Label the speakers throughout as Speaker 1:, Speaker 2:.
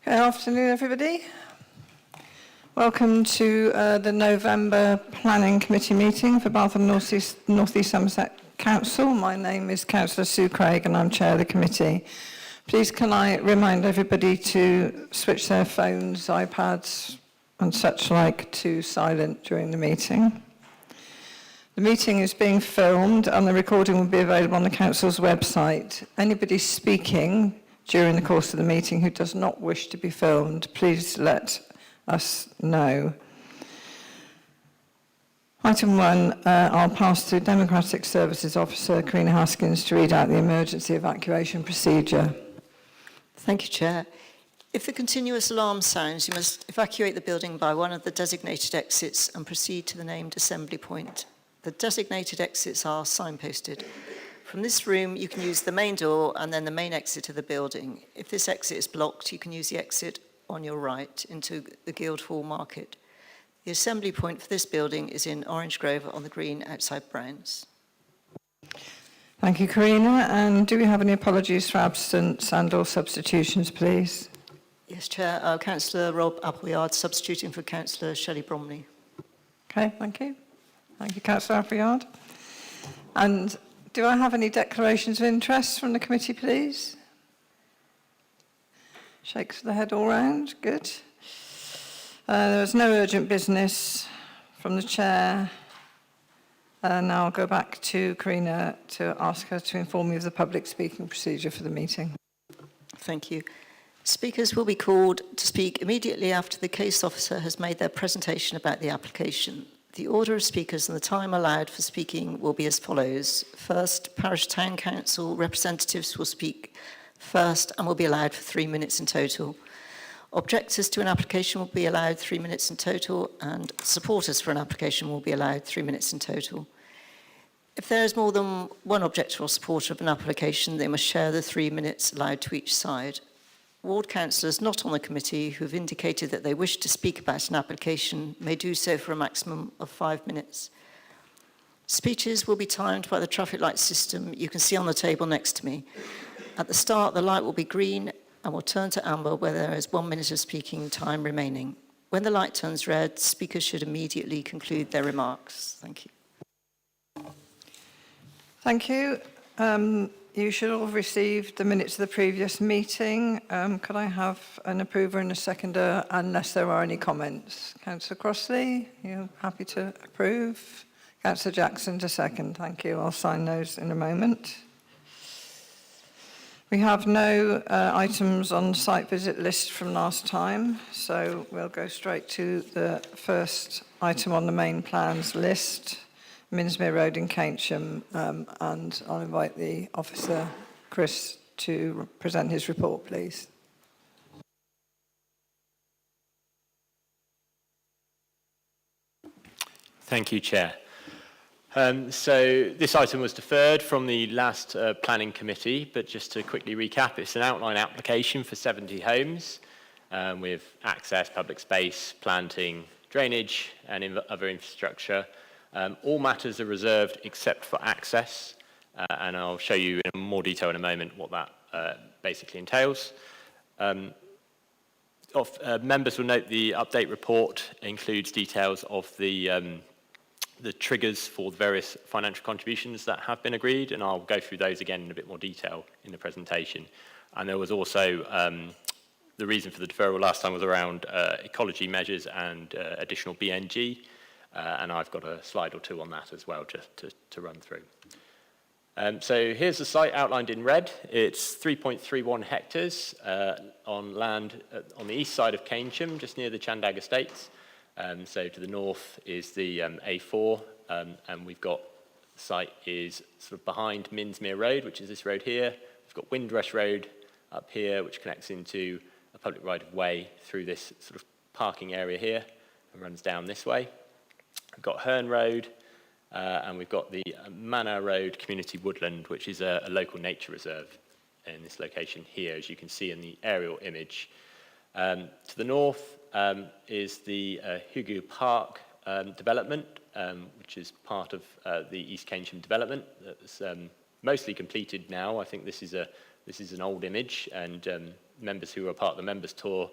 Speaker 1: Good afternoon, everybody. Welcome to the November Planning Committee meeting for Bath and North East Somerset Council. My name is Councillor Sue Craig and I'm chair of the committee. Please can I remind everybody to switch their phones, iPads and such like to silent during the meeting. The meeting is being filmed and the recording will be available on the council's website. Anybody speaking during the course of the meeting who does not wish to be filmed, please let us know. Item 1, I'll pass to Democratic Services Officer Karina Haskins to read out the emergency evacuation procedure.
Speaker 2: Thank you, Chair. If the continuous alarm sounds, you must evacuate the building by one of the designated exits and proceed to the named assembly point. The designated exits are signposted. From this room, you can use the main door and then the main exit of the building. If this exit is blocked, you can use the exit on your right into the Guildhall Market. The assembly point for this building is in Orange Grove on the green outside Browns.
Speaker 1: Thank you, Karina. And do we have any apologies for absence and or substitutions, please?
Speaker 2: Yes, Chair. Councillor Rob Appleyard substituting for Councillor Shelley Bromley.
Speaker 1: Okay, thank you. Thank you, Councillor Appleyard. And do I have any declarations of interest from the committee, please? Shakes of the head all round, good. There is no urgent business from the chair. Now I'll go back to Karina to ask her to inform me of the public speaking procedure for the meeting.
Speaker 2: Thank you. Speakers will be called to speak immediately after the case officer has made their presentation about the application. The order of speakers and the time allowed for speaking will be as follows. First, Parish Town Council representatives will speak first and will be allowed for 3 minutes in total. Objectors to an application will be allowed 3 minutes in total, and supporters for an application will be allowed 3 minutes in total. If there is more than one objector or supporter of an application, they must share the 3 minutes allowed to each side. Ward councillors not on the committee who have indicated that they wish to speak about an application may do so for a maximum of 5 minutes. Speeches will be timed by the traffic light system you can see on the table next to me. At the start, the light will be green and will turn to amber where there is 1 minute of speaking time remaining. When the light turns red, speakers should immediately conclude their remarks. Thank you.
Speaker 1: Thank you. You should all have received the minutes of the previous meeting. Could I have an approver and a seconder unless there are any comments? Councillor Crossley, you happy to approve? Councillor Jackson to second. Thank you. I'll sign those in a moment. We have no items on site visit list from last time, so we'll go straight to the first item on the main plans list. Minsmere Road in Keynsham, and I'll invite the officer, Chris, to present his report, please.
Speaker 3: Thank you, Chair. So this item was deferred from the last planning committee, but just to quickly recap, it's an outline application for 70 homes with access, public space, planting, drainage and other infrastructure. All matters are reserved except for access, and I'll show you in more detail in a moment what that basically entails. Members will note the update report includes details of the triggers for the various financial contributions that have been agreed, and I'll go through those again in a bit more detail in the presentation. And there was also the reason for the deferral last time was around ecology measures and additional BNG. And I've got a slide or two on that as well, just to run through. So here's the site outlined in red. It's 3.31 hectares on land on the east side of Keynsham, just near the Chandag Estates. So to the north is the A4, and we've got, the site is sort of behind Minsmere Road, which is this road here. We've got Windrush Road up here, which connects into a public right-of-way through this sort of parking area here and runs down this way. We've got Herne Road, and we've got the Manor Road Community Woodland, which is a local nature reserve in this location here, as you can see in the aerial image. To the north is the Hugo Park development, which is part of the East Keynsham development. That's mostly completed now. I think this is an old image, and members who were part of the members tour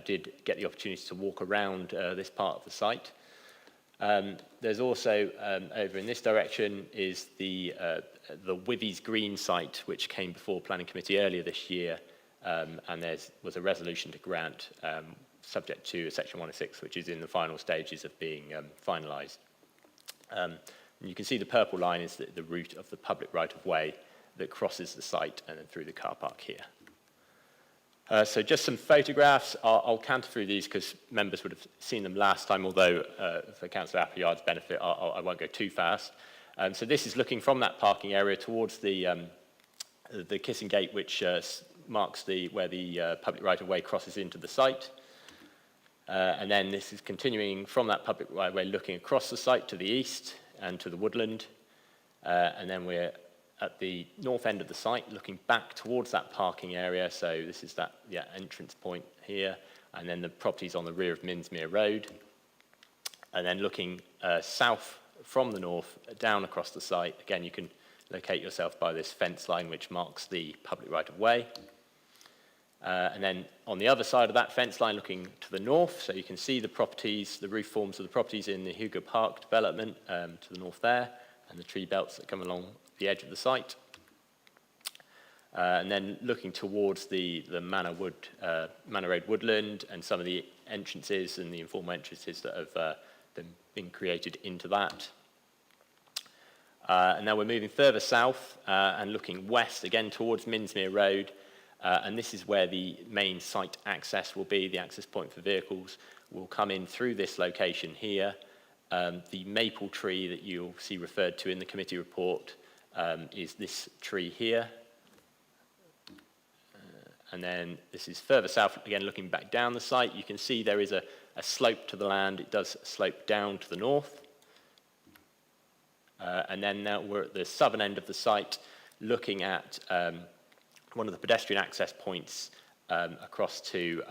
Speaker 3: did get the opportunity to walk around this part of the site. There's also, over in this direction, is the Withy's Green site, which came before Planning Committee earlier this year, and there was a resolution to grant, subject to Section 106, which is in the final stages of being finalised. And you can see the purple line is the route of the public right-of-way that crosses the site and then through the car park here. So just some photographs. I'll canter through these because members would have seen them last time, although for Councillor Appleyard's benefit, I won't go too fast. So this is looking from that parking area towards the Kissing Gate, which marks where the public right-of-way crosses into the site. And then this is continuing from that public right-of-way looking across the site to the east and to the woodland. And then we're at the north end of the site looking back towards that parking area. So this is that entrance point here. And then the properties on the rear of Minsmere Road. And then looking south from the north down across the site. Again, you can locate yourself by this fence line which marks the public right-of-way. And then on the other side of that fence line, looking to the north, so you can see the properties, the roof forms of the properties in the Hugo Park development to the north there, and the tree belts that come along the edge of the site. And then looking towards the Manor Road woodland and some of the entrances and the informal entrances that have been created into that. And now we're moving further south and looking west again towards Minsmere Road. And this is where the main site access will be. The access point for vehicles will come in through this location here. The maple tree that you'll see referred to in the committee report is this tree here. And then this is further south, again looking back down the site. You can see there is a slope to the land. It does slope down to the north. And then now we're at the southern end of the site looking at one of the pedestrian access points across to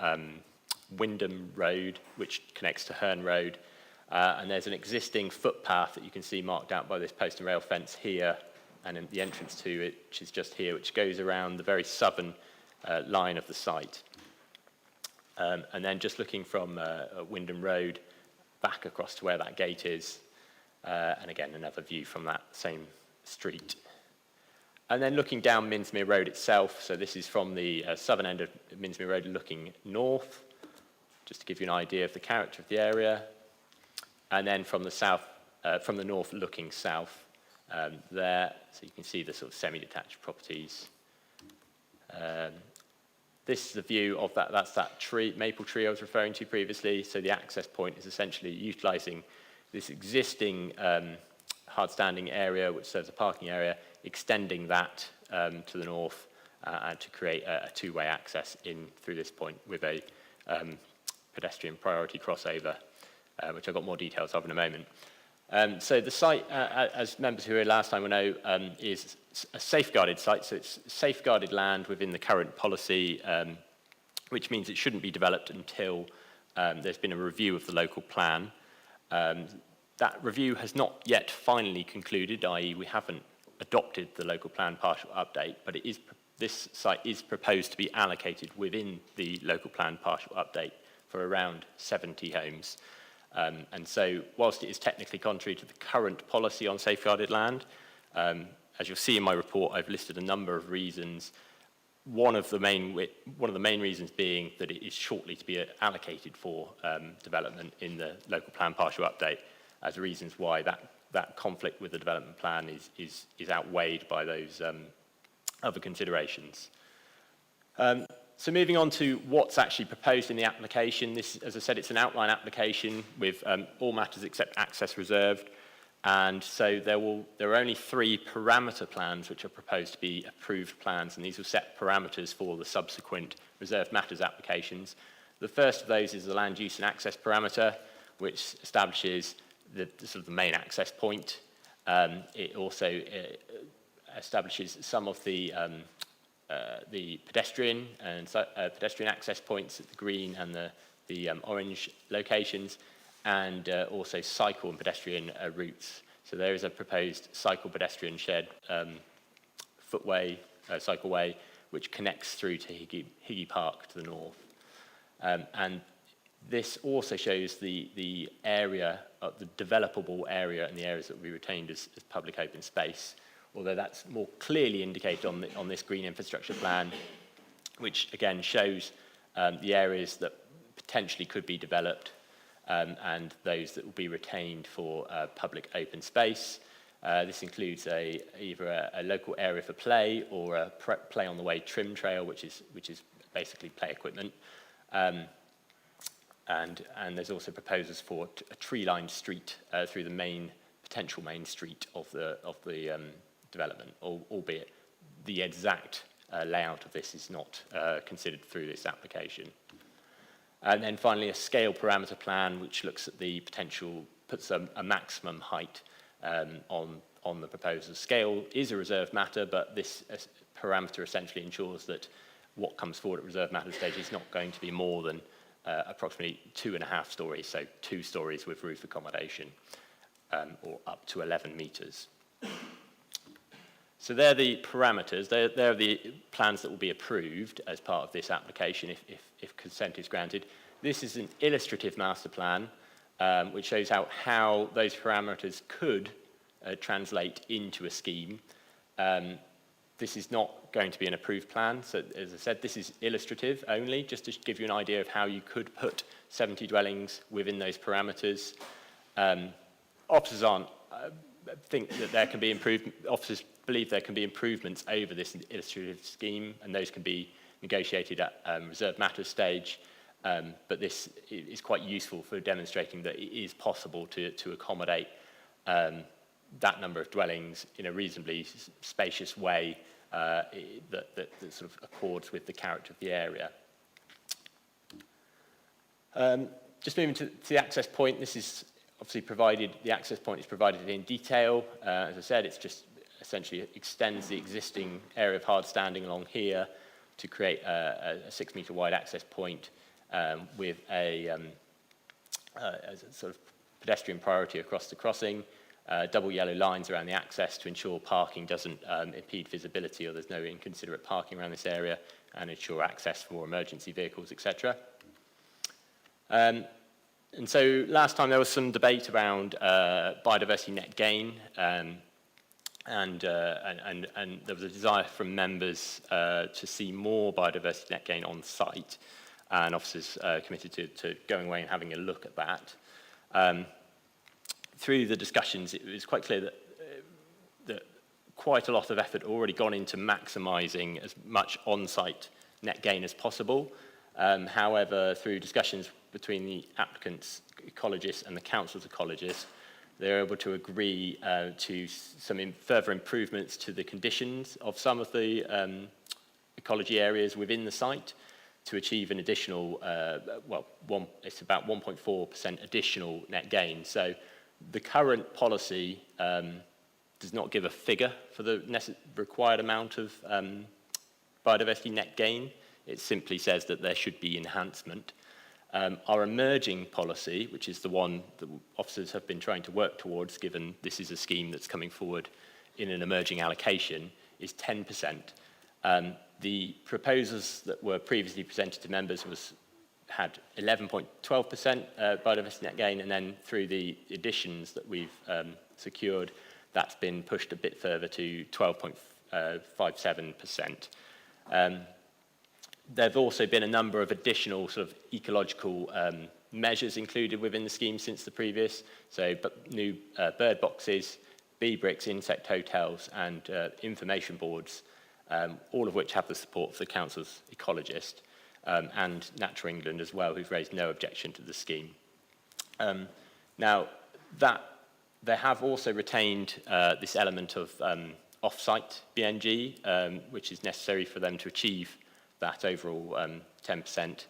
Speaker 3: Wyndham Road, which connects to Herne Road. And there's an existing footpath that you can see marked out by this post and rail fence here, and the entrance to it, which is just here, which goes around the very southern line of the site. And then just looking from Wyndham Road back across to where that gate is, and again, another view from that same street. And then looking down Minsmere Road itself, so this is from the southern end of Minsmere Road looking north, just to give you an idea of the character of the area. And then from the south, from the north looking south there, so you can see the sort of semi-detached properties. This is the view of that's that tree, maple tree I was referring to previously. So the access point is essentially utilising this existing hard-standing area, which serves a parking area, extending that to the north and to create a two-way access in through this point with a pedestrian priority crossover, which I've got more details of in a moment. So the site, as members who were here last time will know, is a safeguarded site, so it's safeguarded land within the current policy, which means it shouldn't be developed until there's been a review of the local plan. That review has not yet finally concluded, i.e. we haven't adopted the local plan partial update, but this site is proposed to be allocated within the local plan partial update for around 70 homes. And so whilst it is technically contrary to the current policy on safeguarded land, as you'll see in my report, I've listed a number of reasons. One of the main reasons being that it is shortly to be allocated for development in the local plan partial update, as reasons why that conflict with the development plan is outweighed by those other considerations. So moving on to what's actually proposed in the application. This, as I said, it's an outline application with all matters except access reserved. And so there are only 3 parameter plans which are proposed to be approved plans, and these will set parameters for the subsequent reserved matters applications. The first of those is the land use and access parameter, which establishes the sort of the main access point. It also establishes some of the pedestrian and pedestrian access points at the green and the orange locations, and also cycle and pedestrian routes. So there is a proposed cycle pedestrian shared footway, cycleway, which connects through to Higgy Park to the north. And this also shows the area, the developable area and the areas that will be retained as public open space, although that's more clearly indicated on this green infrastructure plan, which again shows the areas that potentially could be developed and those that will be retained for public open space. This includes either a local area for play or a play on the way trim trail, which is basically play equipment. And there's also proposals for a tree-lined street through the potential main street of the development, albeit the exact layout of this is not considered through this application. And then finally, a scale parameter plan, which looks at the potential, puts a maximum height on the proposal. Scale is a reserved matter, but this parameter essentially ensures that what comes forward at reserved matter stage is not going to be more than approximately 2.5 stories, so 2 stories with roof accommodation, or up to 11 metres. So they're the parameters, they're the plans that will be approved as part of this application if consent is granted. This is an illustrative master plan, which shows how those parameters could translate into a scheme. This is not going to be an approved plan, so as I said, this is illustrative only, just to give you an idea of how you could put 70 dwellings within those parameters. Officers think that there can be officers believe there can be improvements over this illustrative scheme, and those can be negotiated at reserved matters stage, but this is quite useful for demonstrating that it is possible to accommodate that number of dwellings in a reasonably spacious way that sort of accords with the character of the area. Just moving to the access point, this is obviously provided, the access point is provided in detail. As I said, it's just essentially extends the existing area of hard standing along here to create a 6 metre wide access point with a sort of pedestrian priority across the crossing. Double yellow lines around the access to ensure parking doesn't impede visibility or there's no inconsiderate parking around this area, and ensure access for emergency vehicles, etc. And so last time there was some debate around biodiversity net gain, and there was a desire from members to see more biodiversity net gain on site, and officers committed to going away and having a look at that. Through the discussions, it was quite clear that quite a lot of effort already gone into maximising as much on-site net gain as possible. However, through discussions between the applicants, ecologists, and the council's ecologists, they were able to agree to some further improvements to the conditions of some of the ecology areas within the site to achieve an additional, it's about 1.4% additional net gain. So the current policy does not give a figure for the required amount of biodiversity net gain. It simply says that there should be enhancement. Our emerging policy, which is the one that officers have been trying to work towards, given this is a scheme that's coming forward in an emerging allocation, is 10%. The proposals that were previously presented to members had 11.12% biodiversity net gain, and then through the additions that we've secured, that's been pushed a bit further to 12.57%. There have also been a number of additional sort of ecological measures included within the scheme since the previous, so new bird boxes, bee bricks, insect hotels, and information boards, all of which have the support of the council's ecologist. And Nature England as well, who've raised no objection to the scheme. Now, they have also retained this element of off-site BNG, which is necessary for them to achieve that overall 10%.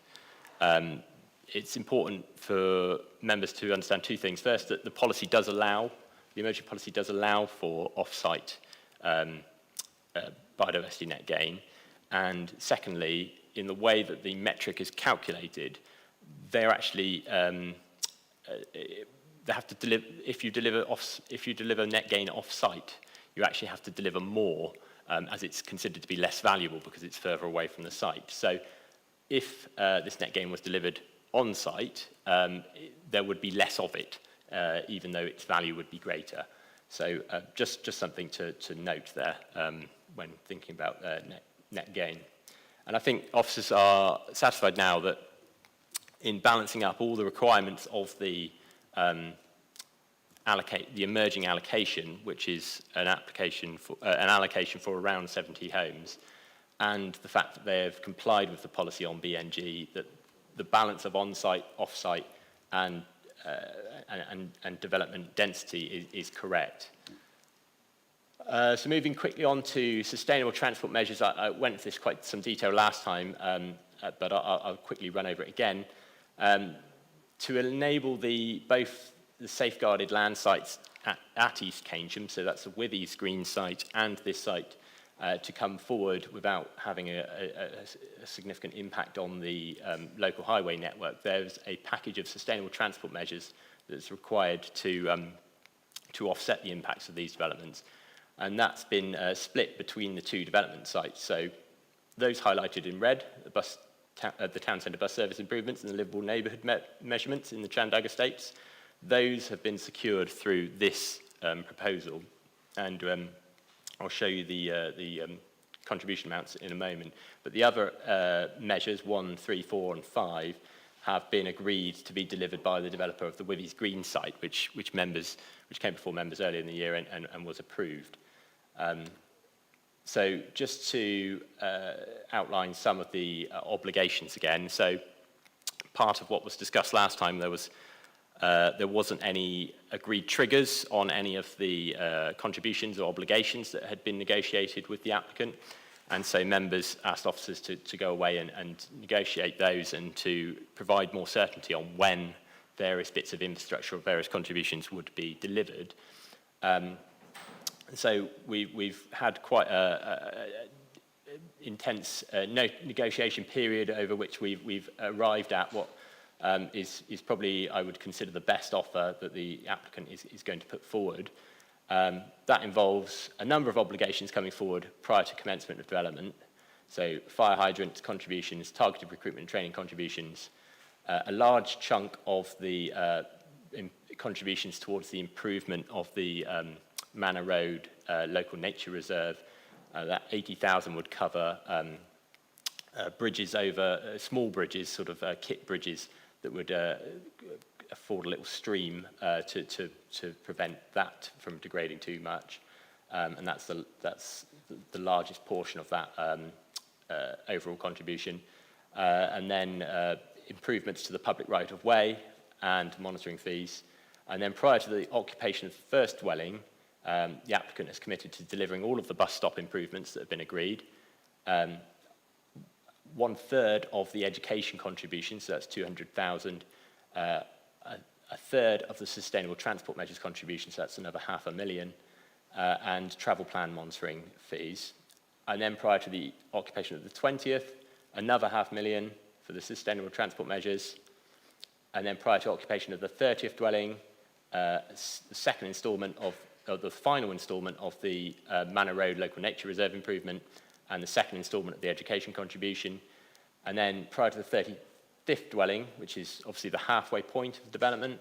Speaker 3: It's important for members to understand two things. First, that the policy does allow, the emerging policy does allow for off-site biodiversity net gain. And secondly, in the way that the metric is calculated, they're actually they have to deliver. If you deliver net gain off-site, you actually have to deliver more as it's considered to be less valuable because it's further away from the site. So if this net gain was delivered on site, there would be less of it, even though its value would be greater. So just something to note there when thinking about net gain. And I think officers are satisfied now that in balancing up all the requirements of the emerging allocation, which is an allocation for around 70 homes, and the fact that they have complied with the policy on BNG, that the balance of on-site, off-site, and development density is correct. So moving quickly on to sustainable transport measures, I went into this quite some detail last time, but I'll quickly run over it again. To enable both the safeguarded land sites at East Keynsham, so that's the Withy's Green site and this site, to come forward without having a significant impact on the local highway network. There's a package of sustainable transport measures that's required to offset the impacts of these developments. And that's been split between the two development sites. So those highlighted in red, the town centre bus service improvements and the livable neighbourhood measurements in the Chandag estates, those have been secured through this proposal. And I'll show you the contribution amounts in a moment. But the other measures, 1, 3, 4 and 5, have been agreed to be delivered by the developer of the Withy's Green site, which came before members earlier in the year and was approved. So just to outline some of the obligations again. So part of what was discussed last time, there wasn't any agreed triggers on any of the contributions or obligations that had been negotiated with the applicant. And so members asked officers to go away and negotiate those and to provide more certainty on when various bits of infrastructure or various contributions would be delivered. So we've had quite an intense negotiation period over which we've arrived at what is probably, I would consider, the best offer that the applicant is going to put forward. That involves a number of obligations coming forward prior to commencement of development. So fire hydrant contributions, targeted recruitment and training contributions, a large chunk of the contributions towards the improvement of the Manor Road Local Nature Reserve. That 80,000 would cover bridges over, small bridges, sort of kit bridges that would afford a little stream to prevent that from degrading too much. And that's the largest portion of that overall contribution. And then improvements to the public right-of-way and monitoring fees. And then prior to the occupation of the first dwelling, the applicant has committed to delivering all of the bus stop improvements that have been agreed. 1/3 of the education contribution, so that's 200,000. A third of the sustainable transport measures contribution, so that's another 500,000, and travel plan monitoring fees. And then prior to the occupation of the 20th, another 500,000 for the sustainable transport measures. And then prior to occupation of the 30th dwelling, the second instalment of the final instalment of the Manor Road Local Nature Reserve improvement, and the second instalment of the education contribution. And then prior to the 35th dwelling, which is obviously the halfway point of the development,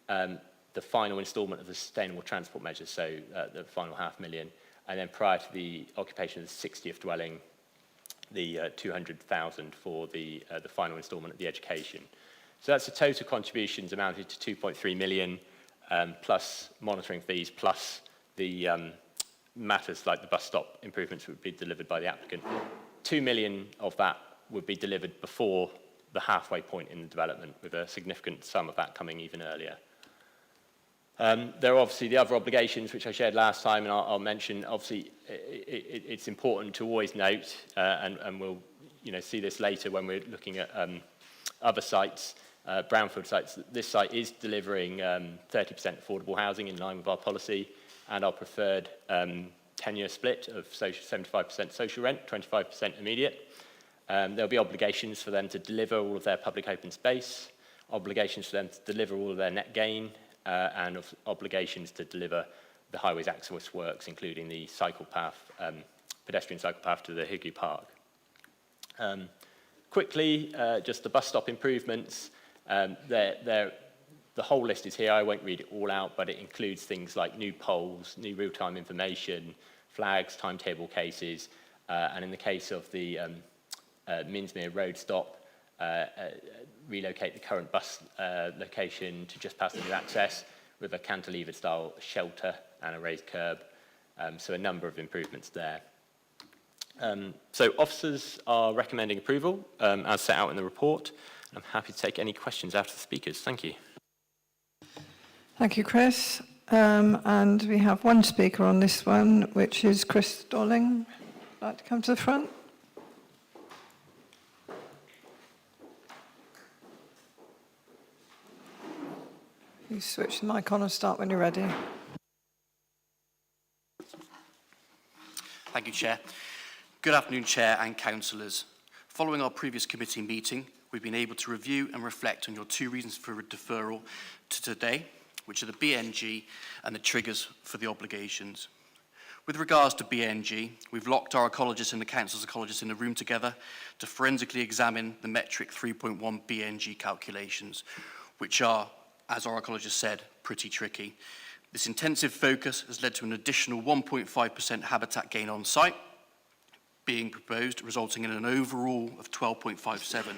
Speaker 3: the final instalment of the sustainable transport measures, so the final 500,000. And then prior to the occupation of the 60th dwelling, the 200,000 for the final instalment of the education. So that's the total contributions amounted to 2.3 million, plus monitoring fees, plus the matters like the bus stop improvements would be delivered by the applicant. 2 million of that would be delivered before the halfway point in the development, with a significant sum of that coming even earlier. There are obviously the other obligations which I shared last time, and I'll mention. Obviously, it's important to always note, and we'll see this later when we're looking at other sites, brownfield sites. This site is delivering 30% affordable housing in line with our policy and our preferred 10-year split of 75% social rent, 25% immediate. There'll be obligations for them to deliver all of their public open space, obligations for them to deliver all of their net gain, and obligations to deliver the highways access works, including the cycle path pedestrian cycle path to the Higley Park. Quickly, just the bus stop improvements. The whole list is here. I won't read it all out, but it includes things like new poles, new real-time information, flags, timetable cases, and in the case of the Minsmere Road stop, relocate the current bus location to just past the new access with a cantilever-style shelter and a raised curb. So a number of improvements there. So officers are recommending approval as set out in the report. I'm happy to take any questions out of the speakers. Thank you.
Speaker 1: Thank you, Chris. And we have one speaker on this one, which is Chris Dolling. Would you like to come to the front? You switch the mic on and start when you're ready.
Speaker 4: Thank you, Chair. Good afternoon, Chair and councillors. Following our previous committee meeting, we've been able to review and reflect on your two reasons for a deferral to today, which are the BNG and the triggers for the obligations. With regards to BNG, we've locked our ecologists and the council's ecologists in a room together to forensically examine the metric 3.1 BNG calculations, which are, as our ecologist said, pretty tricky. This intensive focus has led to an additional 1.5% habitat gain on site being proposed, resulting in an overall of 12.57,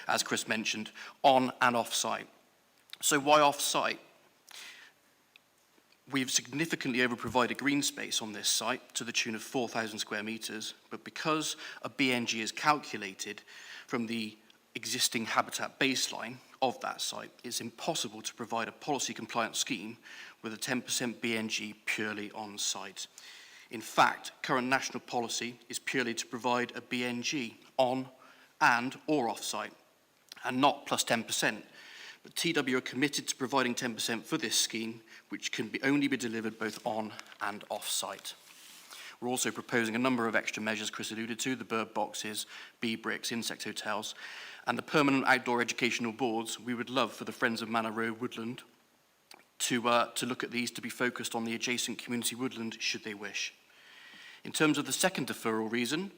Speaker 4: as Chris mentioned, on and off site. So why off site? We've significantly over-provided green space on this site to the tune of 4,000 square metres, but because a BNG is calculated from the existing habitat baseline of that site, it's impossible to provide a policy compliant scheme with a 10% BNG purely on site. In fact, current national policy is purely to provide a BNG on and or off site, and not plus 10%. But TW are committed to providing 10% for this scheme, which can only be delivered both on and off site. We're also proposing a number of extra measures Chris alluded to, the bird boxes, bee bricks, insect hotels, and the permanent outdoor educational boards. We would love for the Friends of Manor Row woodland to look at these to be focused on the adjacent community woodland should they wish. In terms of the second deferral reason,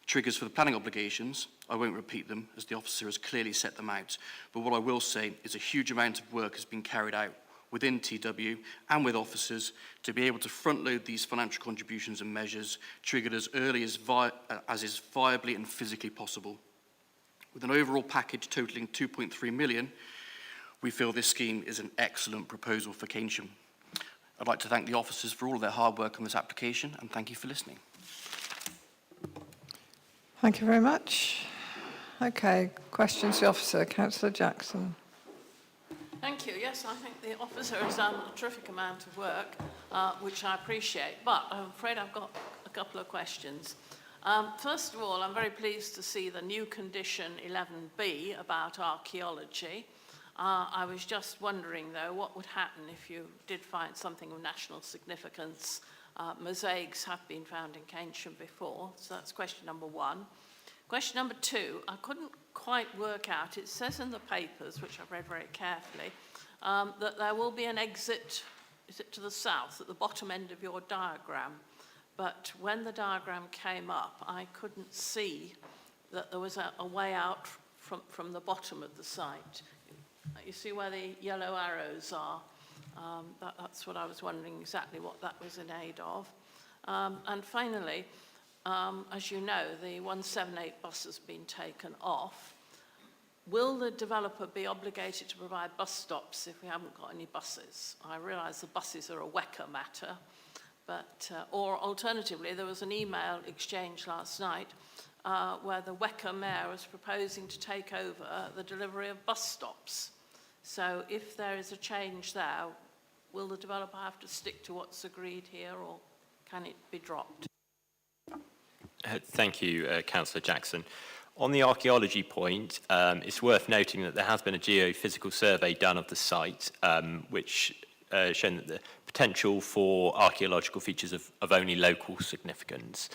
Speaker 4: triggers for the planning obligations, I won't repeat them as the officer has clearly set them out, but what I will say is a huge amount of work has been carried out within TW and with officers to be able to front load these financial contributions and measures triggered as early as is viably and physically possible. With an overall package totalling 2.3 million, we feel this scheme is an excellent proposal for Keynsham. I'd like to thank the officers for all of their hard work on this application, and thank you for listening.
Speaker 1: Thank you very much. Okay, questions to the officer. Councillor Jackson.
Speaker 5: Thank you. Yes, I think the officer has done a terrific amount of work, which I appreciate, but I'm afraid I've got a couple of questions. First of all, I'm very pleased to see the new condition 11B about archaeology. I was just wondering, though, what would happen if you did find something of national significance. Mosaics have been found in Keynsham before, so that's question number one. Question number two, I couldn't quite work out, it says in the papers, which I've read very carefully, that there will be an exit, is it to the south, at the bottom end of your diagram. But when the diagram came up, I couldn't see that there was a way out from the bottom of the site. You see where the yellow arrows are? That's what I was wondering exactly what that was in aid of. And finally, as you know, the 178 bus has been taken off. Will the developer be obligated to provide bus stops if we haven't got any buses? I realise the buses are a WECA matter, but or alternatively, there was an email exchange last night where the WECA mayor was proposing to take over the delivery of bus stops. So if there is a change there, will the developer have to stick to what's agreed here, or can it be dropped?
Speaker 3: Thank you, Councillor Jackson. On the archaeology point, it's worth noting that there has been a geophysical survey done of the site, which shown that the potential for archaeological features of only local significance.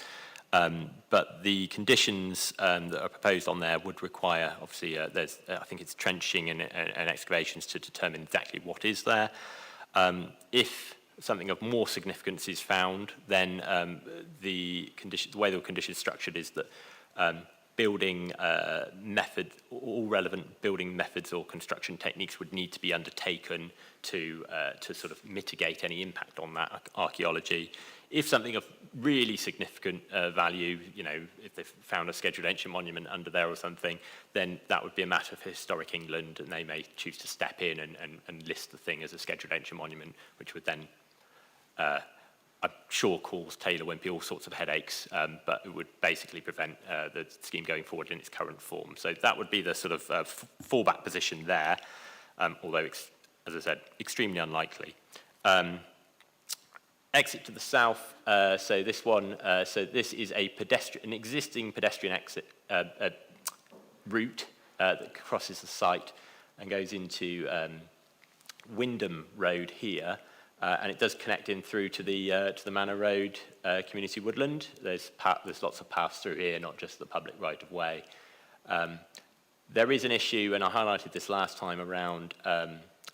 Speaker 3: But the conditions that are proposed on there would require, obviously, I think it's trenching and excavations to determine exactly what is there. If something of more significance is found, then the way the condition is structured is that building method, all relevant building methods or construction techniques would need to be undertaken to sort of mitigate any impact on that archaeology. If something of really significant value, you know, if they've found a scheduled ancient monument under there or something, then that would be a matter for Historic England, and they may choose to step in and list the thing as a scheduled ancient monument, which would then, I'm sure, cause Taylor Wimpey all sorts of headaches, but it would basically prevent the scheme going forward in its current form. So that would be the sort of fallback position there, although, as I said, extremely unlikely. Exit to the south, so this one, so this is an existing pedestrian exit route that crosses the site and goes into Wyndham Road here, and it does connect in through to the Manor Road community woodland. There's lots of paths through here, not just the public right of way. There is an issue, and I highlighted this last time, around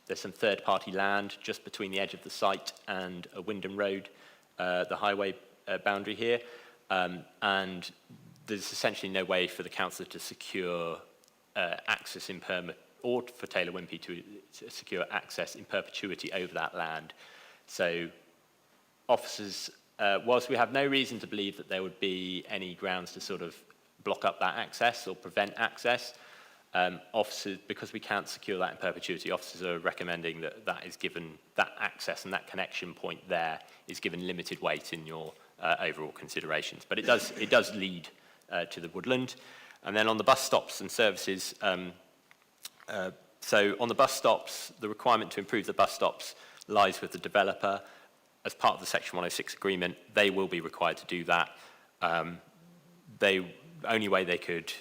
Speaker 3: there's some third-party land just between the edge of the site and Wyndham Road, the highway boundary here, and there's essentially no way for the council to secure access in or for Taylor Wimpey to secure access in perpetuity over that land. So officers, whilst we have no reason to believe that there would be any grounds to sort of block up that access or prevent access, officers, because we can't secure that in perpetuity, officers are recommending that that access and that connection point there is given limited weight in your overall considerations. But it does lead to the woodland. And then on the bus stops and services, so on the bus stops, the requirement to improve the bus stops lies with the developer. As part of the Section 106 agreement, they will be required to do that. Only way they could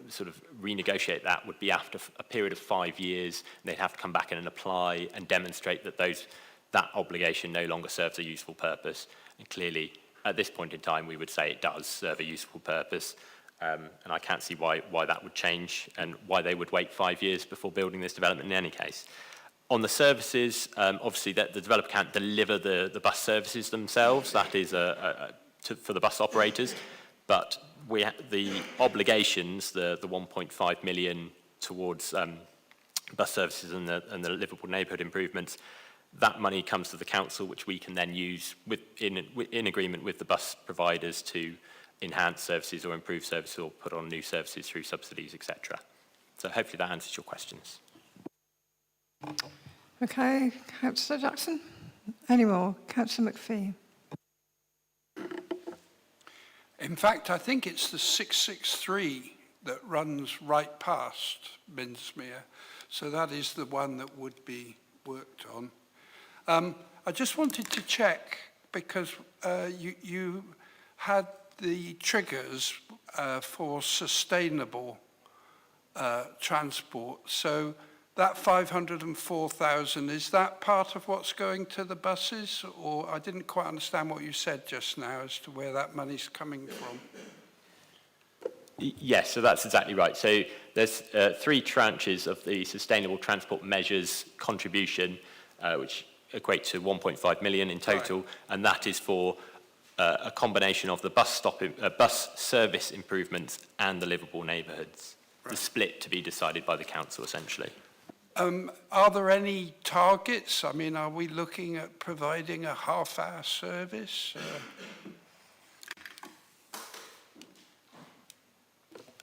Speaker 3: sort of renegotiate that would be after a period of 5 years. They'd have to come back in and apply and demonstrate that that obligation no longer serves a useful purpose. And clearly, at this point in time, we would say it does serve a useful purpose. And I can't see why that would change and why they would wait 5 years before building this development in any case. On the services, obviously the developer can't deliver the bus services themselves. That is for the bus operators. But the obligations, the 1.5 million towards bus services and the Liverpool neighbourhood improvements, that money comes to the council, which we can then use in agreement with the bus providers to enhance services or improve services or put on new services through subsidies, etc. So hopefully that answers your questions.
Speaker 1: Okay, Councillor Jackson. Any more? Councillor McPhee.
Speaker 6: In fact, I think it's the 663 that runs right past Binsmere, so that is the one that would be worked on. I just wanted to check, because you had the triggers for sustainable transport, so that 504,000, is that part of what's going to the buses? Or I didn't quite understand what you said just now as to where that money's coming from.
Speaker 3: Yes, so that's exactly right. So there's 3 tranches of the Sustainable Transport Measures contribution, which equate to 1.5 million in total, right. And that is for a combination of the bus service improvements and the livable neighbourhoods. Right. The split to be decided by the council, essentially.
Speaker 6: Are there any targets? I mean, are we looking at providing a half-hour service?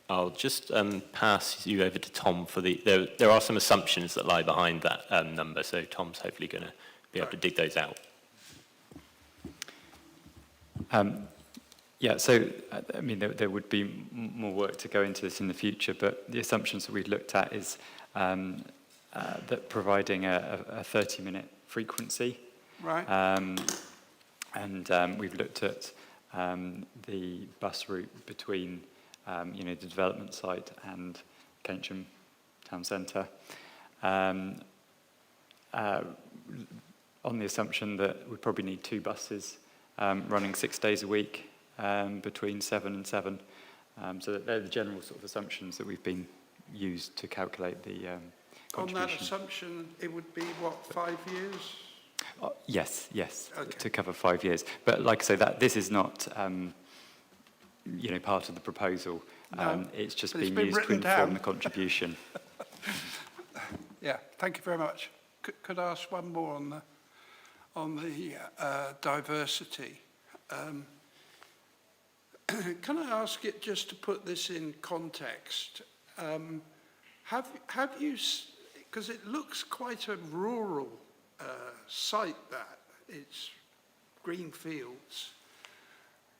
Speaker 3: I'll just pass you over to Tom for there are some assumptions that lie behind that number, so Tom's hopefully going to be able to dig those out.
Speaker 7: Yeah, so, I mean, there would be more work to go into this in the future, but the assumptions that we've looked at is that providing a 30-minute frequency. Right. And we've looked at the bus route between, the development site and Keynsham Town Centre. On the assumption that we probably need 2 buses running 6 days a week between 7 and 7. So that they're the general sort of assumptions that we've been used to calculate the contribution.
Speaker 6: On that assumption, it would be, what, 5 years?
Speaker 7: Yes,
Speaker 6: Okay.
Speaker 7: to cover 5 years. But like I say, that this is not, part of the proposal.
Speaker 6: No,
Speaker 7: It's just
Speaker 6: but it's
Speaker 7: being
Speaker 6: been
Speaker 7: used to
Speaker 6: written
Speaker 7: inform
Speaker 6: down.
Speaker 7: the contribution.
Speaker 6: Yeah, thank you very much. Could I ask one more on the diversity? Can I ask it just to put this in context? Have you, because it looks quite a rural site, that it's green fields.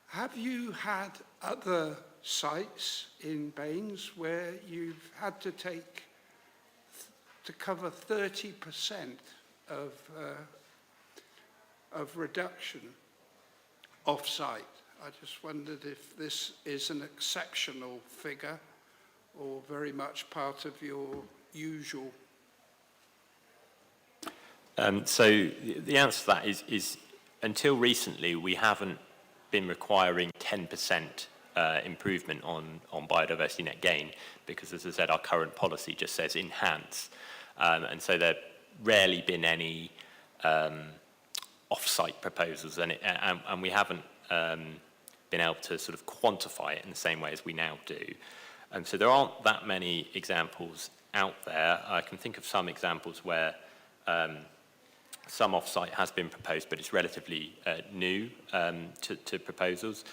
Speaker 6: Have you had other sites in Baines where you've had to cover 30% of reduction off-site? I just wondered if this is an exceptional figure or very much part of your usual.
Speaker 3: So the answer to that is until recently, we haven't been requiring 10% improvement on biodiversity net gain, because, as I said, our current policy just says enhance. And so there rarely been any off-site proposals, and we haven't been able to sort of quantify it in the same way as we now do. And so there aren't that many examples out there. I can think of some examples where some off-site has been proposed, but it's relatively new to proposals.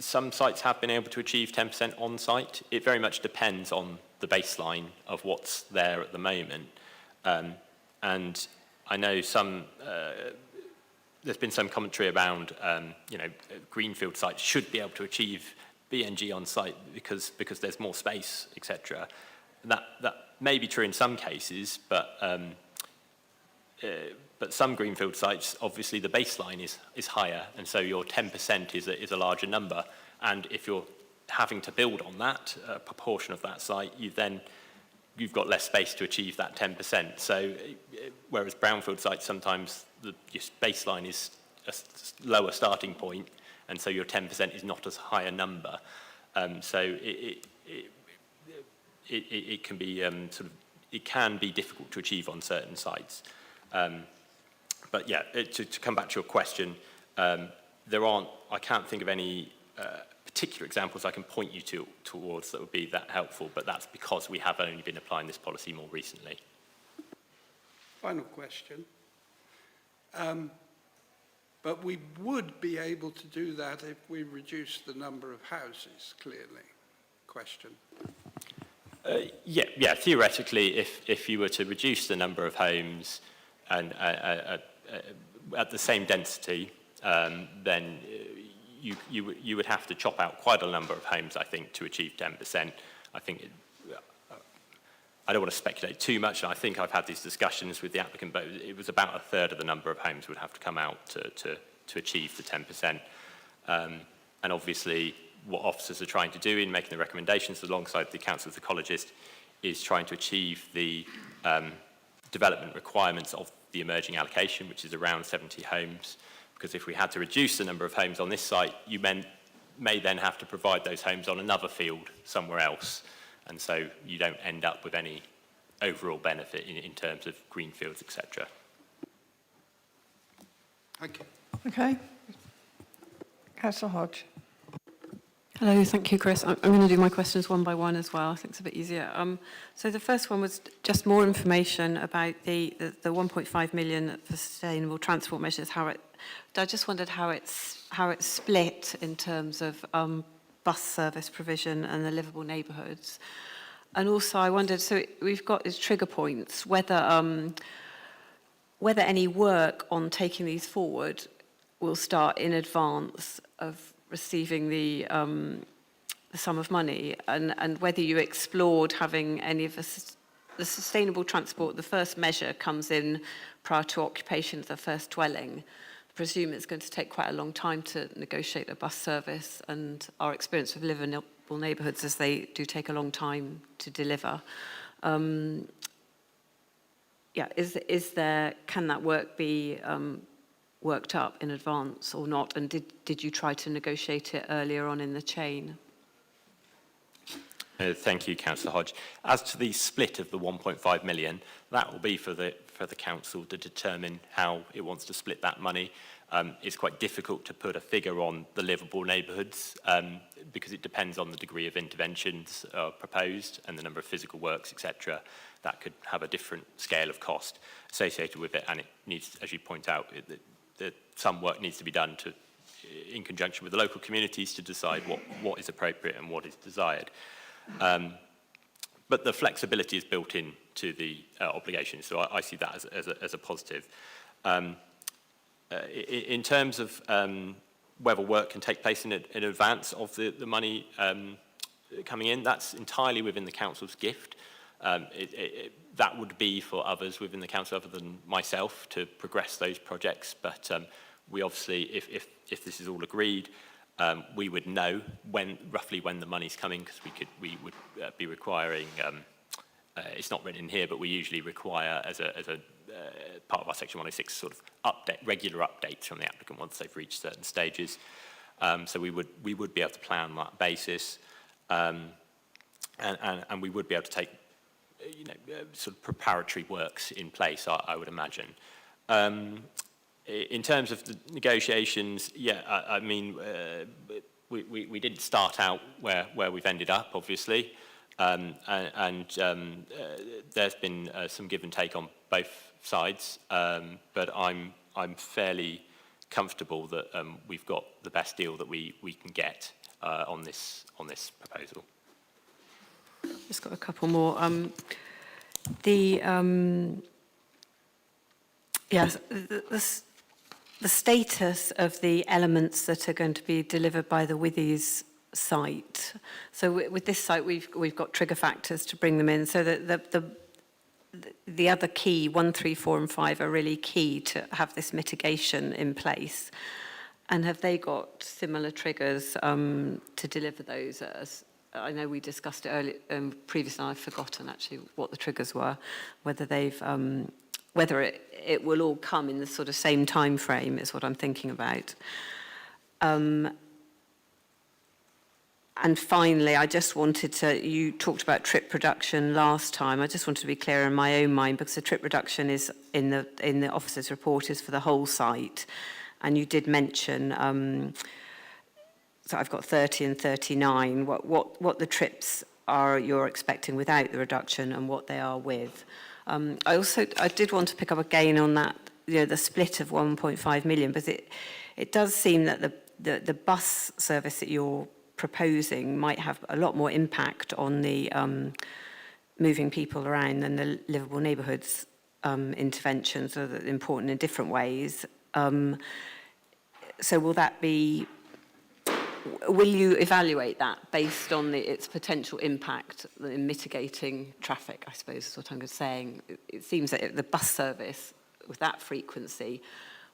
Speaker 3: Some sites have been able to achieve 10% on-site. It very much depends on the baseline of what's there at the moment. And I know there's been some commentary around, greenfield sites should be able to achieve BNG on site because there's more space, etc. That may be true in some cases, but some greenfield sites, obviously the baseline is higher, and so your 10% is a larger number. And if you're having to build on that proportion of that site, you've got less space to achieve that 10%. So whereas brownfield sites, sometimes your baseline is a lower starting point, and so your 10% is not as high a number. So it can be it can be difficult to achieve on certain sites. But yeah, to come back to your question, I can't think of any particular examples I can point you towards that would be that helpful, but that's because we have only been applying this policy more recently.
Speaker 6: Final question. But we would be able to do that if we reduce the number of houses, clearly. Question.
Speaker 3: Yeah. Theoretically, if you were to reduce the number of homes and at the same density, then you would have to chop out quite a number of homes, I think, to achieve 10%. I think I don't want to speculate too much, and I think I've had these discussions with the applicant, but it was about a third of the number of homes would have to come out to achieve the 10%. And obviously, what officers are trying to do in making the recommendations alongside the Council of Ecologists is trying to achieve the development requirements of the emerging allocation, which is around 70 homes. Because if we had to reduce the number of homes on this site, you may then have to provide those homes on another field somewhere else. And so you don't end up with any overall benefit in terms of greenfields, etc.
Speaker 6: Thank you.
Speaker 1: Okay. Councillor Hodge.
Speaker 8: Hello, thank you, Chris. I'm going to do my questions one by one as well. I think it's a bit easier. So the first one was just more information about the 1.5 million for sustainable transport measures. I just wondered how it's split in terms of bus service provision and the livable neighbourhoods. And also I wondered, so we've got these trigger points, whether any work on taking these forward will start in advance of receiving the sum of money, and whether you explored having any of the sustainable transport. The first measure comes in prior to occupation of the first dwelling. I presume it's going to take quite a long time to negotiate a bus service, and our experience with livable neighbourhoods is they do take a long time to deliver. Can that work be worked up in advance or not? And did you try to negotiate it earlier on in the chain?
Speaker 3: Thank you, Councillor Hodge. As to the split of the 1.5 million, that will be for for the council to determine how it wants to split that money. It's quite difficult to put a figure on the livable neighbourhoods because it depends on the degree of interventions proposed and the number of physical works, etc. That could have a different scale of cost associated with it, and it needs, as you point out, some work needs to be done in conjunction with the local communities to decide what is appropriate and what is desired. But the flexibility is built into the obligation, so I see that as a positive. In terms of whether work can take place in advance of the money coming in, that's entirely within the council's gift. That would be for others within the council other than myself to progress those projects, but we obviously, if this is all agreed, we would know roughly when the money's coming, because we would be requiring, it's not written in here, but we usually require as a part of our Section 106 sort of regular updates from the applicant once they've reached certain stages. So we would be able to plan on that basis, and we would be able to take sort of preparatory works in place, I would imagine. In terms of the negotiations, yeah, I mean, we didn't start out where we've ended up, obviously, and there's been some give and take on both sides, but I'm fairly comfortable that we've got the best deal that we can get on this proposal.
Speaker 8: Just got a couple more. The status of the elements that are going to be delivered by the Withies site. So with this site, we've got trigger factors to bring them in. So that the other key, 1, 3, 4, and 5, are really key to have this mitigation in place. And have they got similar triggers to deliver those? As I know we discussed it earlier, previously, and I've forgotten actually what the triggers were. Whether they've whether it will all come in the sort of same time frame is what I'm thinking about. And finally, I just wanted to, you talked about trip reduction last time. I just wanted to be clear in my own mind, because the trip reduction is in the officer's report is for the whole site. And you did mention, so I've got 30 and 39, what the trips are you're expecting without the reduction and what they are with. I did want to pick up again on that, the split of 1.5 million, because it does seem that the bus service that you're proposing might have a lot more impact on the moving people around than the livable neighbourhoods interventions, so that important in different ways. So will you evaluate that based on its potential impact in mitigating traffic, I suppose is what I'm saying. It seems that the bus service with that frequency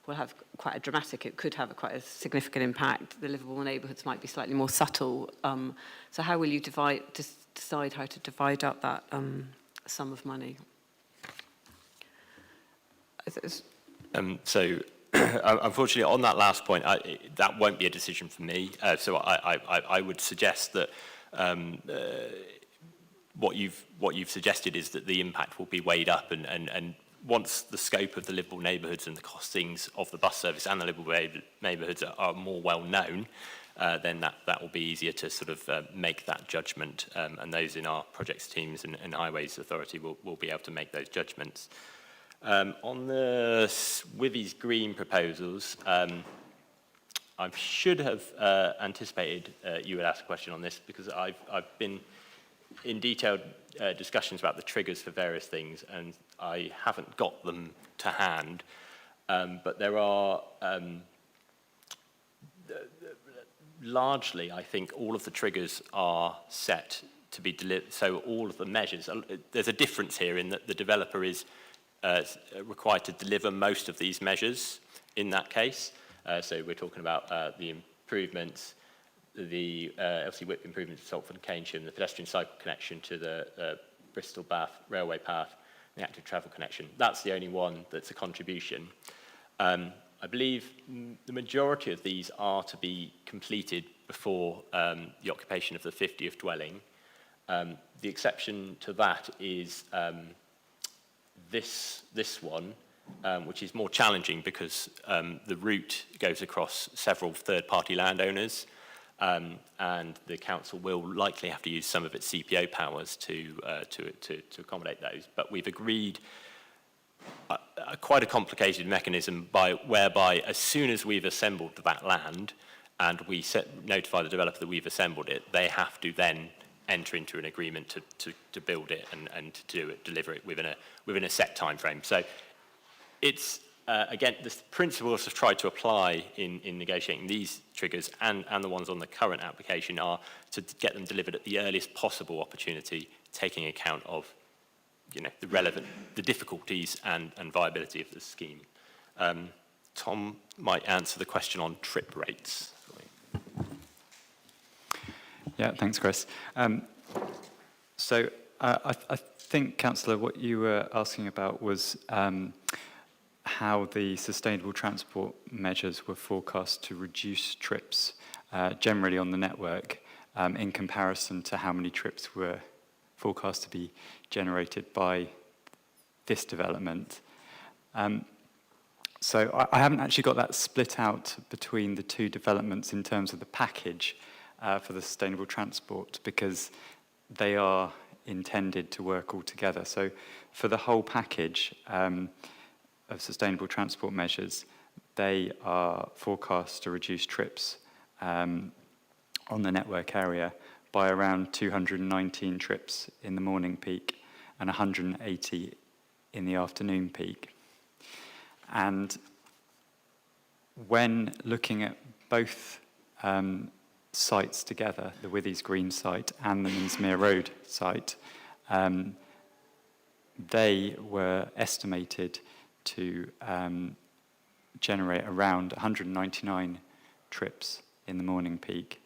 Speaker 8: will have quite a dramatic, it could have quite a significant impact. The livable neighbourhoods might be slightly more subtle. So how will you decide how to divide up that sum of money?
Speaker 3: Unfortunately, on that last point, that won't be a decision for me. So I would suggest that what you've suggested is that the impact will be weighed up, and once the scope of the livable neighbourhoods and the costings of the bus service and the livable neighbourhoods are more well known, then that will be easier to sort of make that judgment, and those in our projects teams and Highways Authority will be able to make those judgments. On the Withies Green proposals, I should have anticipated you would ask a question on this, because I've been in detailed discussions about the triggers for various things, and I haven't got them to hand. But there are largely, I think, all of the triggers are set to be delivered. So all of the measures, there's a difference here in that the developer is required to deliver most of these measures in that case. So we're talking about the improvements, the obviously WIP improvements to Salford and Keynsham, the pedestrian cycle connection to the Bristol-Bath railway path, the active travel connection. That's the only one that's a contribution. I believe the majority of these are to be completed before the occupation of the 50th dwelling. The exception to that is this one, which is more challenging because the route goes across several third-party landowners, and the council will likely have to use some of its CPO powers to accommodate those. But we've agreed quite a complicated mechanism whereby as soon as we've assembled that land and we notify the developer that we've assembled it, they have to then enter into an agreement to build it and to deliver it within a set time frame. So it's again, the principles I've tried to apply in negotiating these triggers and the ones on the current application are to get them delivered at the earliest possible opportunity, taking account of the difficulties and viability of the scheme. Tom might answer the question on trip rates.
Speaker 7: Yeah, thanks, Chris. So I think, Councillor, what you were asking about was how the sustainable transport measures were forecast to reduce trips generally on the network in comparison to how many trips were forecast to be generated by this development. So I haven't actually got that split out between the two developments in terms of the package for the sustainable transport, because they are intended to work all together. So for the whole package of sustainable transport measures, they are forecast to reduce trips on the network area by around 219 trips in the morning peak and 180 in the afternoon peak. And when looking at both sites together, the Withy's Green site and the Minsmere Road site, they were estimated to generate around 199 trips in the morning peak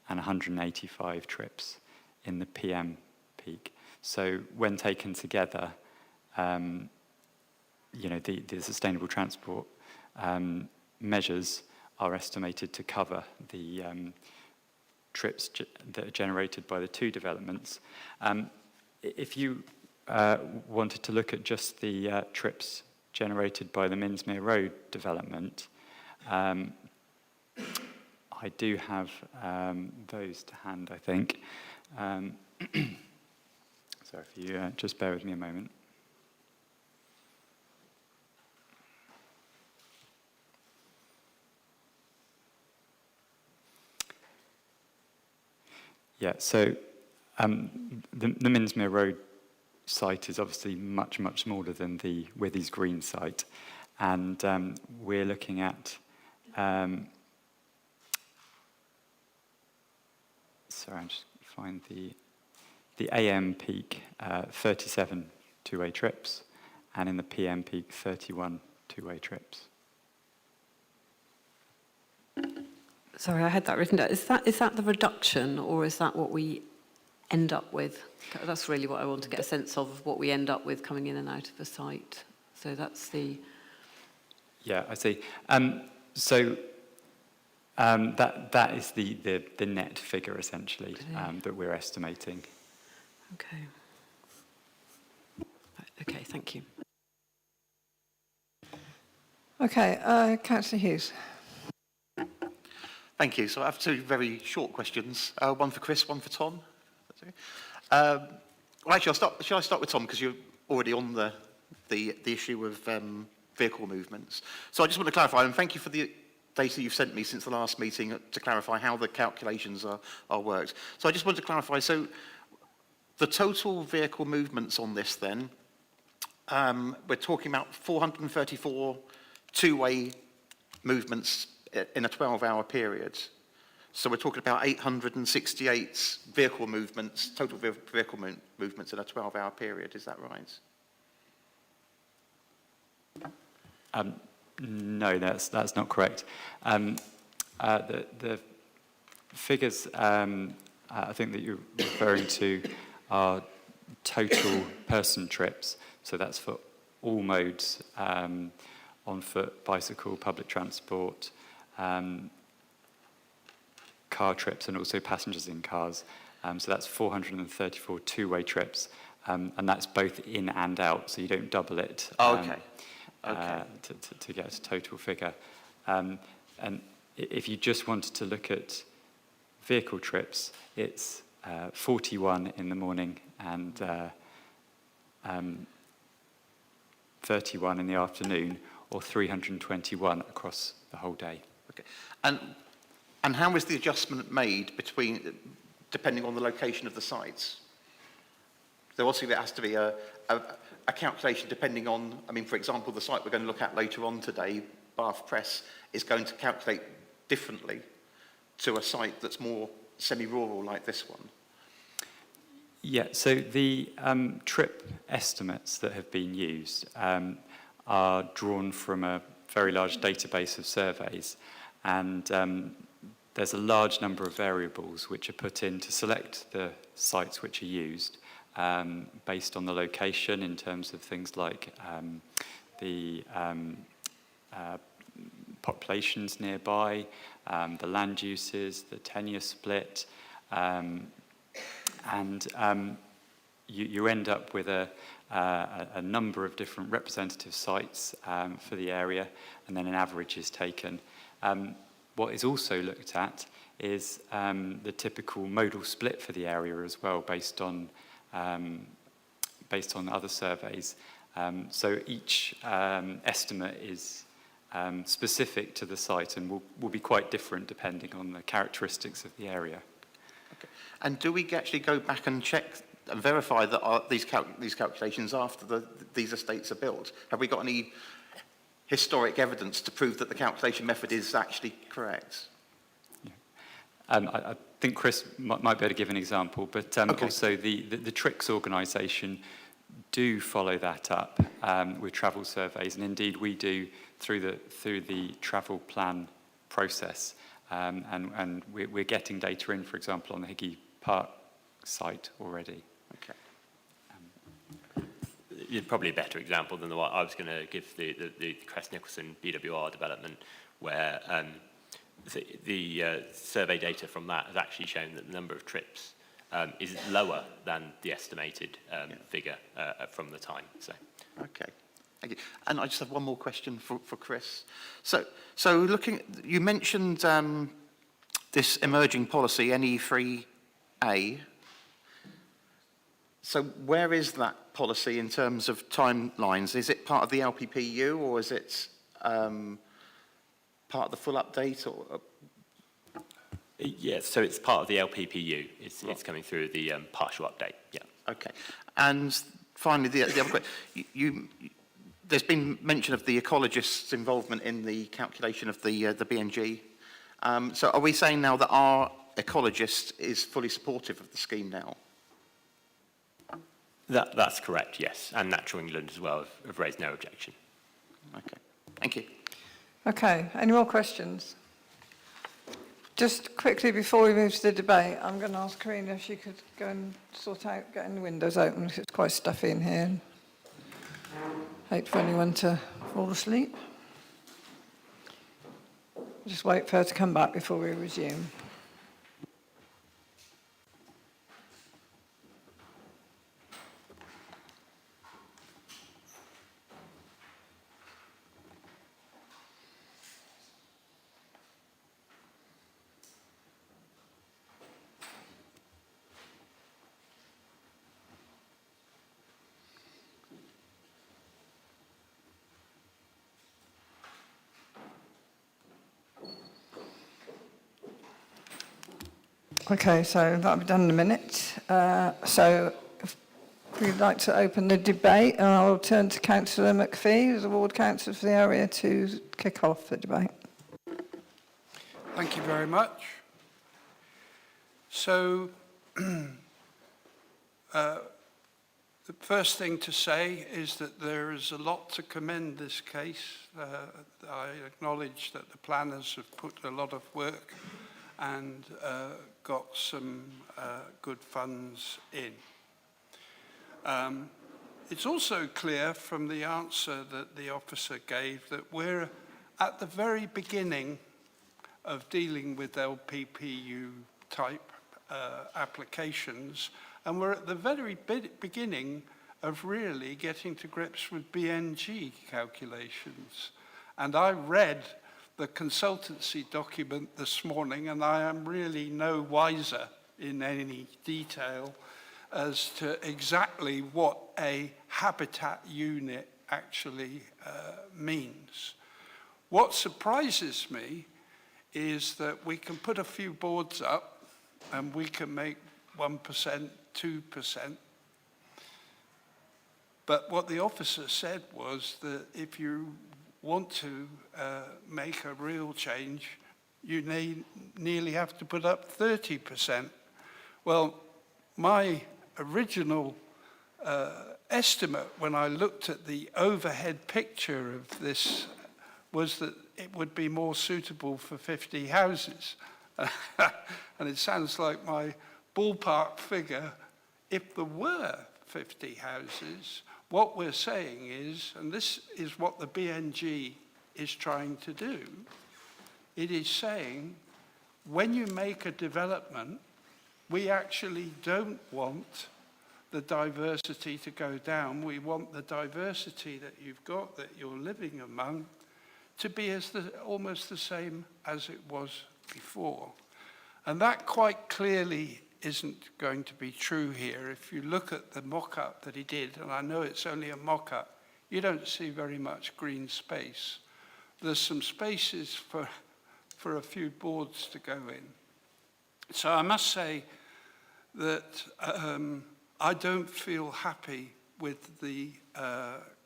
Speaker 7: and 185 trips in the PM peak. So when taken together, the sustainable transport measures are estimated to cover the trips that are generated by the two developments. If you wanted to look at just the trips generated by the Minsmere Road development, I do have those to hand, I think. So if you just bear with me a moment. Yeah, so the Minsmere Road site is obviously much, much smaller than the Withy's Green site. And we're looking at, sorry, I'm just find the AM peak, 37 two-way trips, and in the PM peak, 31 two-way trips.
Speaker 8: Sorry, I had that written down. Is that the reduction, or is that what we end up with? That's really what I want to get a sense of what we end up with coming in and out of the site. So that's the...
Speaker 7: Yeah, I see. That is the net figure, essentially, that we're estimating.
Speaker 8: Okay. Okay, thank you.
Speaker 1: Okay, Councillor Hughes.
Speaker 9: Thank you. So I have two very short questions. One for Chris, one for Tom. That's okay. Well, actually, shall I start with Tom, because you're already on the issue of vehicle movements. So I just want to clarify, and thank you for the data you've sent me since the last meeting to clarify how the calculations are worked. So I just wanted to clarify, so the total vehicle movements on this then, we're talking about 434 two-way movements in a 12-hour period. So we're talking about 868 vehicle movements, total vehicle movements in a 12-hour period. Is that right?
Speaker 7: No, that's not correct. The figures I think that you're referring to are total person trips. So that's for all modes, on foot, bicycle, public transport, car trips, and also passengers in cars. So that's 434 two-way trips. and that's both in and out, so you don't double it.
Speaker 9: Oh, okay. Okay.
Speaker 7: To get a total figure. And if you just wanted to look at vehicle trips, it's 41 in the morning and 31 in the afternoon, or 321 across the whole day.
Speaker 9: Okay. And how is the adjustment made depending on the location of the sites? So obviously there has to be a calculation depending on, I mean, for example, the site we're going to look at later on today, Bath Press, is going to calculate differently to a site that's more semi-rural like this one.
Speaker 7: Yeah, so the trip estimates that have been used are drawn from a very large database of surveys, and there's a large number of variables which are put in to select the sites which are used based on the location in terms of things like the populations nearby, the land uses, the tenure split, and you end up with a number of different representative sites for the area, and then an average is taken. What is also looked at is the typical modal split for the area as well, based on other surveys. So each estimate is specific to the site and will be quite different depending on the characteristics of the area.
Speaker 9: Okay. And do we actually go back and check and verify that these calculations after these estates are built? Have we got any historic evidence to prove that the calculation method is actually correct?
Speaker 7: Yeah. I think Chris might be able to give an example, but
Speaker 9: okay.
Speaker 7: Also the TRICS organisation do follow that up with travel surveys, and indeed we do through the travel plan process, and we're getting data in, for example, on the Higgy Park site already.
Speaker 9: Okay.
Speaker 3: Probably a better example than the one I was going to give, the Crest Nicholson BWR development, where the survey data from that has actually shown that the number of trips is lower than the estimated figure from the time. So.
Speaker 9: Okay, thank you. And I just have one more question for Chris. So you mentioned this emerging policy, NE3A. So where is that policy in terms of timelines? Is it part of the LPPU, or is it part of the full update? Or
Speaker 3: Yes, so it's part of the LPPU. It's coming through the partial update. Yeah.
Speaker 9: Okay. And finally, the other question. There's been mention of the ecologists' involvement in the calculation of the BNG. So are we saying now that our ecologist is fully supportive of the scheme now?
Speaker 3: That's correct, yes. And Natural England as well have raised no objection.
Speaker 9: Okay. Thank you.
Speaker 1: Okay, any more questions? Just quickly before we move to the debate, I'm going to ask Karina if she could go and sort out getting the windows open, because it's quite stuffy in here. Hate for anyone to fall asleep. Just wait for her to come back before we resume. Okay, so that'll be done in a minute. So if we'd like to open the debate, and I'll turn to Councillor McPhee, who's the ward councillor for the area, to kick off the debate.
Speaker 6: Thank you very much. So, the first thing to say is that there is a lot to commend this case. I acknowledge that the planners have put a lot of work and got some good funds in. It's also clear from the answer that the officer gave that we're at the very beginning of dealing with LPPU type applications, And we're at the very beginning of really getting to grips with BNG calculations. And I read the consultancy document this morning, and I am really no wiser in any detail as to exactly what a habitat unit actually means. What surprises me is that we can put a few boards up and we can make 1%, 2%. But what the officer said was that if you want to make a real change, you nearly have to put up 30%. Well, my original estimate when I looked at the overhead picture of this was that it would be more suitable for 50 houses. And it sounds like my ballpark figure, if there were 50 houses, what we're saying is, and this is what the BNG is trying to do, it is saying when you make a development, we actually don't want the diversity to go down. We want the diversity that you've got, that you're living among, to be almost the same as it was before. And that quite clearly isn't going to be true here. If you look at the mock-up that he did, and I know it's only a mock-up, you don't see very much green space. There's some spaces for a few boards to go in. So I must say that I don't feel happy with the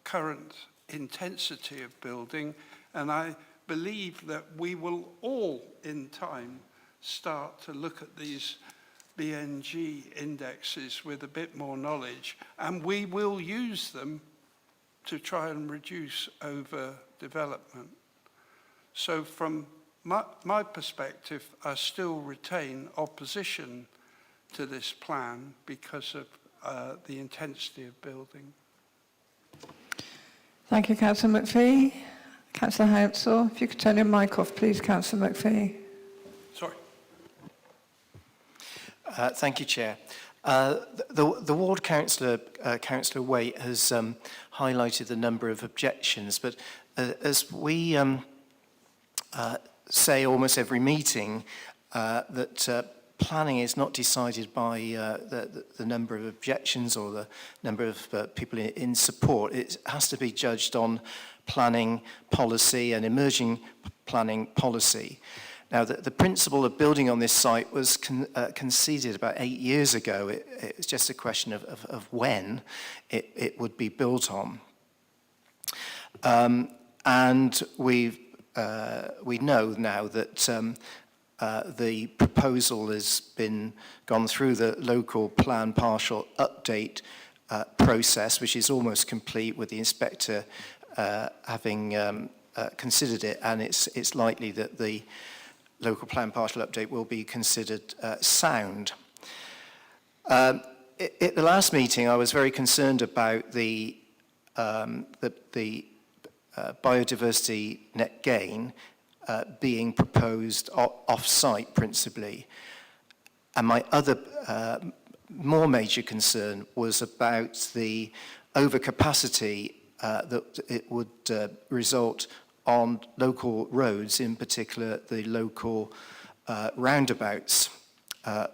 Speaker 6: current intensity of building, and I believe that we will all in time start to look at these BNG indexes with a bit more knowledge, and we will use them to try and reduce overdevelopment. So from my perspective, I still retain opposition to this plan because of the intensity of building.
Speaker 1: Thank you, Councillor McPhee. Councillor Hounsell, if you could turn your mic off, please, Councillor McPhee.
Speaker 6: Sorry.
Speaker 10: Thank you, Chair. The ward councillor, Councillor Waite, has highlighted the number of objections, but as we say almost every meeting, that planning is not decided by the number of objections or the number of people in support. It has to be judged on planning policy and emerging planning policy. Now, the principle of building on this site was conceded about 8 years ago. It's just a question of when it would be built on. And we know now that the proposal has gone through the local plan partial update process, which is almost complete, with the inspector having considered it, and it's likely that the local plan partial update will be considered sound. At the last meeting, I was very concerned about the biodiversity net gain being proposed off-site principally. And my other more major concern was about the overcapacity that it would result on local roads, in particular the local roundabouts. A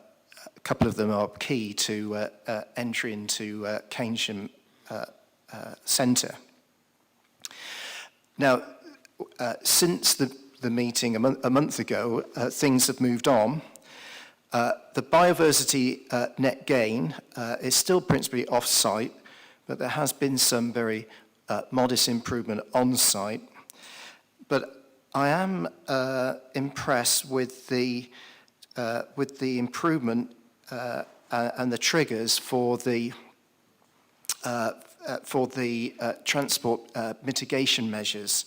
Speaker 10: couple of them are key to entry into Keynsham Centre. Now, since the meeting a month ago, things have moved on. The biodiversity net gain is still principally off-site, but there has been some very modest improvement on-site. But I am impressed with the improvement and the triggers for the transport mitigation measures.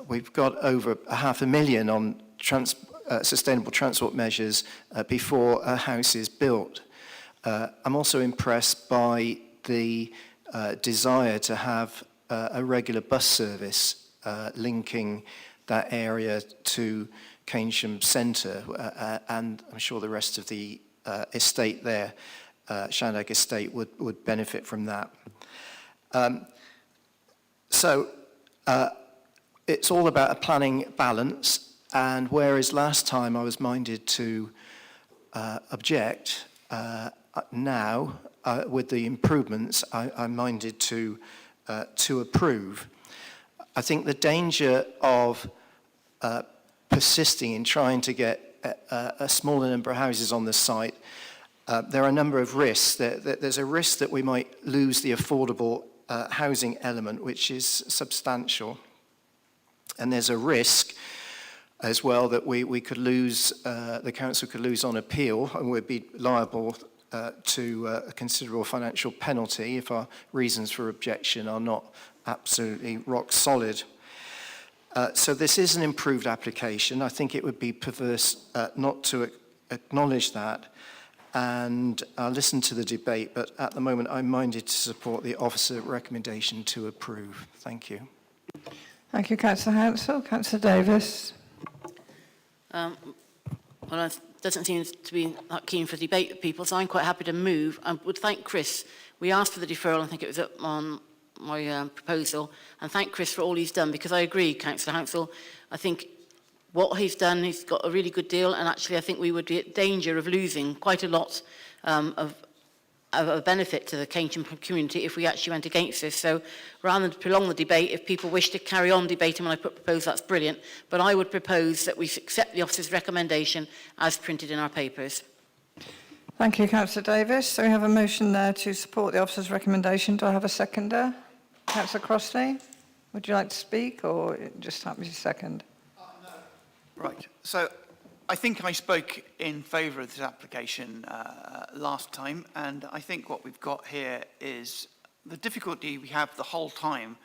Speaker 10: We've got over 500,000 on sustainable transport measures before a house is built. I'm also impressed by the desire to have a regular bus service linking that area to Keynsham Centre, and I'm sure the rest of the estate there. Shandag Estate would benefit from that. It's all about a planning balance, and whereas last time I was minded to object, now with the improvements I'm minded to approve. I think the danger of persisting in trying to get a smaller number of houses on the site, there are a number of risks. There's a risk that we might lose the affordable housing element, which is substantial. And there's a risk as well that we could lose, the council could lose on appeal, and we'd be liable to a considerable financial penalty if our reasons for objection are not absolutely rock solid. So this is an improved application. I think it would be perverse not to acknowledge that, and I'll listen to the debate, but at the moment I'm minded to support the officer recommendation to approve. Thank you.
Speaker 1: Thank you, Councillor Hansel. Councillor Davis.
Speaker 11: Well, it doesn't seem to be that keen for debate with people, so I'm quite happy to move. I would thank Chris. We asked for the deferral, I think it was up on my proposal, and thank Chris for all he's done, because I agree, Councillor Hansel, I think what he's done, he's got a really good deal, and actually I think we would be at danger of losing quite a lot of a benefit to the Keynsham community if we actually went against this. So rather than prolong the debate, if people wish to carry on debating when I propose, that's brilliant. But I would propose that we accept the officer's recommendation as printed in our papers.
Speaker 1: Thank you, Councillor Davis. So we have a motion there to support the officer's recommendation. Do I have a seconder? Councillor Crossley, would you like to speak, or just happy to second?
Speaker 12: Right. So I think I spoke in favour of this application last time, and I think what we've got here is the difficulty we have the whole time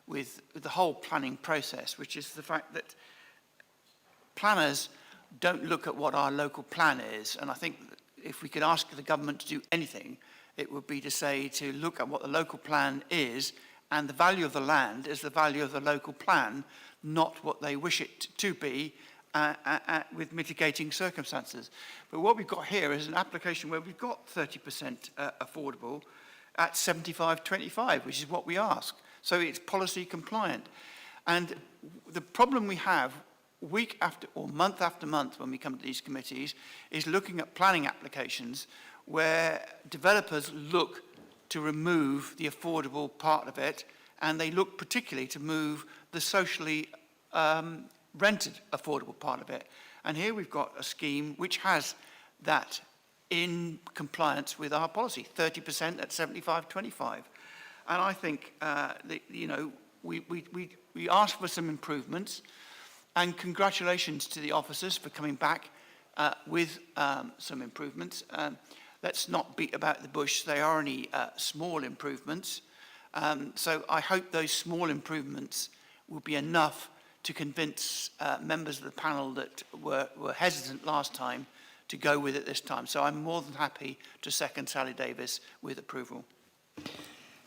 Speaker 12: with the whole planning process, which is the fact that planners don't look at what our local plan is. And I think if we could ask the government to do anything, it would be to say to look at what the local plan is, and the value of the land is the value of the local plan, not what they wish it to be, with mitigating circumstances. But what we've got here is an application where we've got 30% affordable at 75-25, which is what we ask. So it's policy compliant. And the problem we have week after or month after month when we come to these committees is looking at planning applications where developers look to remove the affordable part of it, and they look particularly to move the socially rented affordable part of it. And here we've got a scheme which has that in compliance with our policy, 30% at 75-25. And I think that, you know, we asked for some improvements, and congratulations to the officers for coming back with some improvements. Let's not beat about the bush. They are only small improvements. So I hope those small improvements will be enough to convince members of the panel that were hesitant last time to go with it this time. So I'm more than happy to second Sally Davis with approval.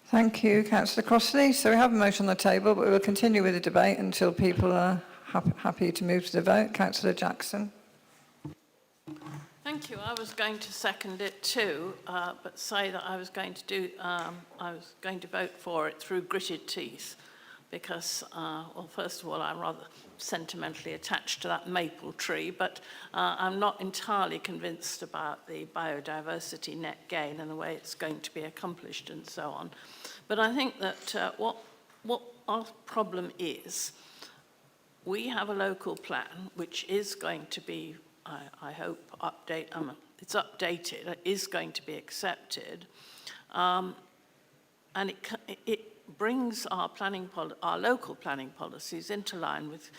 Speaker 1: Thank you, Councillor Crossley. So we have a motion on the table, but we will continue with the debate until people are happy to move to the vote. Councillor Jackson.
Speaker 5: Thank you. I was going to second it too, but say that I was going to vote for it through gritted teeth, because, well, first of all, I'm rather sentimentally attached to that maple tree, but I'm not entirely convinced about the biodiversity net gain and the way it's going to be accomplished and so on. But I think that what our problem is, we have a local plan which is going to be, I hope, it's updated, it is going to be accepted, and it brings our local planning policies into line with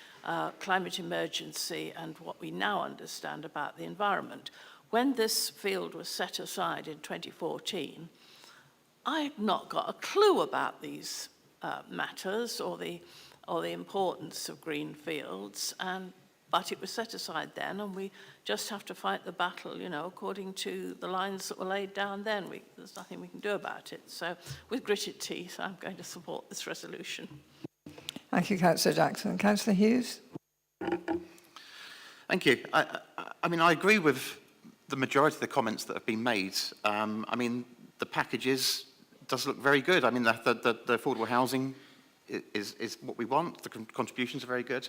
Speaker 5: climate emergency and what we now understand about the environment. When this field was set aside in 2014, I've not got a clue about these matters or the importance of green fields, but it was set aside then, and we just have to fight the battle, you know, according to the lines that were laid down then. There's nothing we can do about it. So with gritted teeth, I'm going to support this resolution.
Speaker 1: Thank you, Councillor Jackson. Councillor Hughes.
Speaker 9: Thank you. I mean, I agree with the majority of the comments that have been made. I mean, the packages does look very good. I mean, the affordable housing is what we want. The contributions are very good.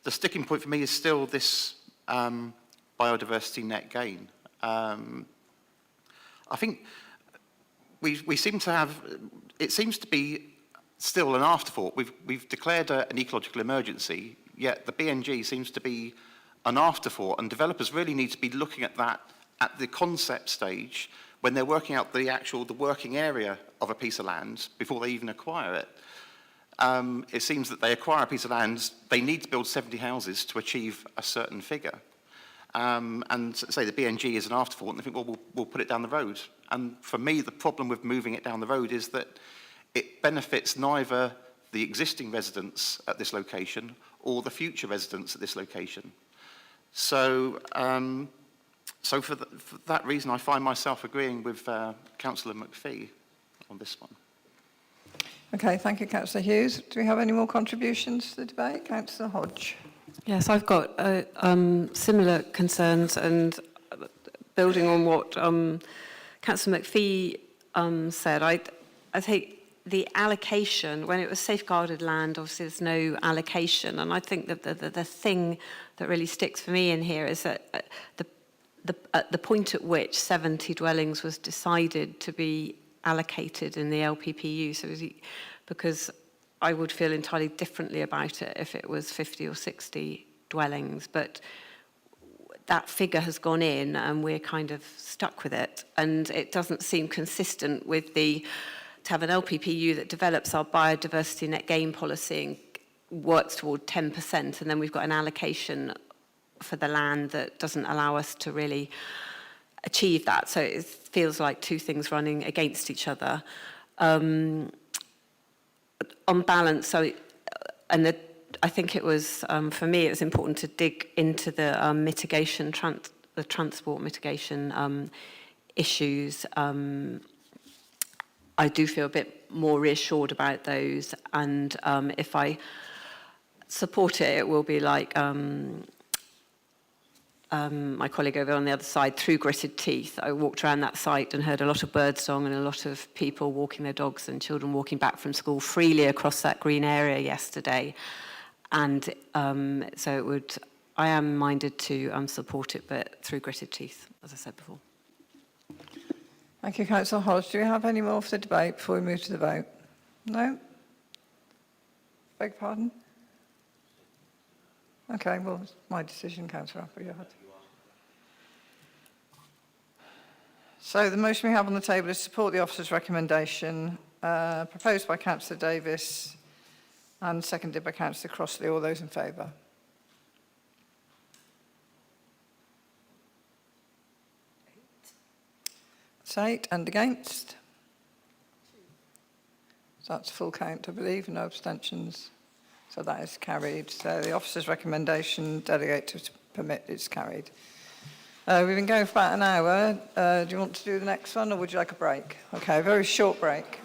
Speaker 9: The sticking point for me is still this biodiversity net gain. I think we seem to have, it seems to be still an afterthought. We've declared an ecological emergency, yet the BNG seems to be an afterthought, and developers really need to be looking at that at the concept stage when they're working out the working area of a piece of land before they even acquire it. It seems that they acquire a piece of land, they need to build 70 houses to achieve a certain figure. And say the BNG is an afterthought, and they think, well, we'll put it down the road. And for me, the problem with moving it down the road is that it benefits neither the existing residents at this location or the future residents at this location. So, for that reason, I find myself agreeing with Councillor McPhee on this one.
Speaker 1: Okay, thank you, Councillor Hughes. Do we have any more contributions to the debate? Councillor Hodge.
Speaker 8: Yes, I've got similar concerns, and building on what Councillor McPhee said, I think the allocation, when it was safeguarded land, obviously there's no allocation, and I think that the thing that really sticks for me in here is that the point at which 70 dwellings was decided to be allocated in the LPPU, so because I would feel entirely differently about it if it was 50 or 60 dwellings, but that figure has gone in and we're kind of stuck with it, and it doesn't seem consistent with to have an LPPU that develops our biodiversity net gain policy and works toward 10%, and then we've got an allocation for the land that doesn't allow us to really achieve that. So it feels like two things running against each other. On balance, I think it was, for me, it was important to dig into the mitigation, the transport mitigation issues. I do feel a bit more reassured about those, and if I support it, it will be like my colleague over on the other side, through gritted teeth. I walked around that site and heard a lot of birdsong and a lot of people walking their dogs and children walking back from school freely across that green area yesterday. And so I am minded to support it, but through gritted teeth, as I said before.
Speaker 1: Thank you, Councillor Hodge. Do we have any more for the debate before we move to the vote? No? Beg your pardon? Okay, well, it's my decision, Councillor Appleyard. So the motion we have on the table is to support the officer's recommendation, proposed by Councillor Davis and seconded by Councillor Crossley. All those in favour? That's 8. And against? So that's full count, I believe, no abstentions. So that is carried. So the officer's recommendation, delegate to permit, is carried. We've been going for about an hour. Do you want to do the next one, or would you like a break? Okay, a very short break.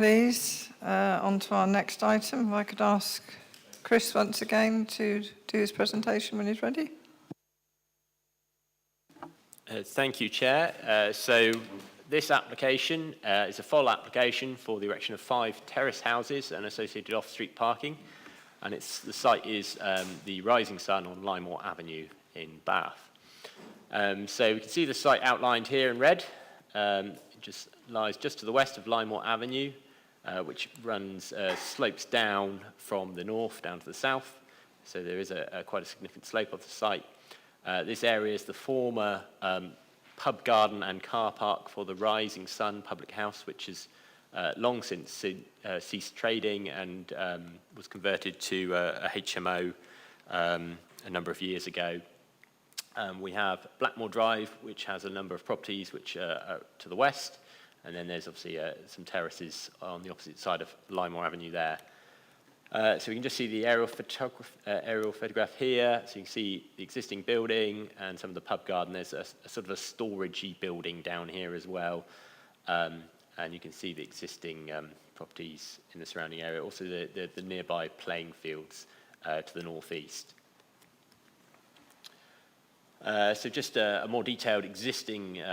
Speaker 1: please, on to our next item. If I could ask Chris once again to do his presentation when he's ready.
Speaker 3: Thank you, Chair. So this application is a full application for the erection of 5 terrace houses and associated off-street parking. And the site is the Rising Sun on Limemore Avenue in Bath. So we can see the site outlined here in red. It just lies just to the west of Limemore Avenue, which slopes down from the north down to the south. So there is quite a significant slope of the site. This area is the former pub garden and car park for the Rising Sun public house, which has long since ceased trading and was converted to a HMO a number of years ago. We have Blackmore Drive, which has a number of properties which are to the west, and then there's obviously some terraces on the opposite side of Limemore Avenue there. So we can just see the aerial photograph here. So you can see the existing building and some of the pub garden. There's a sort of a storagey building down here as well. And you can see the existing properties in the surrounding area. Also the nearby playing fields to the northeast. So just a more detailed existing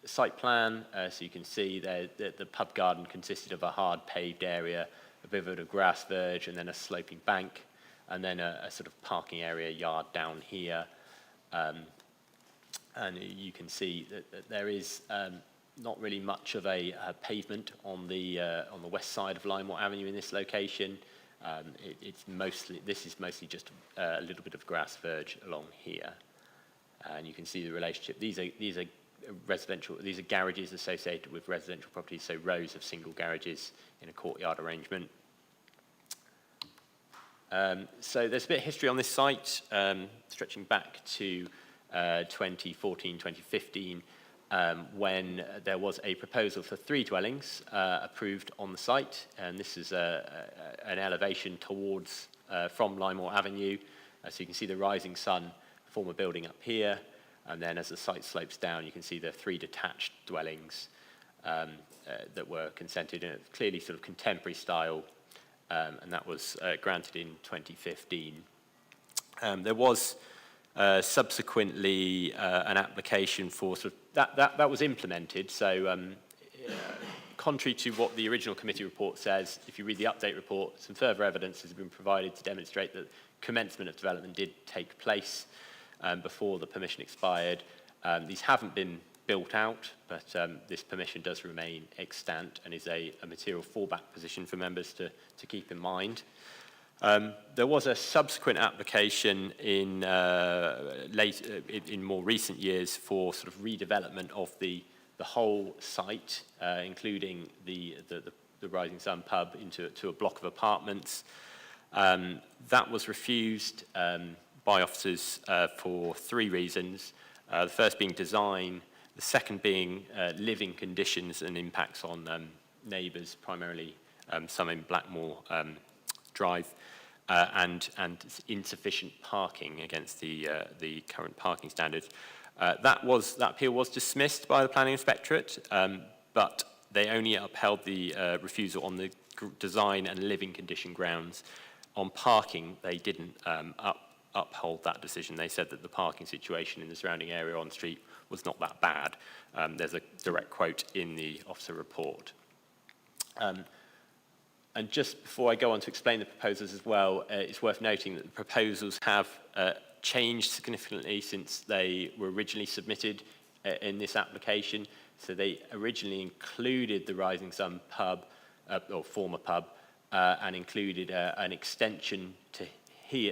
Speaker 3: site plan. So you can see the pub garden consisted of a hard paved area, a bit of a grass verge, and then a sloping bank, and then a sort of parking area yard down here. And you can see that there is not really much of a pavement on the west side of Limemore Avenue in this location. This is mostly just a little bit of grass verge along here. And you can see the relationship. These are residential. These are garages associated with residential properties, so rows of single garages in a courtyard arrangement. So there's a bit of history on this site, stretching back to 2014, 2015, when there was a proposal for 3 dwellings approved on the site, and this is an elevation towards from Limemore Avenue. So you can see the Rising Sun former building up here, and then as the site slopes down, you can see the 3 detached dwellings that were consented in a clearly sort of contemporary style, and that was granted in 2015. There was subsequently an application for sort of that was implemented. So contrary to what the original committee report says, if you read the update report, some further evidence has been provided to demonstrate that commencement of development did take place before the permission expired. These haven't been built out, but this permission does remain extant and is a material fallback position for members to keep in mind. There was a subsequent application in more recent years for sort of redevelopment of the whole site, including the Rising Sun pub into a block of apartments. That was refused by officers for 3 reasons. The first being design, the second being living conditions and impacts on neighbours, primarily some in Blackmore Drive, and insufficient parking against the current parking standards. That appeal was dismissed by the Planning Inspectorate, but they only upheld the refusal on the design and living condition grounds. On parking, they didn't uphold that decision. They said that the parking situation in the surrounding area on the street was not that bad. There's a direct quote in the officer report. And just before I go on to explain the proposals as well, it's worth noting that the proposals have changed significantly since they were originally submitted in this application. So they originally included the Rising Sun pub, or former pub, and included an extension to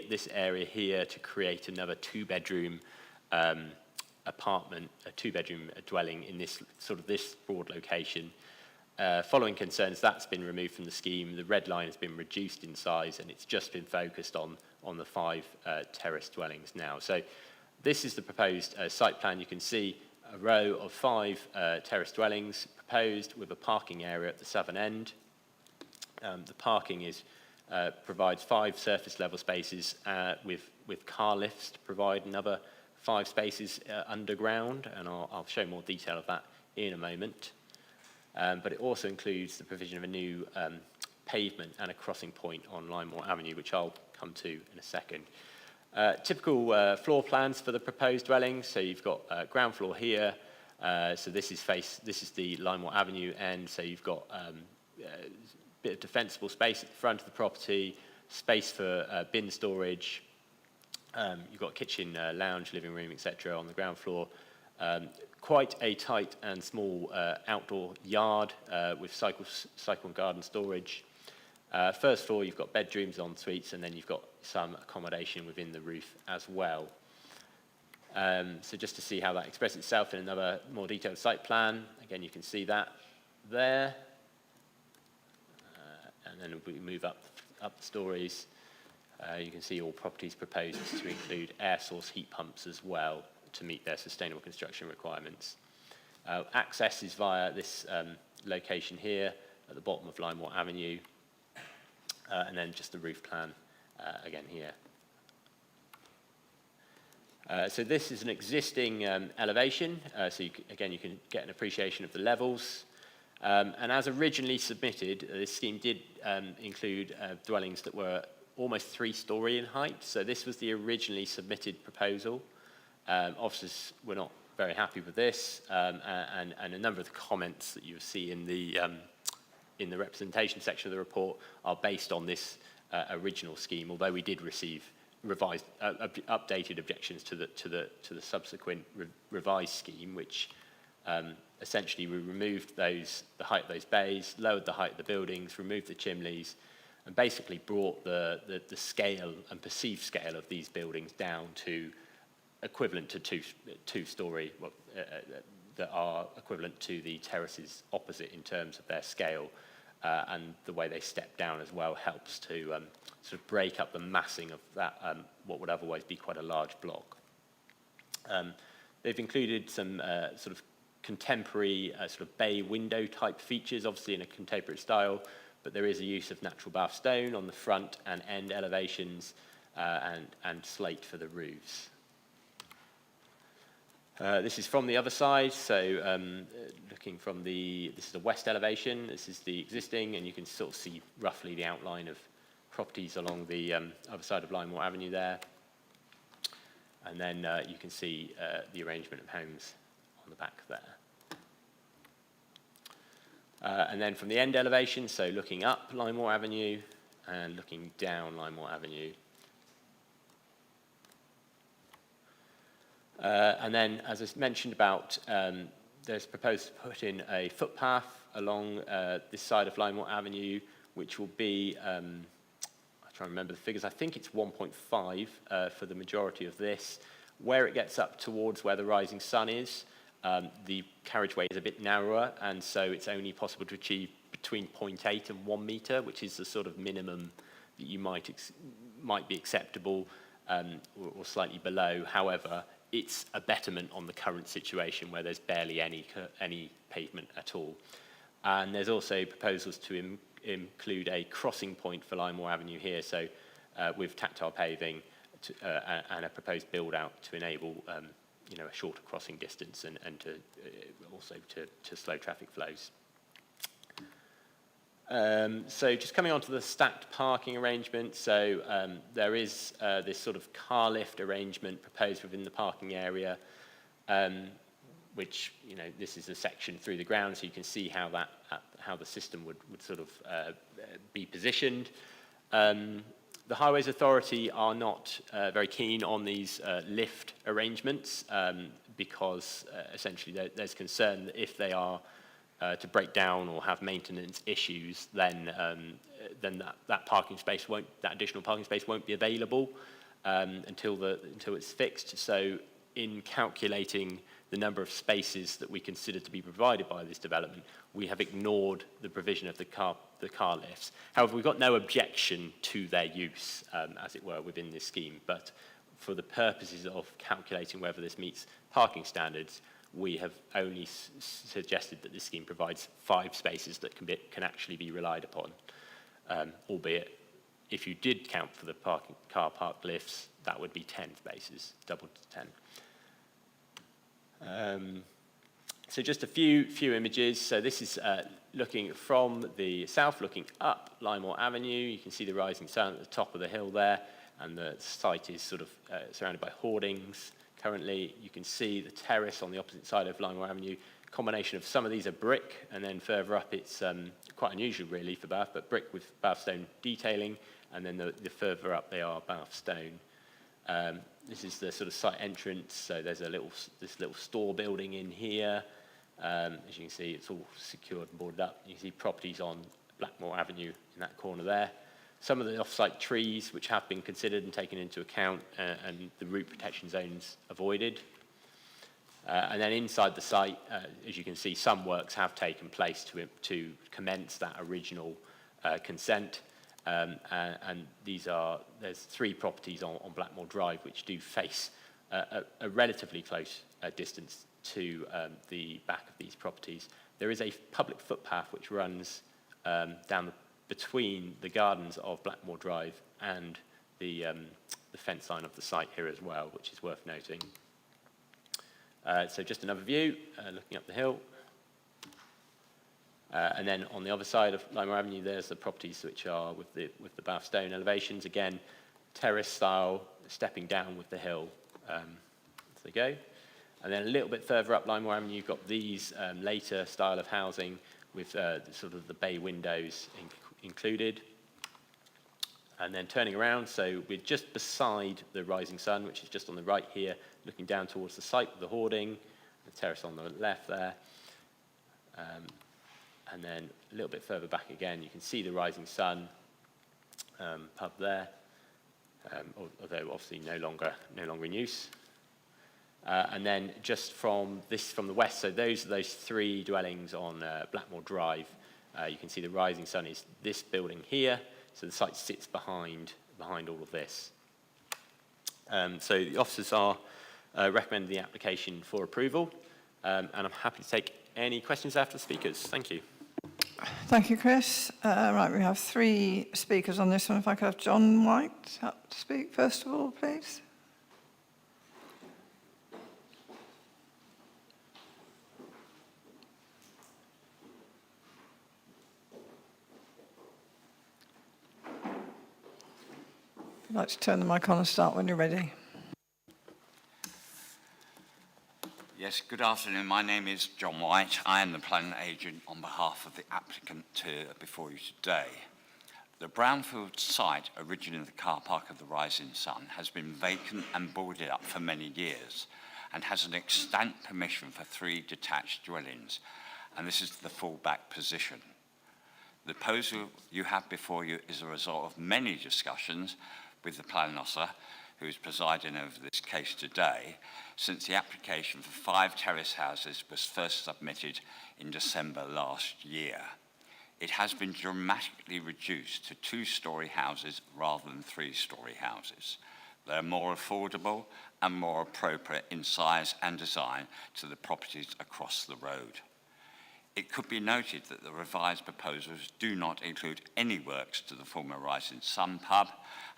Speaker 3: this area here to create another 2-bedroom apartment, a 2-bedroom dwelling in this broad location. Following concerns, that's been removed from the scheme. The red line has been reduced in size, and it's just been focused on the 5 terrace dwellings now. So this is the proposed site plan. You can see a row of 5 terrace dwellings proposed with a parking area at the southern end. The parking provides 5 surface level spaces with car lifts to provide another 5 spaces underground, and I'll show more detail of that in a moment. but it also includes the provision of a new pavement and a crossing point on Linemore Avenue, which I'll come to in a second. Typical floor plans for the proposed dwellings. So you've got ground floor here. So this is the Linemore Avenue end. So you've got a bit of defensible space at the front of the property, space for bin storage. You've got kitchen, lounge, living room, etc. on the ground floor. Quite a tight and small outdoor yard with cycle and garden storage. First floor, you've got bedrooms, en suites, and then you've got some accommodation within the roof as well. So just to see how that expresses itself in another more detailed site plan, again, you can see that there. And then we move up the stories. You can see all properties proposed to include air source heat pumps as well to meet their sustainable construction requirements. Access is via this location here at the bottom of Linemore Avenue, and then just the roof plan again here. So this is an existing elevation, so again you can get an appreciation of the levels. And as originally submitted, this scheme did include dwellings that were almost 3-storey in height. So this was the originally submitted proposal. Officers were not very happy with this, and a number of the comments that you see in the representation section of the report are based on this original scheme. Although we did receive revised, updated objections to the subsequent revised scheme, which essentially we removed the height of those bays, lowered the height of the buildings, removed the chimneys, and basically brought the scale and perceived scale of these buildings down to equivalent to two-storey, that are equivalent to the terraces opposite in terms of their scale, and the way they step down as well helps to sort of break up the massing of that, what would otherwise be quite a large block. They've included some sort of contemporary sort of bay window type features, obviously in a contemporary style, but there is a use of natural bath stone on the front and end elevations, and slate for the roofs. This is from the other side, so looking from this is the west elevation, this is the existing, and you can sort of see roughly the outline of properties along the other side of Linemore Avenue there. And then you can see the arrangement of homes on the back there. And then from the end elevation, so looking up Linemore Avenue and looking down Linemore Avenue. And then, as I mentioned about, there's proposed to put in a footpath along this side of Linemore Avenue, which will be, I'm trying to remember the figures, I think it's 1.5 for the majority of this. Where it gets up towards where the rising sun is, the carriageway is a bit narrower, and so it's only possible to achieve between 0.8 and 1 metre, which is the sort of minimum that you might be acceptable, or slightly below. However, it's a betterment on the current situation where there's barely any pavement at all. And there's also proposals to include a crossing point for Linemore Avenue here, so with tactile paving and a proposed build-out to enable a shorter crossing distance and to also to slow traffic flows. So just coming on to the stacked parking arrangement, so there is this sort of car lift arrangement proposed within the parking area, which, this is a section through the ground, so you can see how the system would sort of be positioned. The Highways Authority are not very keen on these lift arrangements because essentially there's concern that if they are to break down or have maintenance issues, then that additional parking space won't be available until it's fixed. So in calculating the number of spaces that we consider to be provided by this development, we have ignored the provision of the car lifts. However, we've got no objection to their use, as it were, within this scheme. But for the purposes of calculating whether this meets parking standards, we have only suggested that this scheme provides 5 spaces that can actually be relied upon, albeit if you did count for the car park lifts, that would be 10 spaces, doubled to 10. So just a few images. So this is looking from the south, looking up Lymore Avenue. You can see the rising sun at the top of the hill there, and the site is sort of surrounded by hoardings. Currently, you can see the terrace on the opposite side of Lymore Avenue. Combination of some of these are brick, and then further up it's quite unusual really for Bath, but brick with Bath stone detailing, and then the further up they are Bath stone. This is the sort of site entrance, so there's this little store building in here. As you can see, it's all secured and boarded up. You can see properties on Blackmore Avenue in that corner there. Some of the off-site trees which have been considered and taken into account, and the root protection zones avoided. And then inside the site, as you can see, some works have taken place to commence that original consent. And there's 3 properties on Blackmore Drive which do face a relatively close distance to the back of these properties. There is a public footpath which runs down between the gardens of Blackmore Drive and the fence line of the site here as well, which is worth noting. So just another view, looking up the hill. And then on the other side of Lymore Avenue, there's the properties which are with the Bath stone elevations. Again, terrace style, stepping down with the hill. There you go. And then a little bit further up Lymore Avenue, you've got these later style of housing with sort of the bay windows included. And then turning around, so we're just beside the rising sun, which is just on the right here, looking down towards the site with the hoarding, the terrace on the left there. And then a little bit further back again, you can see the rising sun pub there, although obviously no longer in use. And then just from the west, so those 3 dwellings on Blackmore Drive. You can see the rising sun is this building here, so the site sits behind all of this. So the officers are recommending the application for approval, and I'm happy to take any questions after the speakers. Thank you.
Speaker 1: Thank you, Chris. Right, we have 3 speakers on this one. If I could have John White up to speak first of all, please. I'd like to turn the mic on and start when you're ready.
Speaker 13: Yes, good afternoon. My name is John White. I am the planning agent on behalf of the applicant before you today. The brownfield site, originally the car park of the Rising Sun, has been vacant and boarded up for many years and has an extant permission for 3 detached dwellings, and this is the fallback position. The proposal you have before you is a result of many discussions with the planning officer, who is presiding over this case today, since the application for 5 terrace houses was first submitted in December last year. It has been dramatically reduced to 2-storey houses rather than 3-storey houses. They are more affordable and more appropriate in size and design to the properties across the road. It could be noted that the revised proposals do not include any works to the former Rising Sun pub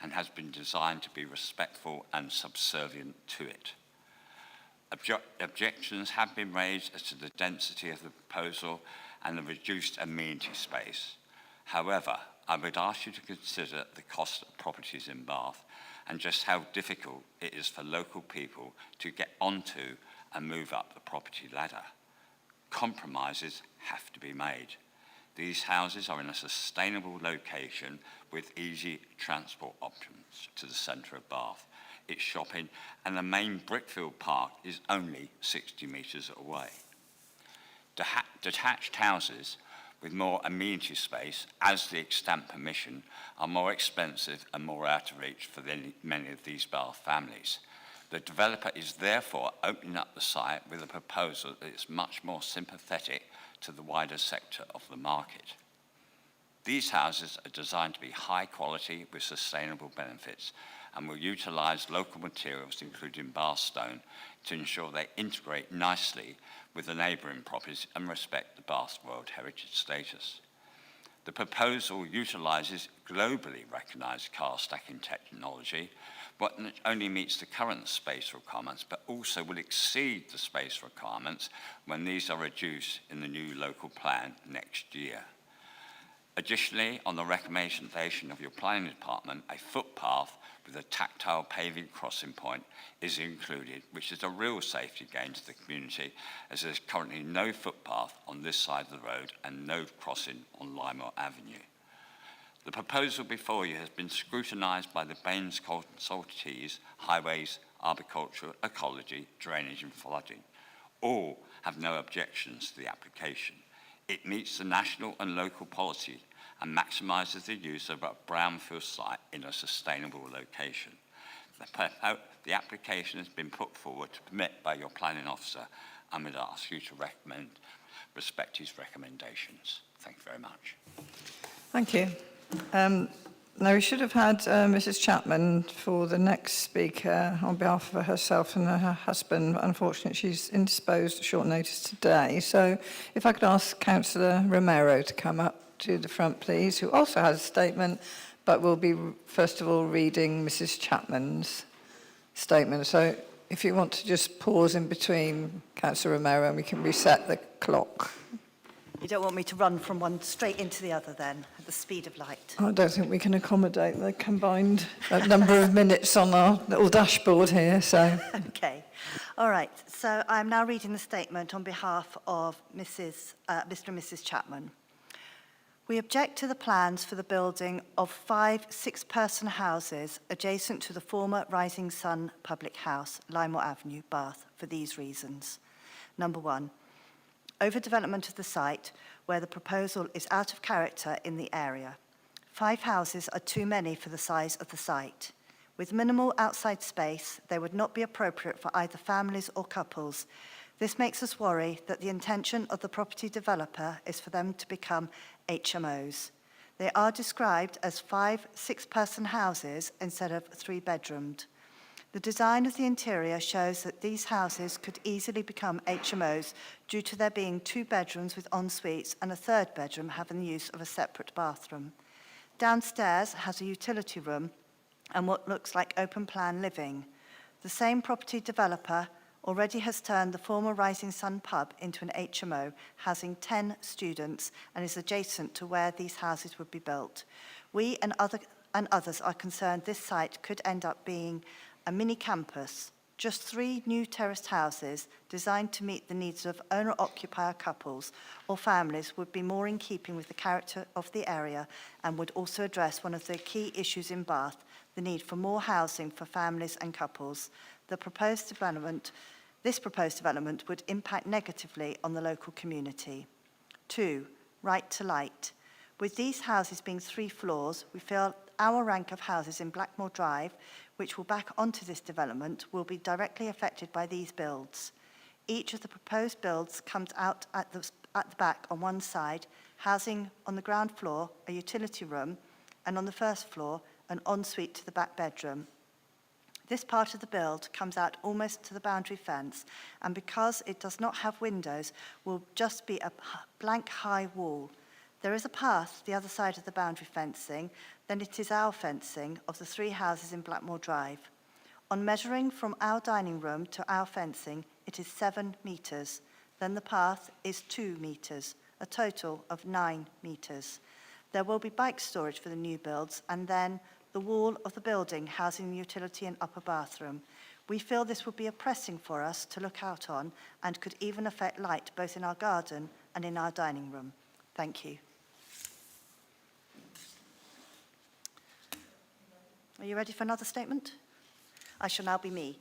Speaker 13: and has been designed to be respectful and subservient to it. Objections have been raised as to the density of the proposal and the reduced amenity space. However, I would ask you to consider the cost of properties in Bath and just how difficult it is for local people to get onto and move up the property ladder. Compromises have to be made. These houses are in a sustainable location with easy transport options to the centre of Bath. It's shopping, and the main Brickfield Park is only 60 metres away. Detached houses with more amenity space, as the extant permission, are more expensive and more out of reach for many of these Bath families. The developer is therefore opening up the site with a proposal that is much more sympathetic to the wider sector of the market. These houses are designed to be high quality with sustainable benefits and will utilise local materials including Bath stone to ensure they integrate nicely with the neighbouring properties and respect the Bath World Heritage status. The proposal utilises globally recognised car stacking technology, but not only meets the current space requirements, but also will exceed the space requirements when these are reduced in the new local plan next year. Additionally, on the recommendation of your planning department, a footpath with a tactile paving crossing point is included, which is a real safety gain to the community, as there is currently no footpath on this side of the road and no crossing on Lymore Avenue. The proposal before you has been scrutinised by the Baines consultees, highways, arboriculture, ecology, drainage and flooding. All have no objections to the application. It meets the national and local policy and maximises the use of a brownfield site in a sustainable location. The application has been put forward to permit by your planning officer, and would ask you to respect his recommendations. Thank you very much.
Speaker 1: Thank you. Now, we should have had Mrs. Chapman for the next speaker on behalf of herself and her husband. Unfortunately, she's indisposed at short notice today. So if I could ask Councillor Romero to come up to the front, please, who also has a statement, but will be, first of all, reading Mrs. Chapman's statement. So if you want to just pause in between, Councillor Romero, and we can reset the clock.
Speaker 14: You don't want me to run from one straight into the other then, at the speed of light?
Speaker 1: I don't think we can accommodate the combined number of minutes on our little dashboard here, so...
Speaker 14: Okay. All right. So I'm now reading the statement on behalf of Mr. and Mrs. Chapman. We object to the plans for the building of 5 six-person houses adjacent to the former Rising Sun Public House, Lymore Avenue, Bath, for these reasons. Number 1, overdevelopment of the site where the proposal is out of character in the area. 5 houses are too many for the size of the site. With minimal outside space, they would not be appropriate for either families or couples. This makes us worry that the intention of the property developer is for them to become HMOs. They are described as 5 six-person houses instead of 3-bedroomed. The design of the interior shows that these houses could easily become HMOs due to there being 2 bedrooms with en-suites and a 3rd bedroom having the use of a separate bathroom. Downstairs has a utility room and what looks like open-plan living. The same property developer already has turned the former Rising Sun pub into an HMO, housing 10 students, and is adjacent to where these houses would be built. We and others are concerned this site could end up being a mini campus, just 3 new terraced houses designed to meet the needs of owner-occupier couples or families would be more in keeping with the character of the area and would also address one of the key issues in Bath, the need for more housing for families and couples. This proposed development would impact negatively on the local community. 2, right to light. With these houses being 3 floors, we feel our rank of houses in Blackmore Drive, which will back onto this development, will be directly affected by these builds. Each of the proposed builds comes out at the back on one side, housing on the ground floor a utility room, and on the first floor an ensuite to the back bedroom. This part of the build comes out almost to the boundary fence, and because it does not have windows, will just be a blank high wall. There is a path the other side of the boundary fencing, then it is our fencing of the 3 houses in Blackmore Drive. On measuring from our dining room to our fencing, it is 7 metres. Then the path is 2 metres, a total of 9 metres. There will be bike storage for the new builds, and then the wall of the building housing the utility and upper bathroom. We feel this would be a pressing for us to look out on and could even affect light both in our garden and in our dining room. Thank you. Are you ready for another statement? I shall now be me.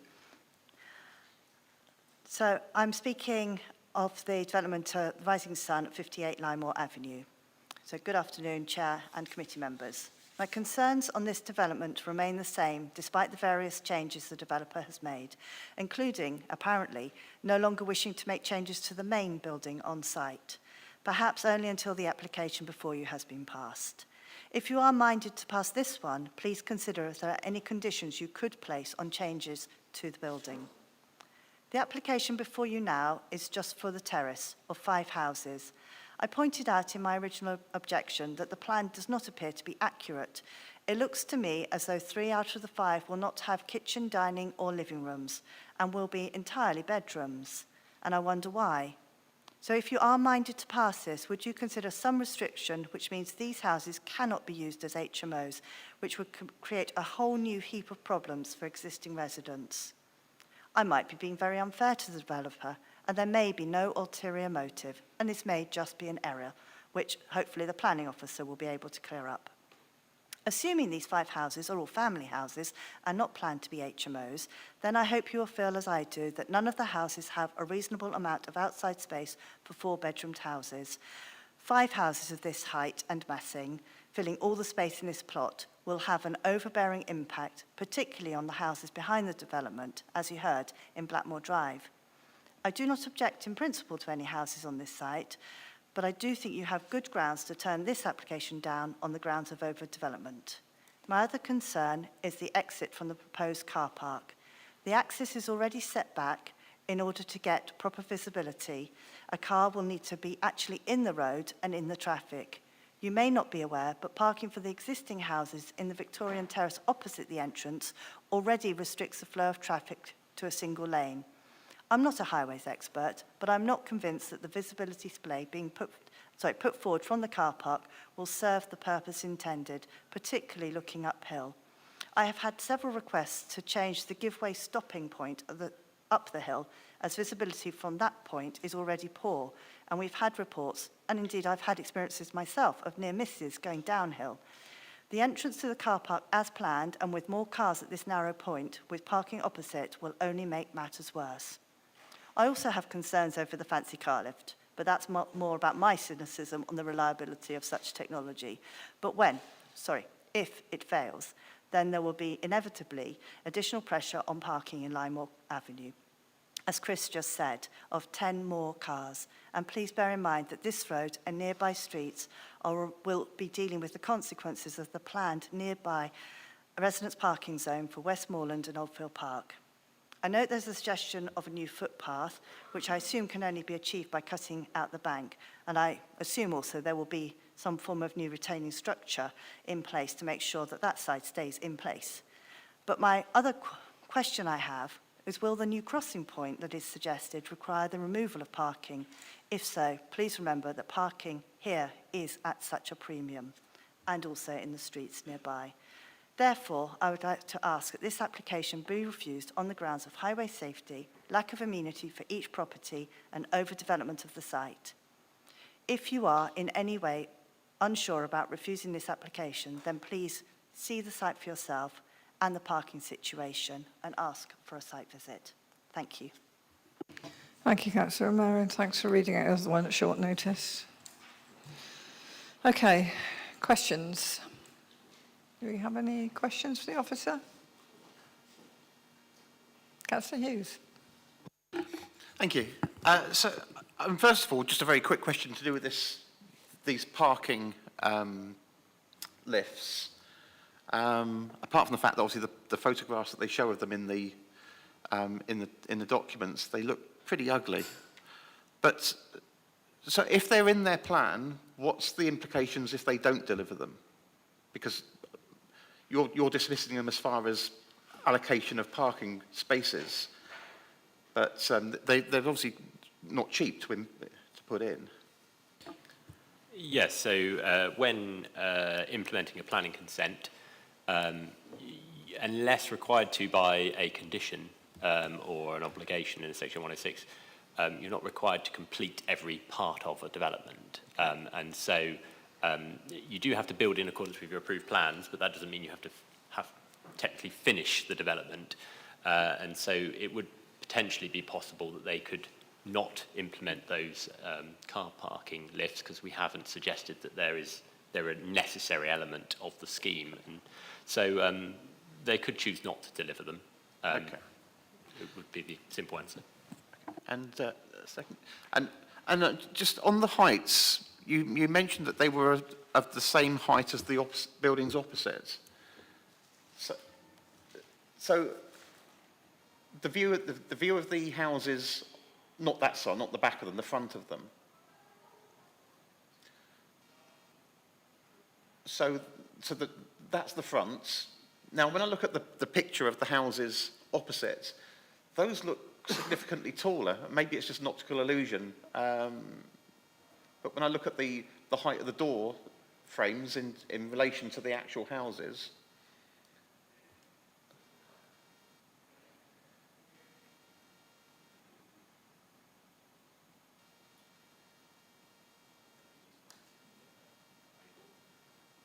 Speaker 14: So I'm speaking of the development of Rising Sun at 58 Lymore Avenue. So good afternoon, Chair and committee members. My concerns on this development remain the same despite the various changes the developer has made, including, apparently, no longer wishing to make changes to the main building on site, perhaps only until the application before you has been passed. If you are minded to pass this one, please consider if there are any conditions you could place on changes to the building. The application before you now is just for the terrace of 5 houses. I pointed out in my original objection that the plan does not appear to be accurate. It looks to me as though 3 out of the 5 will not have kitchen, dining or living rooms and will be entirely bedrooms. And I wonder why. So if you are minded to pass this, would you consider some restriction which means these houses cannot be used as HMOs, which would create a whole new heap of problems for existing residents? I might be being very unfair to the developer, and there may be no ulterior motive, and this may just be an error, which hopefully the planning officer will be able to clear up. Assuming these 5 houses are all family houses and not planned to be HMOs, then I hope you will feel as I do that none of the houses have a reasonable amount of outside space for 4-bedroomed houses. 5 houses of this height and massing, filling all the space in this plot, will have an overbearing impact, particularly on the houses behind the development, as you heard, in Blackmore Drive. I do not object in principle to any houses on this site, but I do think you have good grounds to turn this application down on the grounds of overdevelopment. My other concern is the exit from the proposed car park. The access is already set back. In order to get proper visibility, a car will need to be actually in the road and in the traffic. You may not be aware, but parking for the existing houses in the Victorian terrace opposite the entrance already restricts the flow of traffic to a single lane. I'm not a highways expert, but I'm not convinced that the visibility display being put forward from the car park will serve the purpose intended, particularly looking uphill. I have had several requests to change the give-way stopping point up the hill, as visibility from that point is already poor, and we've had reports, and indeed I've had experiences myself, of near misses going downhill. The entrance to the car park as planned, and with more cars at this narrow point, with parking opposite, will only make matters worse. I also have concerns over the fancy car lift, but that's more about my cynicism on the reliability of such technology. But if it fails, then there will be inevitably additional pressure on parking in Limemoor Avenue, as Chris just said, of 10 more cars. And please bear in mind that this road and nearby streets will be dealing with the consequences of the planned nearby residence parking zone for Westmoreland and Oldfield Park. I note there's a suggestion of a new footpath, which I assume can only be achieved by cutting out the bank, and I assume also there will be some form of new retaining structure in place to make sure that that side stays in place. But my other question I have is, will the new crossing point that is suggested require the removal of parking? If so, please remember that parking here is at such a premium, and also in the streets nearby. Therefore, I would like to ask that this application be refused on the grounds of highway safety, lack of amenity for each property, and overdevelopment of the site. If you are in any way unsure about refusing this application, then please see the site for yourself and the parking situation and ask for a site visit. Thank you.
Speaker 1: Thank you, Councillor O'Meara, and thanks for reading it as the one at short notice. Okay, questions? Do we have any questions for the officer? Councillor Hughes.
Speaker 9: Thank you. First of all, just a very quick question to do with these parking lifts. Apart from the fact that obviously the photographs that they show of them in the documents, they look pretty ugly. But so if they're in their plan, what's the implications if they don't deliver them? Because you're dismissing them as far as allocation of parking spaces, but they're obviously not cheap to put in.
Speaker 3: Yes, so when implementing a planning consent, unless required to by a condition or an obligation in Section 106, you're not required to complete every part of a development. And so you do have to build in accordance with your approved plans, but that doesn't mean you have to technically finish the development. And so it would potentially be possible that they could not implement those car parking lifts, because we haven't suggested that they're a necessary element of the scheme. And so they could choose not to deliver them.
Speaker 9: Okay.
Speaker 3: It would be the simple answer.
Speaker 9: And second, and just on the heights, you mentioned that they were of the same height as the buildings opposite. So the view of the houses, not that side, not the back of them, the front of them. So that's the front. Now, when I look at the picture of the houses opposite, those look significantly taller. Maybe it's just an optical illusion. But when I look at the height of the door frames in relation to the actual houses,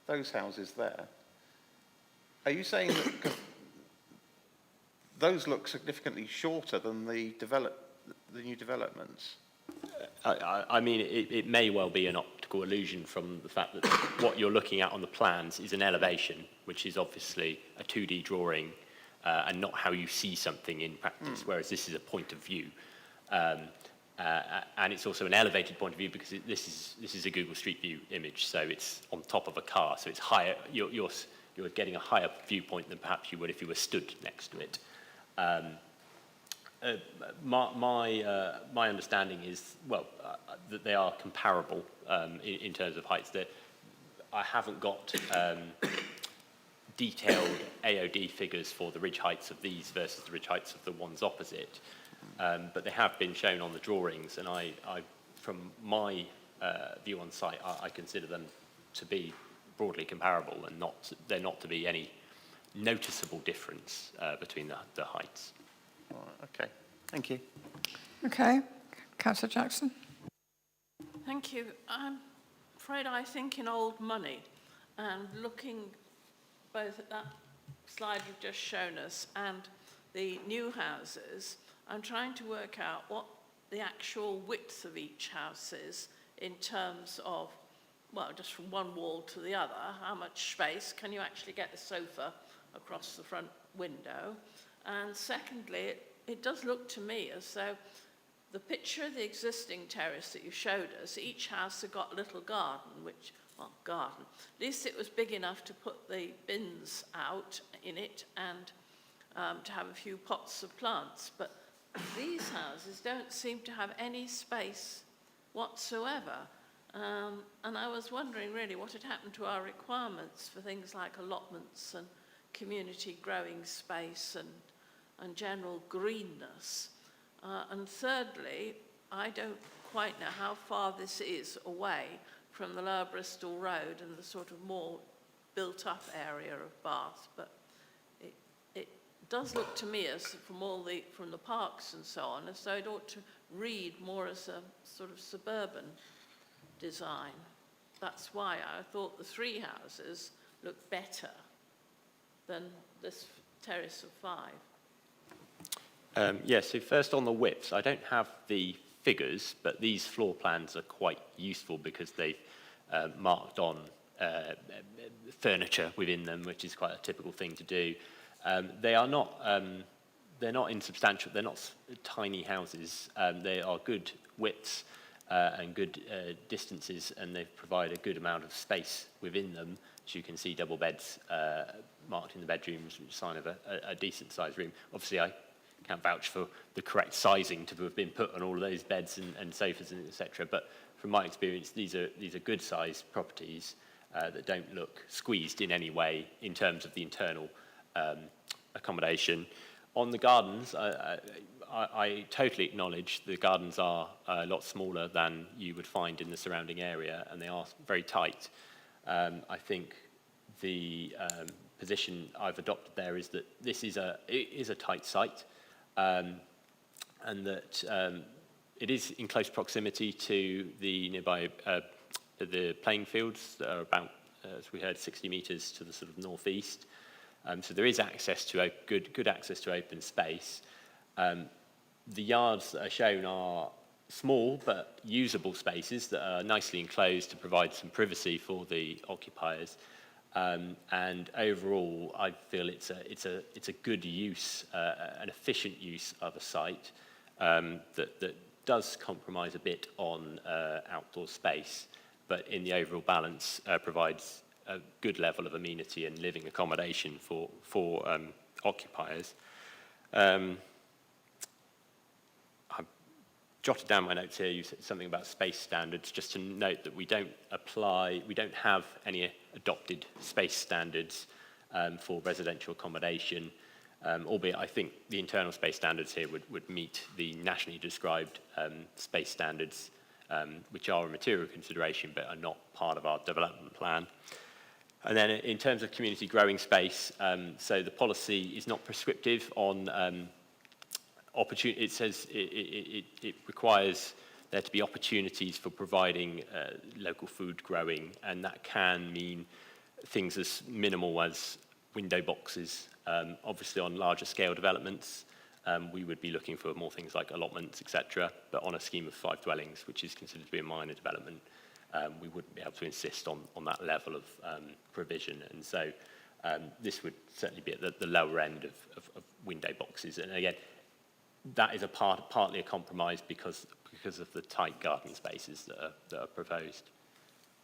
Speaker 9: those houses there, are you saying that 'cause those look significantly shorter than the new developments?
Speaker 3: I mean, it may well be an optical illusion from the fact that what you're looking at on the plans is an elevation, which is obviously a 2D drawing and not how you see something in practice, whereas this is a point of view. And it's also an elevated point of view because this is a Google Street View image, so it's on top of a car, so it's higher. You're getting a higher viewpoint than perhaps you would if you were stood next to it. My understanding is, that they are comparable in terms of heights. That I haven't got detailed AOD figures for the ridge heights of these versus the ridge heights of the ones opposite, but they have been shown on the drawings, and I from my view on site, I consider them to be broadly comparable, and they're not to be any noticeable difference between the heights.
Speaker 9: All right, okay, thank you.
Speaker 1: Okay, Councillor Jackson.
Speaker 5: Thank you. I'm afraid I think in old money, and looking both at that slide you've just shown us and the new houses, I'm trying to work out what the actual width of each house is in terms of, well, just from one wall to the other, how much space can you actually get the sofa across the front window? And secondly, it does look to me as though the picture of the existing terrace that you showed us, each house had got a little garden, at least it was big enough to put the bins out in it and to have a few pots of plants. But these houses don't seem to have any space whatsoever. And I was wondering really what had happened to our requirements for things like allotments and community growing space and general greenness. And thirdly, I don't quite know how far this is away from the Lower Bristol Road and the sort of more built-up area of Bath, but it does look to me as from the parks and so on, as though it ought to read more as a sort of suburban design. That's why I thought the three houses looked better than this terrace of 5.
Speaker 3: So first on the widths, I don't have the figures, but these floor plans are quite useful because they've marked on furniture within them, which is quite a typical thing to do. They're not insubstantial, they're not tiny houses, they are good widths and good distances, and they provide a good amount of space within them. As you can see, double beds marked in the bedrooms, which is a sign of a decent sized room. Obviously, I can't vouch for the correct sizing to have been put on all of those beds and sofas and etc. But from my experience, these are good sized properties that don't look squeezed in any way in terms of the internal accommodation. On the gardens, I totally acknowledge the gardens are a lot smaller than you would find in the surrounding area, and they are very tight. I think the position I've adopted there is that this is a tight site, and that it is in close proximity to the nearby the playing fields that are about, as we heard, 60 metres to the sort of northeast. So there is access to good access to open space. The yards that are shown are small but usable spaces that are nicely enclosed to provide some privacy for the occupiers. And overall, I feel it's a good use, an efficient use of a site that does compromise a bit on outdoor space, but in the overall balance provides a good level of amenity and living accommodation for jotted down my notes here. You said something about space standards. Just to note that we don't have any adopted space standards for residential accommodation, albeit I think the internal space standards here would meet the nationally described space standards, which are a material consideration but are not part of our development plan. And then in terms of community growing space, so the policy is not prescriptive on opportunity. It says it requires there to be opportunities for providing local food growing, and that can mean things as minimal as window boxes. Obviously on larger scale developments, we would be looking for more things like allotments, etc. But on a scheme of 5 dwellings, which is considered to be a minor development, we wouldn't be able to insist on that level of provision. And so this would certainly be at the lower end of window boxes. And again, that is partly a compromise because of the tight garden spaces that are proposed.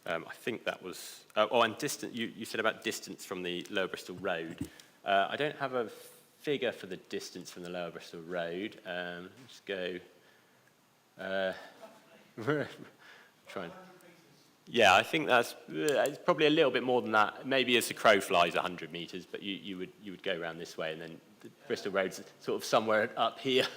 Speaker 3: I think that was... and distance. You said about distance from the Lower Bristol Road. I don't have a figure for the distance from the Lower Bristol Road. Let's go... trying... Yeah, I think it's probably a little bit more than that. Maybe as the crow flies 100 metres, but you would go around this way, and then the Bristol Road's sort of somewhere up here.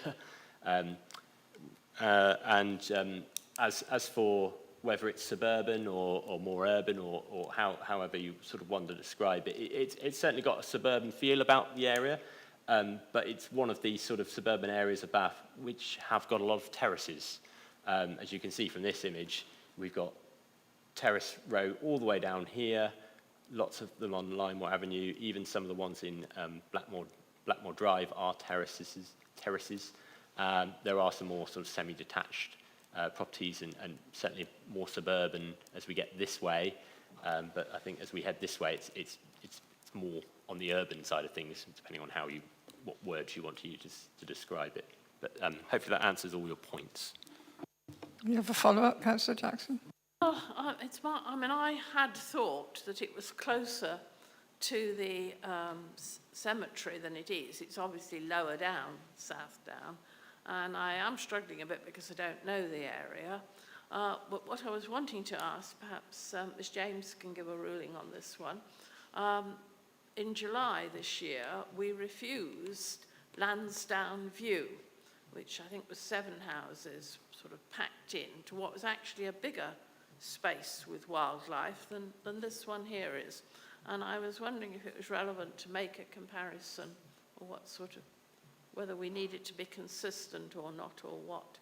Speaker 3: As for whether it's suburban or more urban or however you sort of want to describe it, it's certainly got a suburban feel about the area, but it's one of these sort of suburban areas of Bath which have got a lot of terraces. As you can see from this image, we've got terrace row all the way down here, lots of them on Limemoor Avenue, even some of the ones in Blackmore Drive are terraces. There are some more sort of semi-detached properties and certainly more suburban as we get this way, but I think as we head this way, it's more on the urban side of things, depending on what words you want to use to describe it. But hopefully that answers all your points.
Speaker 1: You have a follow-up, Councillor Jackson?
Speaker 5: I had thought that it was closer to the cemetery than it is. It's obviously lower down, south down, and I am struggling a bit because I don't know the area. But what I was wanting to ask, perhaps Ms James can give a ruling on this one. In July this year, we refused Lansdowne View, which I think was 7 houses sort of packed in to what was actually a bigger space with wildlife than this one here is. And I was wondering if it was relevant to make a comparison, or whether we need it to be consistent or not, or what.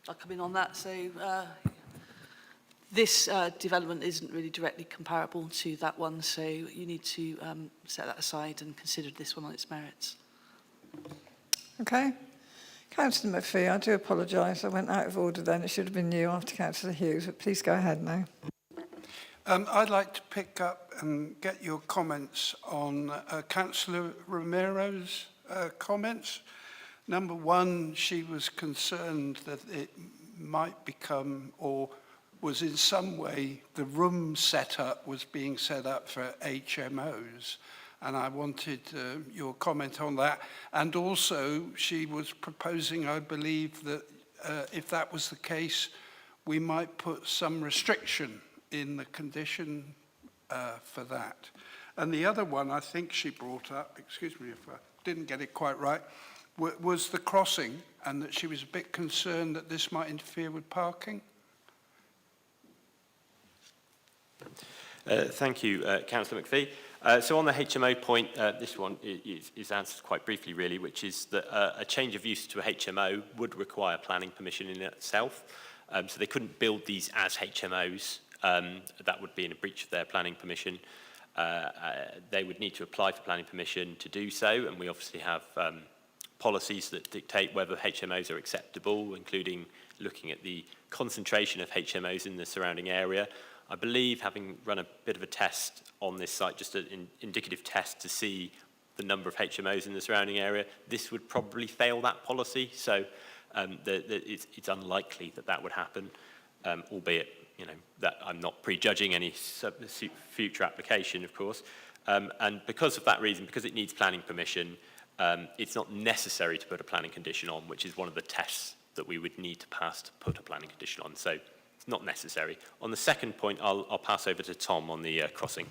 Speaker 15: I'll come in on that. So this development isn't really directly comparable to that one, so you need to set that aside and consider this one on its merits.
Speaker 1: Okay. Councillor McPhee, I do apologise. I went out of order then. It should have been you after Councillor Hughes, but please go ahead now.
Speaker 6: I'd like to pick up and get your comments on Councillor Romero's comments. Number one, she was concerned that it might become, or was in some way, the room setup was being set up for HMOs. And I wanted your comment on that. And also, she was proposing, I believe, that if that was the case, we might put some restriction in the condition for that. And the other one I think she brought up, excuse me if I didn't get it quite right, was the crossing, and that she was a bit concerned that this might interfere with parking.
Speaker 3: Thank you, Councillor McPhee. So on the HMO point, this one is answered quite briefly, really, which is that a change of use to a HMO would require planning permission in itself. So they couldn't build these as HMOs. That would be in a breach of their planning permission. They would need to apply for planning permission to do so, and we obviously have policies that dictate whether HMOs are acceptable, including looking at the concentration of HMOs in the surrounding area. I believe, having run a bit of a test on this site, just an indicative test to see the number of HMOs in the surrounding area, this would probably fail that policy. So it's unlikely that would happen, albeit, that I'm not prejudging any future application, of course. And because of that reason, because it needs planning permission, it's not necessary to put a planning condition on, which is one of the tests that we would need to pass to put a planning condition on. So it's not necessary. On the second point, I'll pass over to Tom on the crossing.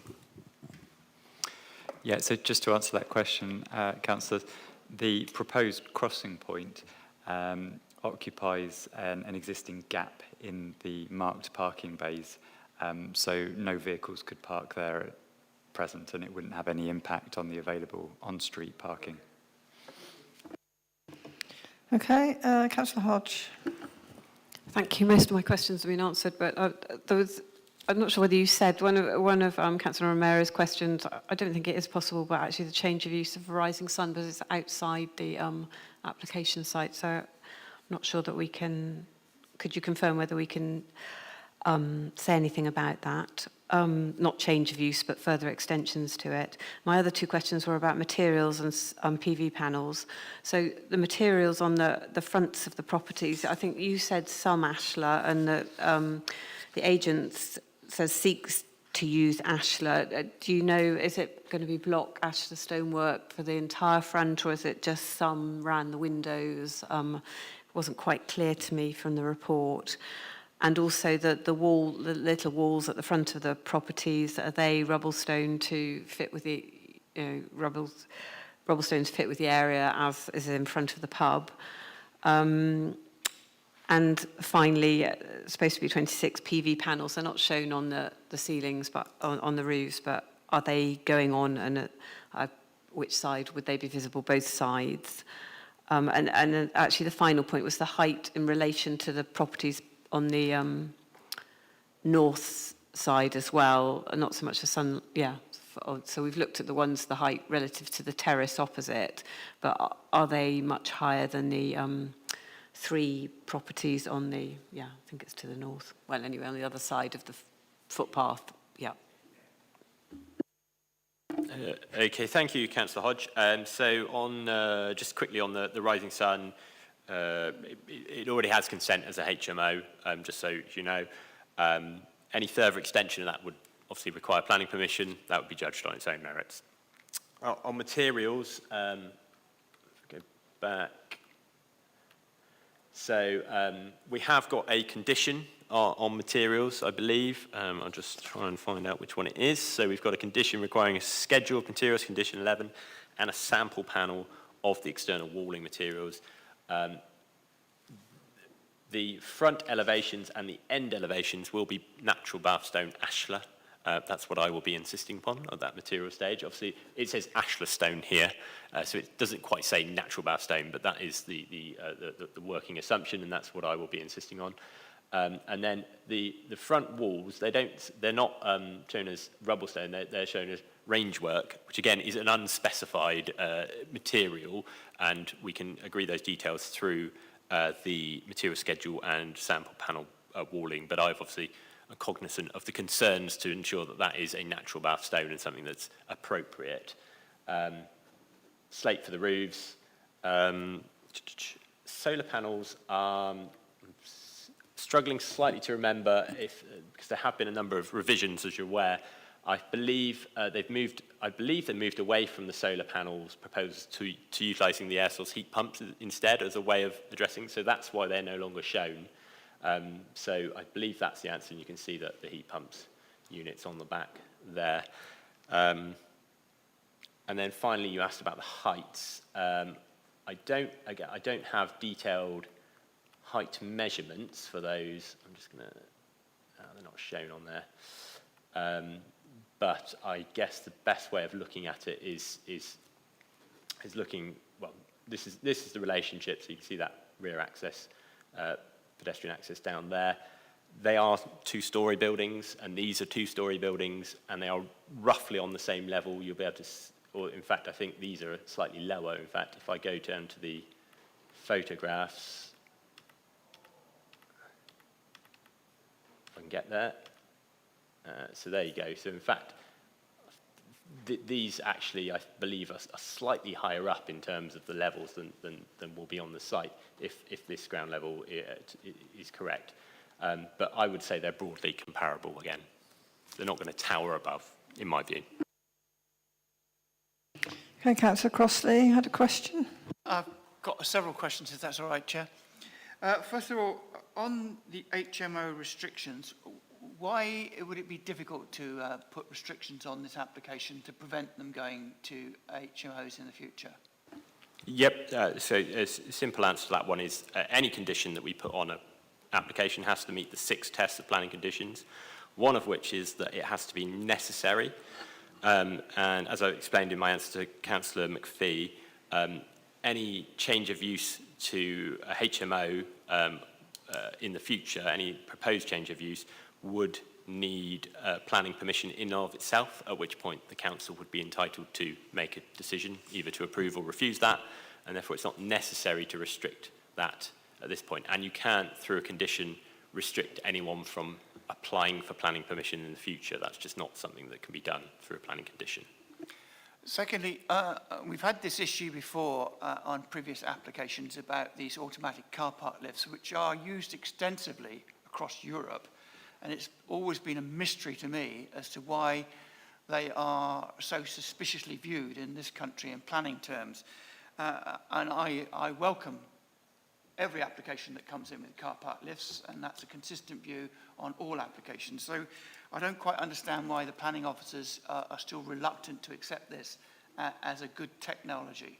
Speaker 7: Yeah, so just to answer that question, Councillor, the proposed crossing point occupies an existing gap in the marked parking bays, so no vehicles could park there at present, and it wouldn't have any impact on the available on-street parking.
Speaker 1: Okay, Councillor Hodge.
Speaker 8: Thank you. Most of my questions have been answered, but I'm not sure whether you said one of Councillor Romero's questions. I don't think it is possible, but actually the change of use of Rising Sun, because it's outside the application site. So I'm not sure that we can. Could you confirm whether we can say anything about that? Not change of use, but further extensions to it. My other two questions were about materials and PV panels. So the materials on the fronts of the properties, I think you said some ashlar, and the agent says seeks to use ashlar. Do you know, is it going to be block ashlar stonework for the entire front, or is it just some around the windows? It wasn't quite clear to me from the report. And also the little walls at the front of the properties, are they rubble stone to fit with the, rubble stones fit with the area as is in front of the pub? And finally, it's supposed to be 26 PV panels. They're not shown on the ceilings, but on the roofs. But are they going on, and which side would they be visible? Both sides. And actually, the final point was the height in relation to the properties on the north side as well, not so much the sun, so we've looked at the height relative to the terrace opposite, but are they much higher than the three properties on the, I think it's to the north, well anyway, on the other side of the footpath,
Speaker 3: Okay, thank you, Councillor Hodge. So on, just quickly on the Rising Sun, it already has consent as a HMO, just so you know. Any further extension of that would obviously require planning permission. That would be judged on its own merits. On materials, go back. So we have got a condition on materials, I believe. I'll just try and find out which one it is. So we've got a condition requiring a schedule of materials, condition 11, and a sample panel of the external walling materials. The front elevations and the end elevations will be natural bath stone ashlar. That's what I will be insisting upon at that material stage. Obviously, it says ashlar stone here, so it doesn't quite say natural bath stone, but that is the working assumption, and that's what I will be insisting on. And then the front walls, they're not shown as rubble stone, they're shown as range work, which again is an unspecified material, and we can agree those details through the material schedule and sample panel walling, but I've obviously cognizant of the concerns to ensure that that is a natural bath stone and something that's appropriate. Slate for the roofs. Solar panels, struggling slightly to remember because there have been a number of revisions, as you're aware. I believe they've moved away from the solar panels proposed to utilising the air source heat pumps instead as a way of addressing. So that's why they're no longer shown. So I believe that's the answer, and you can see that the heat pumps units on the back there. And then finally, you asked about the heights. I don't have detailed height measurements for those. I'm just going to. They're not shown on there. But I guess the best way of looking at it is looking. Well, this is the relationship. So you can see that rear access, pedestrian access down there. They are two-storey buildings, and these are two-storey buildings, and they are roughly on the same level. You'll be able to, or in fact, I think these are slightly lower. In fact, if I go down to the photographs, if I can get there. So there you go. So in fact, these actually, I believe, are slightly higher up in terms of the levels than will be on the site if this ground level is correct. But I would say they're broadly comparable again. They're not going to tower above, in my view.
Speaker 1: Okay, Councillor Crossley had a question.
Speaker 12: I've got several questions, if that's all right, Chair. First of all, on the HMO restrictions, why would it be difficult to put restrictions on this application to prevent them going to HMOs in the future?
Speaker 3: Yep, so a simple answer to that one is any condition that we put on an application has to meet the 6 tests of planning conditions, one of which is that it has to be necessary. And as I explained in my answer to Councillor McPhee, any change of use to a HMO in the future, any proposed change of use, would need planning permission in and of itself, at which point the council would be entitled to make a decision, either to approve or refuse that, and therefore it's not necessary to restrict that at this point. And you can't, through a condition, restrict anyone from applying for planning permission in the future. That's just not something that can be done through a planning condition.
Speaker 12: Secondly, we've had this issue before on previous applications about these automatic car park lifts, which are used extensively across Europe. And it's always been a mystery to me as to why they are so suspiciously viewed in this country in planning terms. And I welcome every application that comes in with car park lifts, and that's a consistent view on all applications. So I don't quite understand why the planning officers are still reluctant to accept this as a good technology.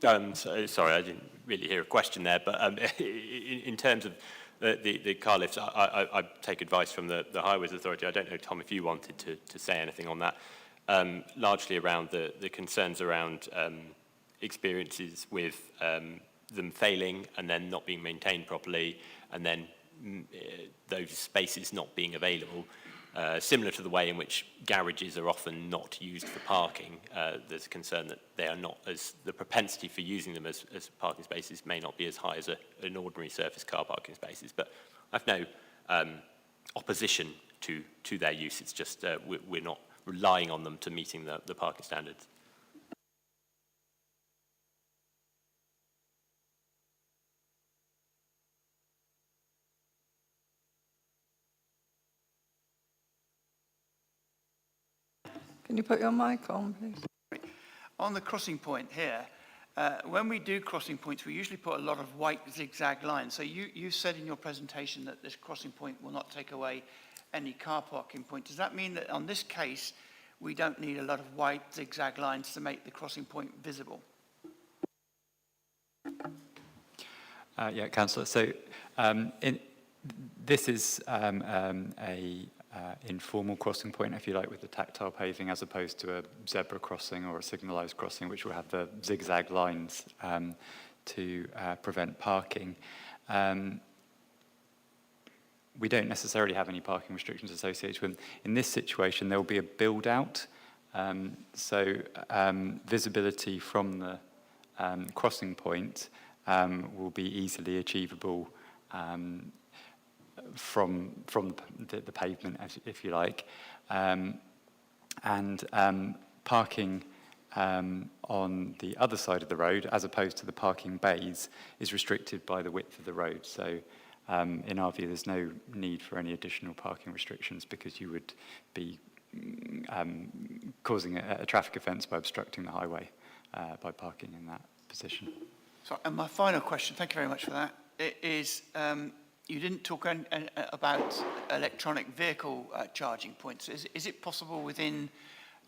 Speaker 3: Sorry, I didn't really hear a question there, but in terms of the car lifts, I take advice from the Highways Authority. I don't know, Tom, if you wanted to say anything on that, largely around the concerns around experiences with them failing and then not being maintained properly, and then those spaces not being available. Similar to the way in which garages are often not used for parking, there's a concern that they are not as, the propensity for using them as parking spaces may not be as high as an ordinary surface car parking spaces. But I've no opposition to their use. It's just we're not relying on them to meeting the parking standards.
Speaker 1: Can you put your mic on, please?
Speaker 12: On the crossing point here, when we do crossing points, we usually put a lot of white zigzag lines. So you said in your presentation that this crossing point will not take away any car parking point. Does that mean that on this case, we don't need a lot of white zigzag lines to make the crossing point visible?
Speaker 7: Yeah, Councillor. So this is a informal crossing point, if you like, with the tactile paving, as opposed to a zebra crossing or a signalised crossing, which will have the zigzag lines to prevent parking. We don't necessarily have any parking restrictions associated with them. In this situation, there will be a build-out, so visibility from the crossing point will be easily achievable from the pavement, if you like, and parking on the other side of the road, as opposed to the parking bays, is restricted by the width of the road. So in our view, there's no need for any additional parking restrictions, because you would be causing a traffic offence by obstructing the highway by parking in that position.
Speaker 12: So, and my final question, thank you very much for that, is you didn't talk about electronic vehicle charging points. Is it possible within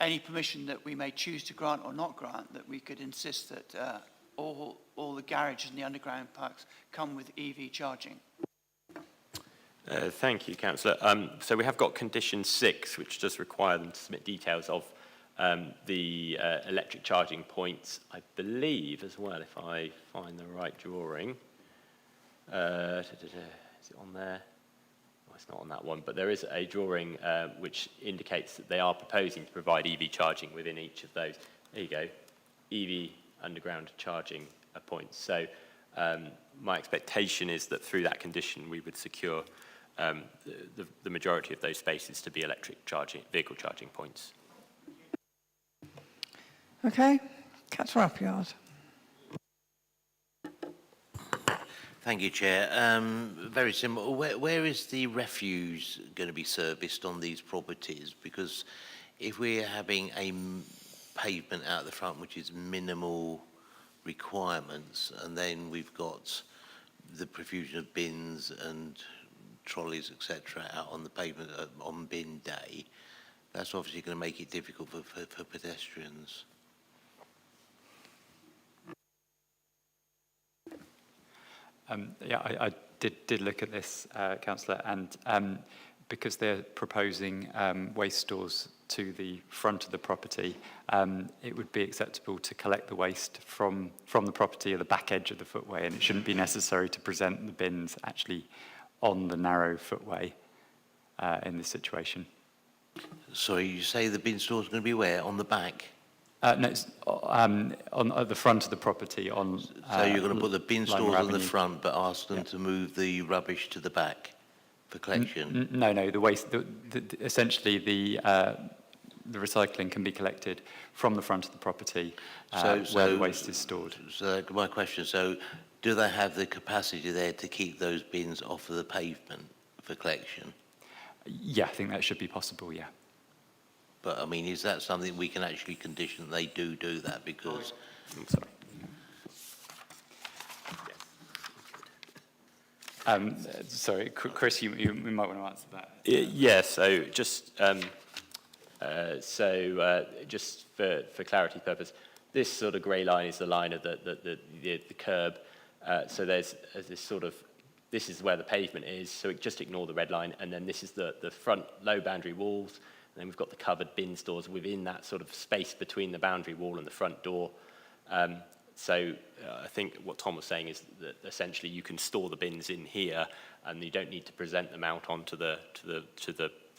Speaker 12: any permission that we may choose to grant or not grant that we could insist that all the garages and the underground parks come with EV charging?
Speaker 3: Thank you, Councillor. So we have got condition 6, which does require them to submit details of the electric charging points, I believe, as well, if I find the right drawing. Is it on there? Oh, it's not on that one, but there is a drawing which indicates that they are proposing to provide EV charging within each of those. There you go, EV underground charging points. So my expectation is that through that condition we would secure the majority of those spaces to be electric charging, vehicle charging points.
Speaker 1: Okay, Councillor Appleyard.
Speaker 16: Thank you, Chair. Very simple. Where is the refuse going to be serviced on these properties? Because if we're having a pavement out the front which is minimal requirements, and then we've got the profusion of bins and trolleys, etc., out on the pavement on bin day, that's obviously going to make it difficult for pedestrians.
Speaker 7: Yeah, I did look at this, Councillor, and because they're proposing waste stores to the front of the property, it would be acceptable to collect the waste from the property at the back edge of the footway, and it shouldn't be necessary to present the bins actually on the narrow footway in this situation.
Speaker 16: Sorry, you say the bin store's going to be where? On the back?
Speaker 7: No, it's on at the front of the property on.
Speaker 16: So you're going to put the bin
Speaker 7: Lymar
Speaker 16: stores on the
Speaker 7: Avenue.
Speaker 16: front, but ask them to move the rubbish to the back for collection?
Speaker 7: No, the waste. Essentially, the recycling can be collected from the front of the property where the waste is stored.
Speaker 16: So my question: so, do they have the capacity there to keep those bins off of the pavement for collection?
Speaker 7: Yeah, I think that should be possible. Yeah.
Speaker 16: But I mean, is that something we can actually condition they do that? Because
Speaker 3: I'm sorry.
Speaker 7: Sorry, Chris, you might want to answer that.
Speaker 3: Yeah, so just just for clarity purpose, this sort of grey line is the line of the curb. So there's this sort of, this is where the pavement is, so just ignore the red line, and then this is the front low boundary walls, and then we've got the covered bin stores within that sort of space between the boundary wall and the front door. So I think what Tom was saying is that essentially you can store the bins in here, and you don't need to present them out onto the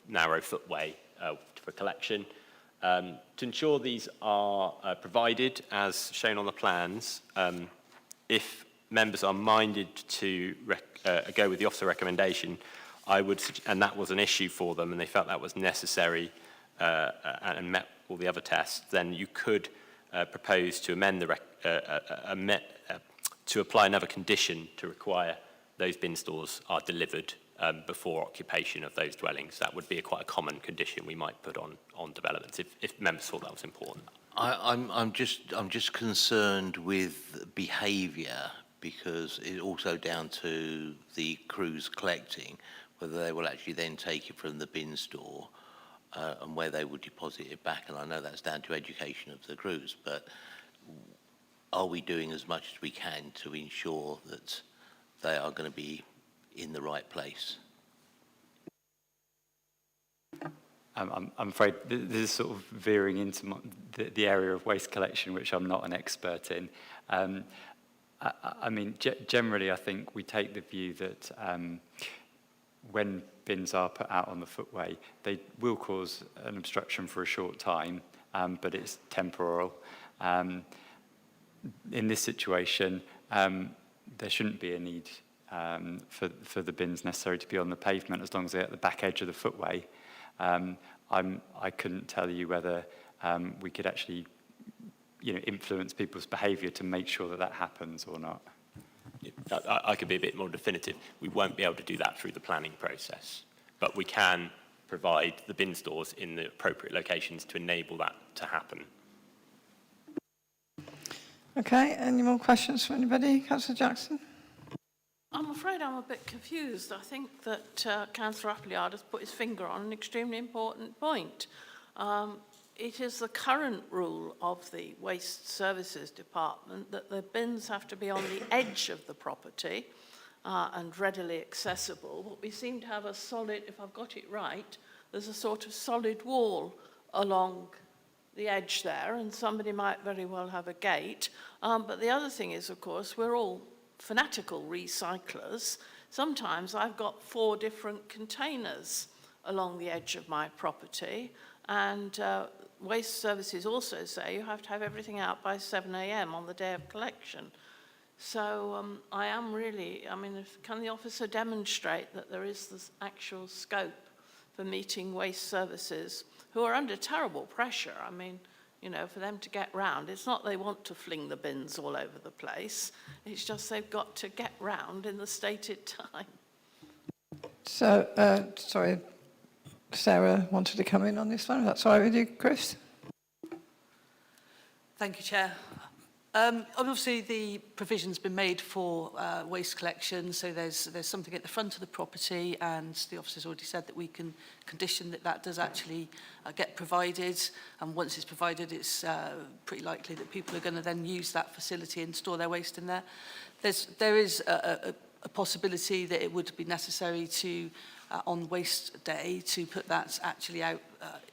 Speaker 3: narrow footway for collection. To ensure these are provided as shown on the plans, if members are minded to go with the officer recommendation, I would, and that was an issue for them, and they felt that was necessary and met all the other tests, then you could propose to amend the to apply another condition to require those bin stores are delivered before occupation of those dwellings. That would be quite a common condition we might put on developments if members thought that was important.
Speaker 16: I'm just concerned with behaviour, because it's also down to the crews collecting, whether they will actually then take it from the bin store and where they will deposit it back. And I know that's down to education of the crews, but are we doing as much as we can to ensure that they are going to be in the right place?
Speaker 7: I'm afraid this is sort of veering into the area of waste collection, which I'm not an expert in. I mean, generally, I think we take the view that when bins are put out on the footway, they will cause an obstruction for a short time, but it's temporal. In this situation, there shouldn't be a need for the bins necessary to be on the pavement as long as they're at the back edge of the footway. I couldn't tell you whether we could actually, influence people's behaviour to make sure that that happens or not.
Speaker 3: I could be a bit more definitive. We won't be able to do that through the planning process, but we can provide the bin stores in the appropriate locations to enable that to happen.
Speaker 1: Okay, any more questions from anybody? Councillor Jackson?
Speaker 5: I'm afraid I'm a bit confused. I think that Councillor Appleyard has put his finger on an extremely important point. It is the current rule of the Waste Services Department that the bins have to be on the edge of the property and readily accessible. But we seem to have a solid, if I've got it right, there's a sort of solid wall along the edge there, and somebody might very well have a gate. But the other thing is, of course, we're all fanatical recyclers. Sometimes I've got 4 different containers along the edge of my property, and Waste Services also say you have to have everything out by 7 a.m. on the day of collection. So I am really, can the officer demonstrate that there is this actual scope for meeting Waste Services, who are under terrible pressure? For them to get round, it's not they want to fling the bins all over the place, it's just they've got to get round in the stated time.
Speaker 1: So, sorry, Sarah wanted to come in on this one. That's all right with you, Chris?
Speaker 15: Thank you, Chair. Obviously, the provision's been made for waste collection, so there's something at the front of the property, and the officer's already said that we can condition that that does actually get provided, and once it's provided, it's pretty likely that people are going to then use that facility and store their waste in there. There is a possibility that it would be necessary to, on waste day, to put that actually out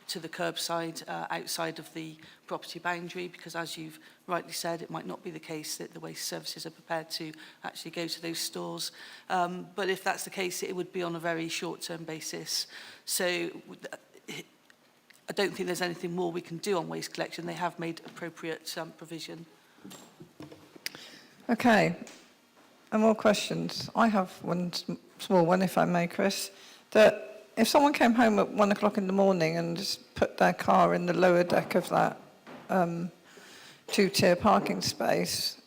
Speaker 15: to the curbside outside of the property boundary, because as you've rightly said, it might not be the case that the waste services are prepared to actually go to those stores. But if that's the case, it would be on a very short-term basis. So I don't think there's anything more we can do on waste collection. They have made appropriate provision.
Speaker 1: Okay. And more questions? I have one small one, if I may, Chris. That if someone came home at 1 o'clock in the morning and just put their car in the lower deck of that two-tier parking space,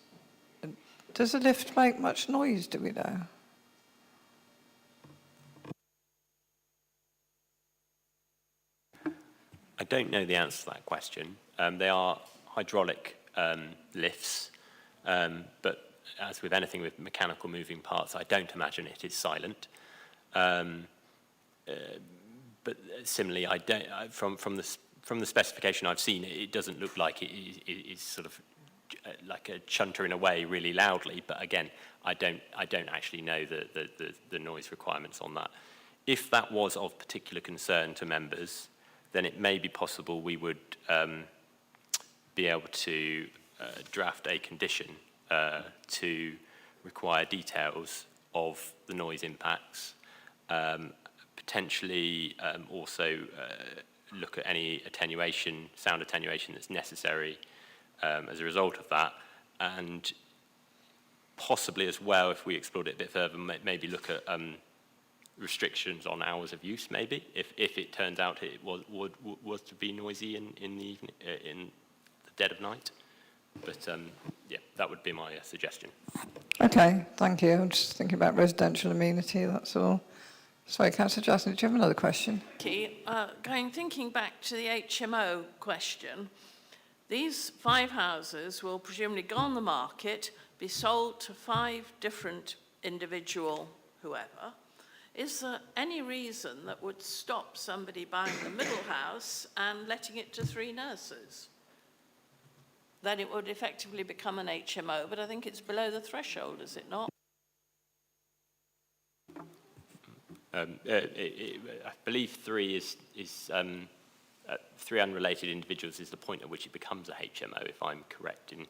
Speaker 1: does the lift make much noise, do we know?
Speaker 3: I don't know the answer to that question. They are hydraulic lifts, but as with anything with mechanical moving parts, I don't imagine it is silent. But similarly, from the specification I've seen, it doesn't look like it is sort of like a chuntering away really loudly. But again, I don't actually know the noise requirements on that. If that was of particular concern to members, then it may be possible we would be able to draft a condition to require details of the noise impacts, potentially also look at any attenuation, sound attenuation that's necessary as a result of that, and possibly as well, if we explored it a bit further, maybe look at restrictions on hours of use, maybe, if it turns out it was to be noisy in the evening, in the dead of night. But yeah, that would be my suggestion.
Speaker 1: Okay, thank you. I'm just thinking about residential amenity, that's all. Sorry, Councillor Justin, do you have another question?
Speaker 5: Thinking back to the HMO question, these 5 houses will presumably go on the market, be sold to 5 different individual whoever. Is there any reason that would stop somebody buying the middle house and letting it to 3 nurses? Then it would effectively become an HMO, but I think it's below the threshold, is it not?
Speaker 3: I believe 3 is 3 unrelated individuals is the point at which it becomes a HMO, if I'm correct in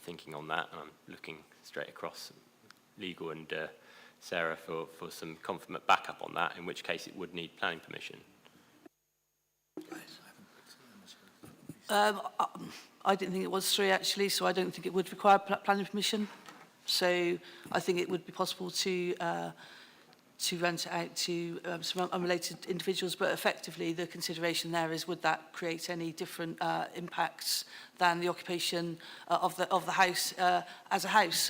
Speaker 3: thinking on that. And I'm looking straight across legal and Sarah for some confirmate backup on that, in which case it would need planning permission.
Speaker 15: I didn't think it was 3 actually, so I don't think it would require planning permission. So I think it would be possible to rent it out to some unrelated individuals, but effectively the consideration there is, would that create any different impacts than the occupation of the house as a house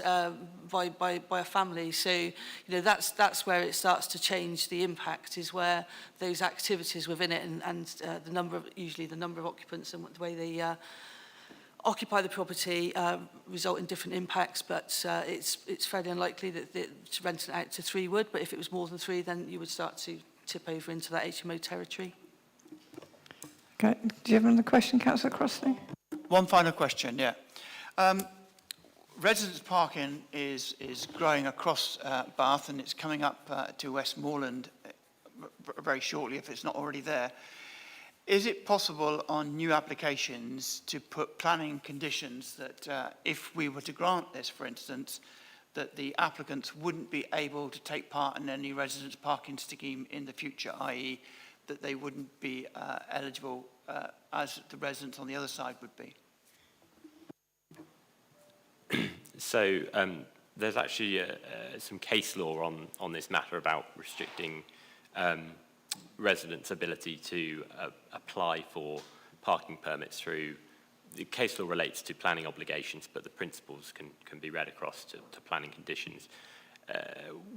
Speaker 15: by a family? So, you know, that's where it starts to change. The impact is where those activities within it and the number of occupants and the way they occupy the property result in different impacts, but it's fairly unlikely that to rent it out to 3 would, but if it was more than 3, then you would start to tip over into that HMO territory.
Speaker 1: Okay, do you have another question, Councillor Crossley?
Speaker 12: One final question, yeah. Residence parking is growing across Bath, and it's coming up to Westmoreland very shortly, if it's not already there. Is it possible on new applications to put planning conditions that if we were to grant this, for instance, that the applicants wouldn't be able to take part in any residence parking scheme in the future, i.e. that they wouldn't be eligible as the residents on the other side would be?
Speaker 3: So there's actually some case law on this matter about restricting residents' ability to apply for parking permits through, the case law relates to planning obligations, but the principles can be read across to planning conditions.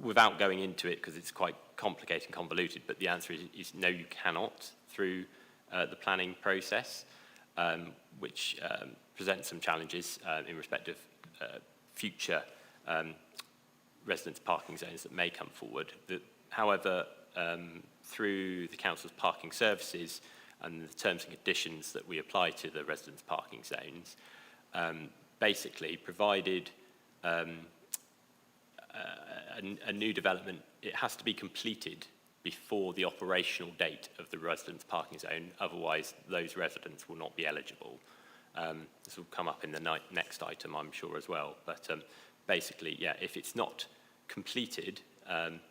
Speaker 3: without going into it, because it's quite complicated and convoluted, but the answer is no, you cannot through the planning process, which presents some challenges in respect of future residence parking zones that may come forward. However, through the Council's parking services and the terms and conditions that we apply to the residence parking zones, basically provided a new development, it has to be completed before the operational date of the residence parking zone, otherwise those residents will not be eligible. This will come up in the next item, I'm sure, as well. But basically, yeah, if it's not completed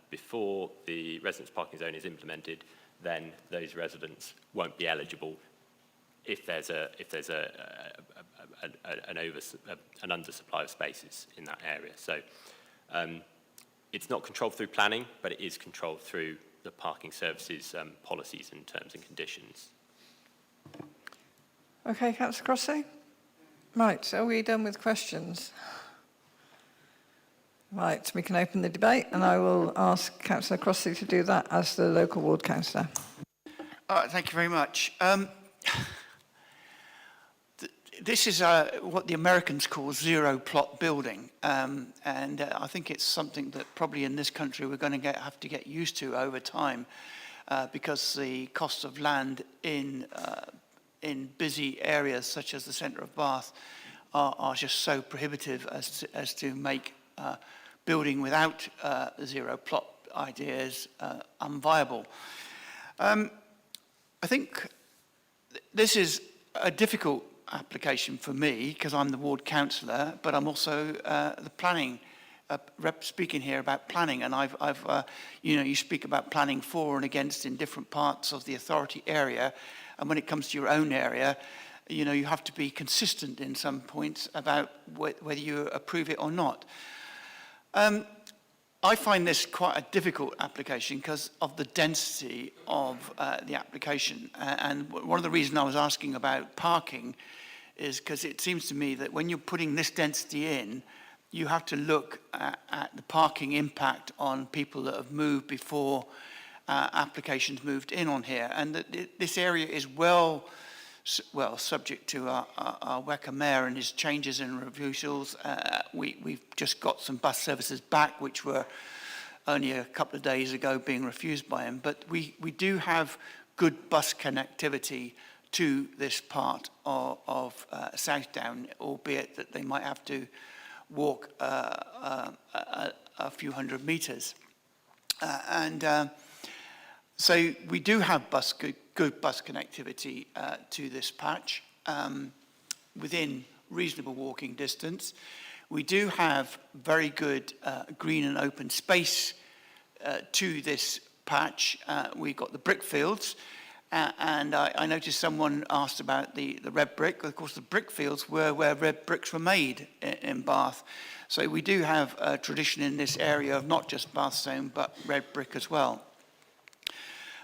Speaker 3: before the residence parking zone is implemented, then those residents won't be eligible if there's an undersupply of spaces in that area. So it's not controlled through planning, but it is controlled through the parking services policies and terms and conditions.
Speaker 1: Okay, Councillor Crossley? Right, are we done with questions? Right, we can open the debate, and I will ask Councillor Crossley to do that as the local ward councillor.
Speaker 12: Thank you very much. This is what the Americans call zero plot building, and I think it's something that probably in this country we're going to have to get used to over time, because the cost of land in busy areas such as the centre of Bath are just so prohibitive as to make building without zero plot ideas unviable. I think this is a difficult application for me because I'm the ward councillor, but I'm also the planning rep speaking here about planning, and you speak about planning for and against in different parts of the authority area, and when it comes to your own area, you have to be consistent in some points about whether you approve it or not. I find this quite a difficult application because of the density of the application. And one of the reasons I was asking about parking is because it seems to me that when you're putting this density in, you have to look at the parking impact on people that have moved before applications moved in on here. And this area is well subject to our WECA mayor and his changes in refusals. We've just got some bus services back, which were only a couple of days ago being refused by him. But we do have good bus connectivity to this part of Southdown, albeit that they might have to walk a few hundred metres. So we do have good bus connectivity to this patch within reasonable walking distance. We do have very good green and open space to this patch. We've got the brick fields, and I noticed someone asked about the red brick. Of course, the brick fields were where red bricks were made in Bath. So we do have a tradition in this area of not just Bath stone, but red brick as well.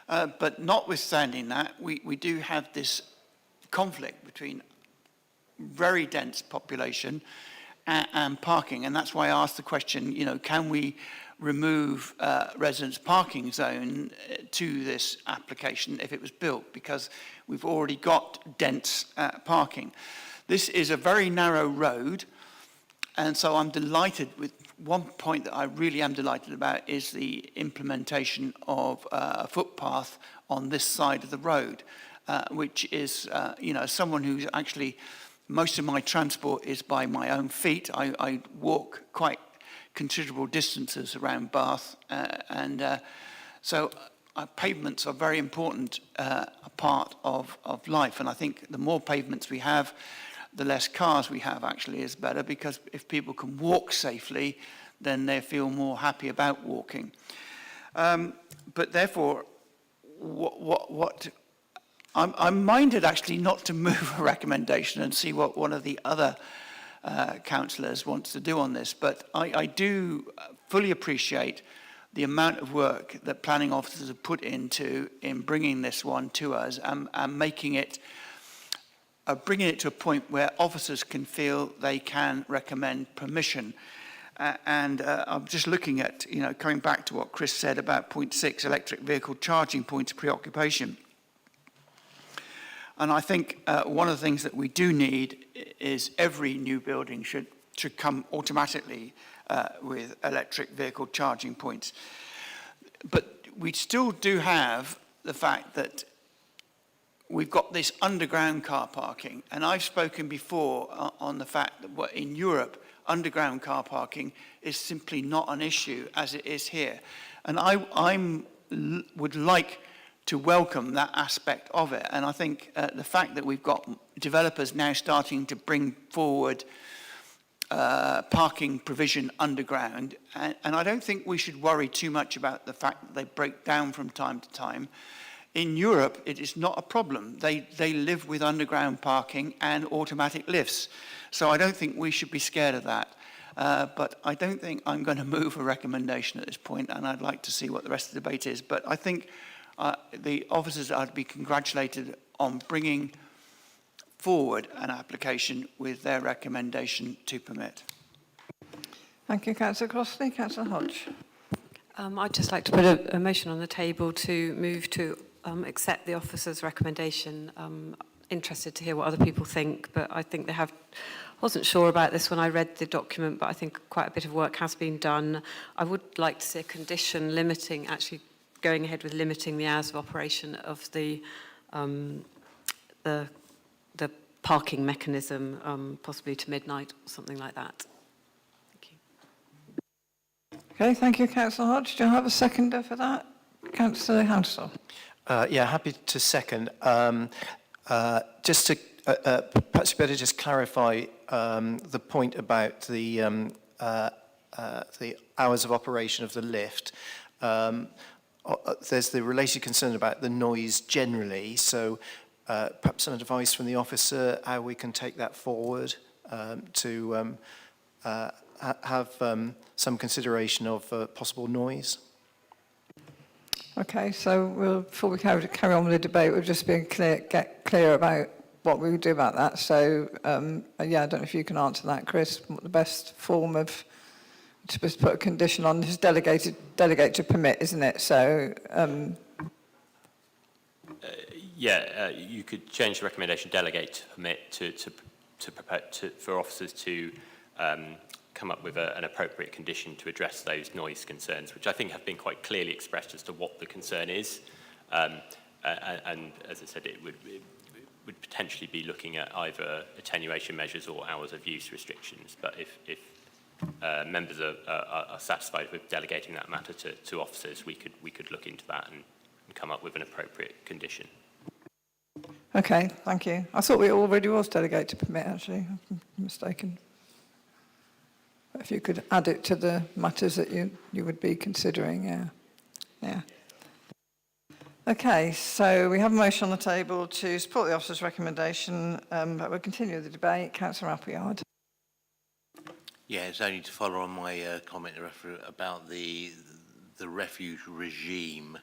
Speaker 12: But notwithstanding that, we do have this conflict between very dense population and parking. And that's why I asked the question, can we remove residence parking zone to this application if it was built? Because we've already got dense parking. This is a very narrow road. And so I'm delighted with one point that I really am delighted about is the implementation of a footpath on this side of the road, which is, someone who's actually, most of my transport is by my own feet. I walk quite considerable distances around Bath, so pavements are very important a part of life. And I think the more pavements we have, the less cars we have actually is better, because if people can walk safely, then they feel more happy about walking. But therefore, I'm minded actually not to move a recommendation and see what one of the other councillors wants to do on this. But I do fully appreciate the amount of work that planning officers have put in bringing this one to us and making it bringing it to a point where officers can feel they can recommend permission. And I'm just looking at, coming back to what Chris said about point 6, electric vehicle charging points preoccupation. And I think one of the things that we do need is every new building should come automatically with electric vehicle charging points. But we still do have the fact that we've got this underground car parking. And I've spoken before on the fact that in Europe, underground car parking is simply not an issue as it is here. And I would like to welcome that aspect of it. And I think the fact that we've got developers now starting to bring forward parking provision underground, and I don't think we should worry too much about the fact that they break down from time to time. In Europe, it is not a problem. They live with underground parking and automatic lifts. So I don't think we should be scared of that. But I don't think I'm going to move a recommendation at this point, and I'd like to see what the rest of the debate is. But I think the officers are to be congratulated on bringing forward an application with their recommendation to permit.
Speaker 1: Thank you, Councillor Crossley. Councillor Hodge.
Speaker 8: I'd just like to put a motion on the table to move to accept the officer's recommendation. Interested to hear what other people think, but I think wasn't sure about this when I read the document, but I think quite a bit of work has been done. I would like to see a condition limiting, actually going ahead with limiting the hours of operation of the parking mechanism, possibly to midnight or something like that. Thank you.
Speaker 1: Okay, thank you, Councillor Hodge. Do you have a seconder for that? Councillor Hansel.
Speaker 10: Yeah, happy to second. Just to perhaps you better just clarify the point about the hours of operation of the lift. There's the related concern about the noise generally, so perhaps some advice from the officer how we can take that forward to have some consideration of possible noise.
Speaker 1: Okay, so before we carry on with the debate, we'll just get clear about what we would do about that. So, yeah, I don't know if you can answer that, Chris, what the best form of, to put a condition on this delegate to permit, isn't it? So,
Speaker 3: you could change the recommendation delegate to permit for officers to come up with an appropriate condition to address those noise concerns, which I think have been quite clearly expressed as to what the concern is. And as I said, it would potentially be looking at either attenuation measures or hours of use restrictions. But if members are satisfied with delegating that matter to officers, we could look into that and come up with an appropriate condition.
Speaker 1: okay, thank you. I thought we already was delegate to permit, actually. I'm mistaken. If you could add it to the matters that you would be considering, yeah. Okay, so we have a motion on the table to support the officer's recommendation, but we'll continue the debate. Councillor Appleyard.
Speaker 16: Yeah, it's only to follow on my comment about the refuge regime,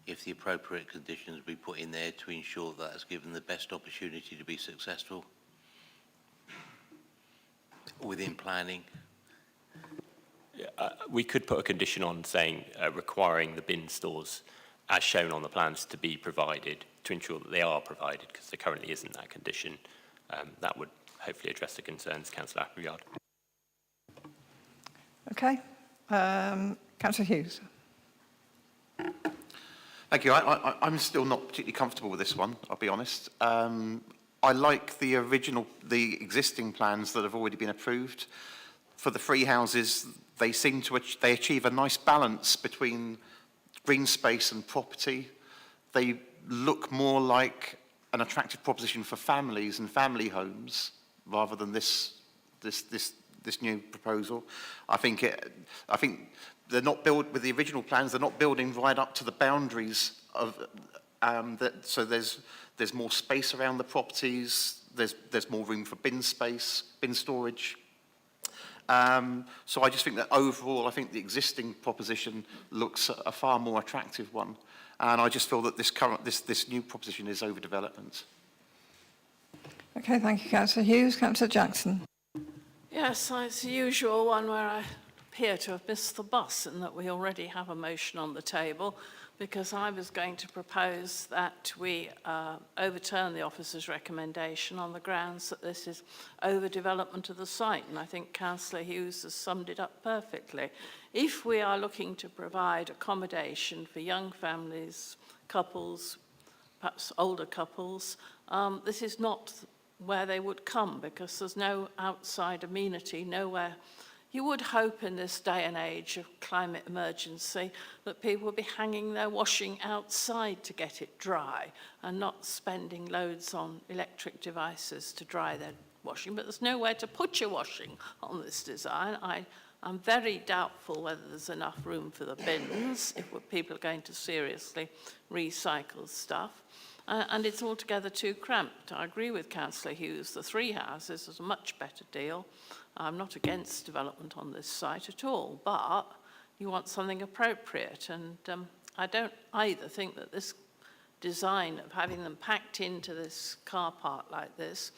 Speaker 16: if the appropriate conditions be put in there to ensure that it's given the best opportunity to be successful within planning.
Speaker 3: We could put a condition on saying requiring the bin stores as shown on the plans to be provided to ensure that they are provided, because there currently isn't that condition. That would hopefully address the concerns, Councillor Appleyard.
Speaker 1: Okay. Councillor Hughes.
Speaker 9: Thank you. I'm still not particularly comfortable with this one, I'll be honest. I like the existing plans that have already been approved. For the free houses, they seem to achieve a nice balance between green space and property. They look more like an attractive proposition for families and family homes rather than this new proposal. I think they're not built with the original plans. They're not building right up to the boundaries of so there's more space around the properties. There's more room for bin space, bin storage. So I just think that overall, I think the existing proposition looks a far more attractive one, and I just feel that this new proposition is overdevelopment.
Speaker 1: Okay, thank you, Councillor Hughes. Councillor Jackson.
Speaker 5: Yes, it's the usual one where I appear to have missed the bus in that we already have a motion on the table, because I was going to propose that we overturn the officer's recommendation on the grounds that this is overdevelopment of the site, and I think Councillor Hughes has summed it up perfectly. If we are looking to provide accommodation for young families, couples, perhaps older couples, this is not where they would come, because there's no outside amenity, nowhere. You would hope in this day and age of climate emergency that people would be hanging their washing outside to get it dry and not spending loads on electric devices to dry their washing. But there's nowhere to put your washing on this design. I'm very doubtful whether there's enough room for the bins if people are going to seriously recycle stuff. And it's altogether too cramped. I agree with Councillor Hughes, the 3 houses is a much better deal. I'm not against development on this site at all, but you want something appropriate. And I don't either think that this design of having them packed into this car park like this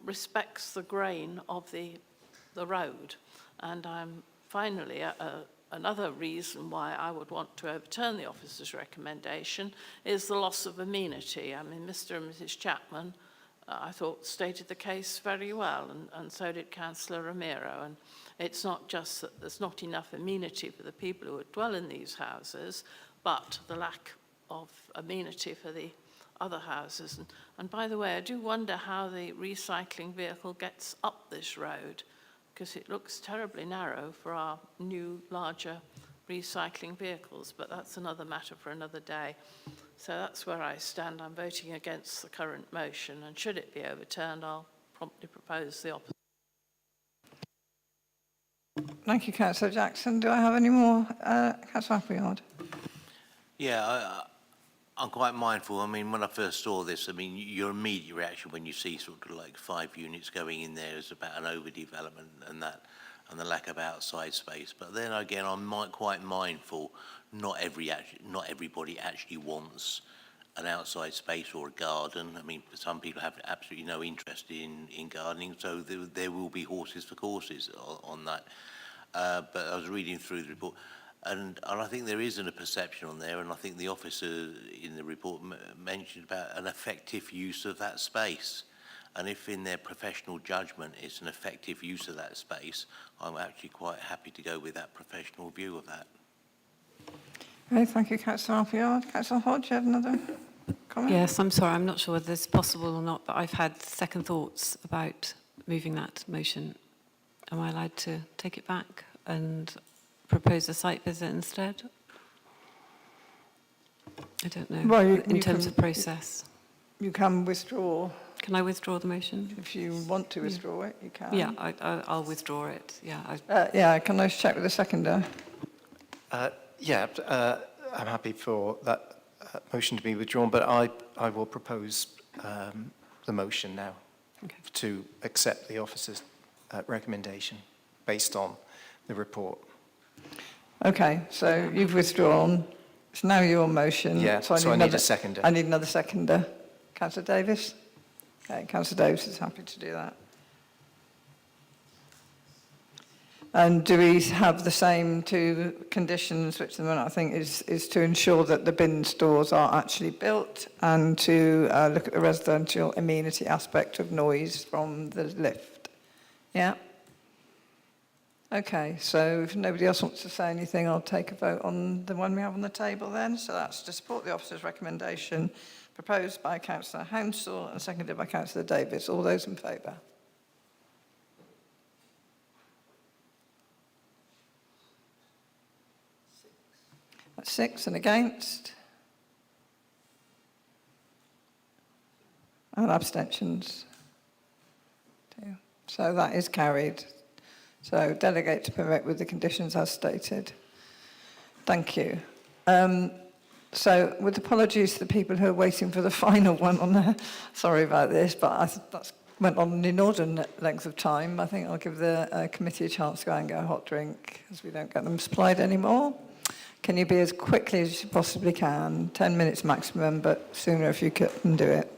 Speaker 5: respects the grain of the road. And finally, another reason why I would want to overturn the officer's recommendation is the loss of amenity. I mean, Mr. and Mrs. Chapman, I thought, stated the case very well, and so did Councillor Romero. And it's not just that there's not enough amenity for the people who would dwell in these houses, but the lack of amenity for the other houses. And by the way, I do wonder how the recycling vehicle gets up this road, because it looks terribly narrow for our new, larger recycling vehicles, but that's another matter for another day. So that's where I stand. I'm voting against the current motion, and should it be overturned, I'll promptly propose the opposite.
Speaker 1: Thank you, Councillor Jackson. Do I have any more? Councillor Appleyard.
Speaker 16: Yeah, I'm quite mindful. I mean, when I first saw this, I mean, your immediate reaction when you see sort of like 5 units going in there is about an overdevelopment and the lack of outside space. But then again, I'm quite mindful. Not everybody actually wants an outside space or a garden. I mean, some people have absolutely no interest in gardening, so there will be horses for courses on that. But I was reading through the report. And I think there isn't a perception on there, and I think the officer in the report mentioned about an effective use of that space. And if in their professional judgment it's an effective use of that space, I'm actually quite happy to go with that professional view of that.
Speaker 1: Okay, thank you, Councillor Appleyard. Councillor Hodge, you have another comment?
Speaker 8: Yes, I'm sorry, I'm not sure whether this is possible or not, but I've had second thoughts about moving that motion. Am I allowed to take it back and propose a site visit instead? I don't know,
Speaker 1: well,
Speaker 8: in terms of process.
Speaker 1: You can withdraw.
Speaker 8: Can I withdraw the motion?
Speaker 1: If you want to withdraw it, you can.
Speaker 8: Yeah, I'll withdraw it, yeah.
Speaker 1: Yeah, can I check with the seconder?
Speaker 10: I'm happy for that motion to be withdrawn, but I will propose the motion now to accept the officer's recommendation based on the report.
Speaker 1: Okay, so you've withdrawn. It's now your motion.
Speaker 10: Yeah, so I need a seconder.
Speaker 1: I need another seconder. Councillor Davis? Okay, Councillor Davis is happy to do that. And do we have the same 2 conditions, which I think is to ensure that the bin stores are actually built and to look at the residential amenity aspect of noise from the lift? Yeah? Okay, so if nobody else wants to say anything, I'll take a vote on the one we have on the table then. So that's to support the officer's recommendation proposed by Councillor Hounsell and seconded by Councillor Davis. All those in favour? That's 6 and against. And abstentions. 2. So that is carried. So delegate to permit with the conditions as stated. Thank you. So with apologies to the people who are waiting for the final one on there, sorry about this, but that went on an inordinate length of time. I think I'll give the committee a chance to go and get a hot drink, as we don't get them supplied anymore. Can you be as quickly as you possibly can? 10 minutes maximum, but sooner if you can do it.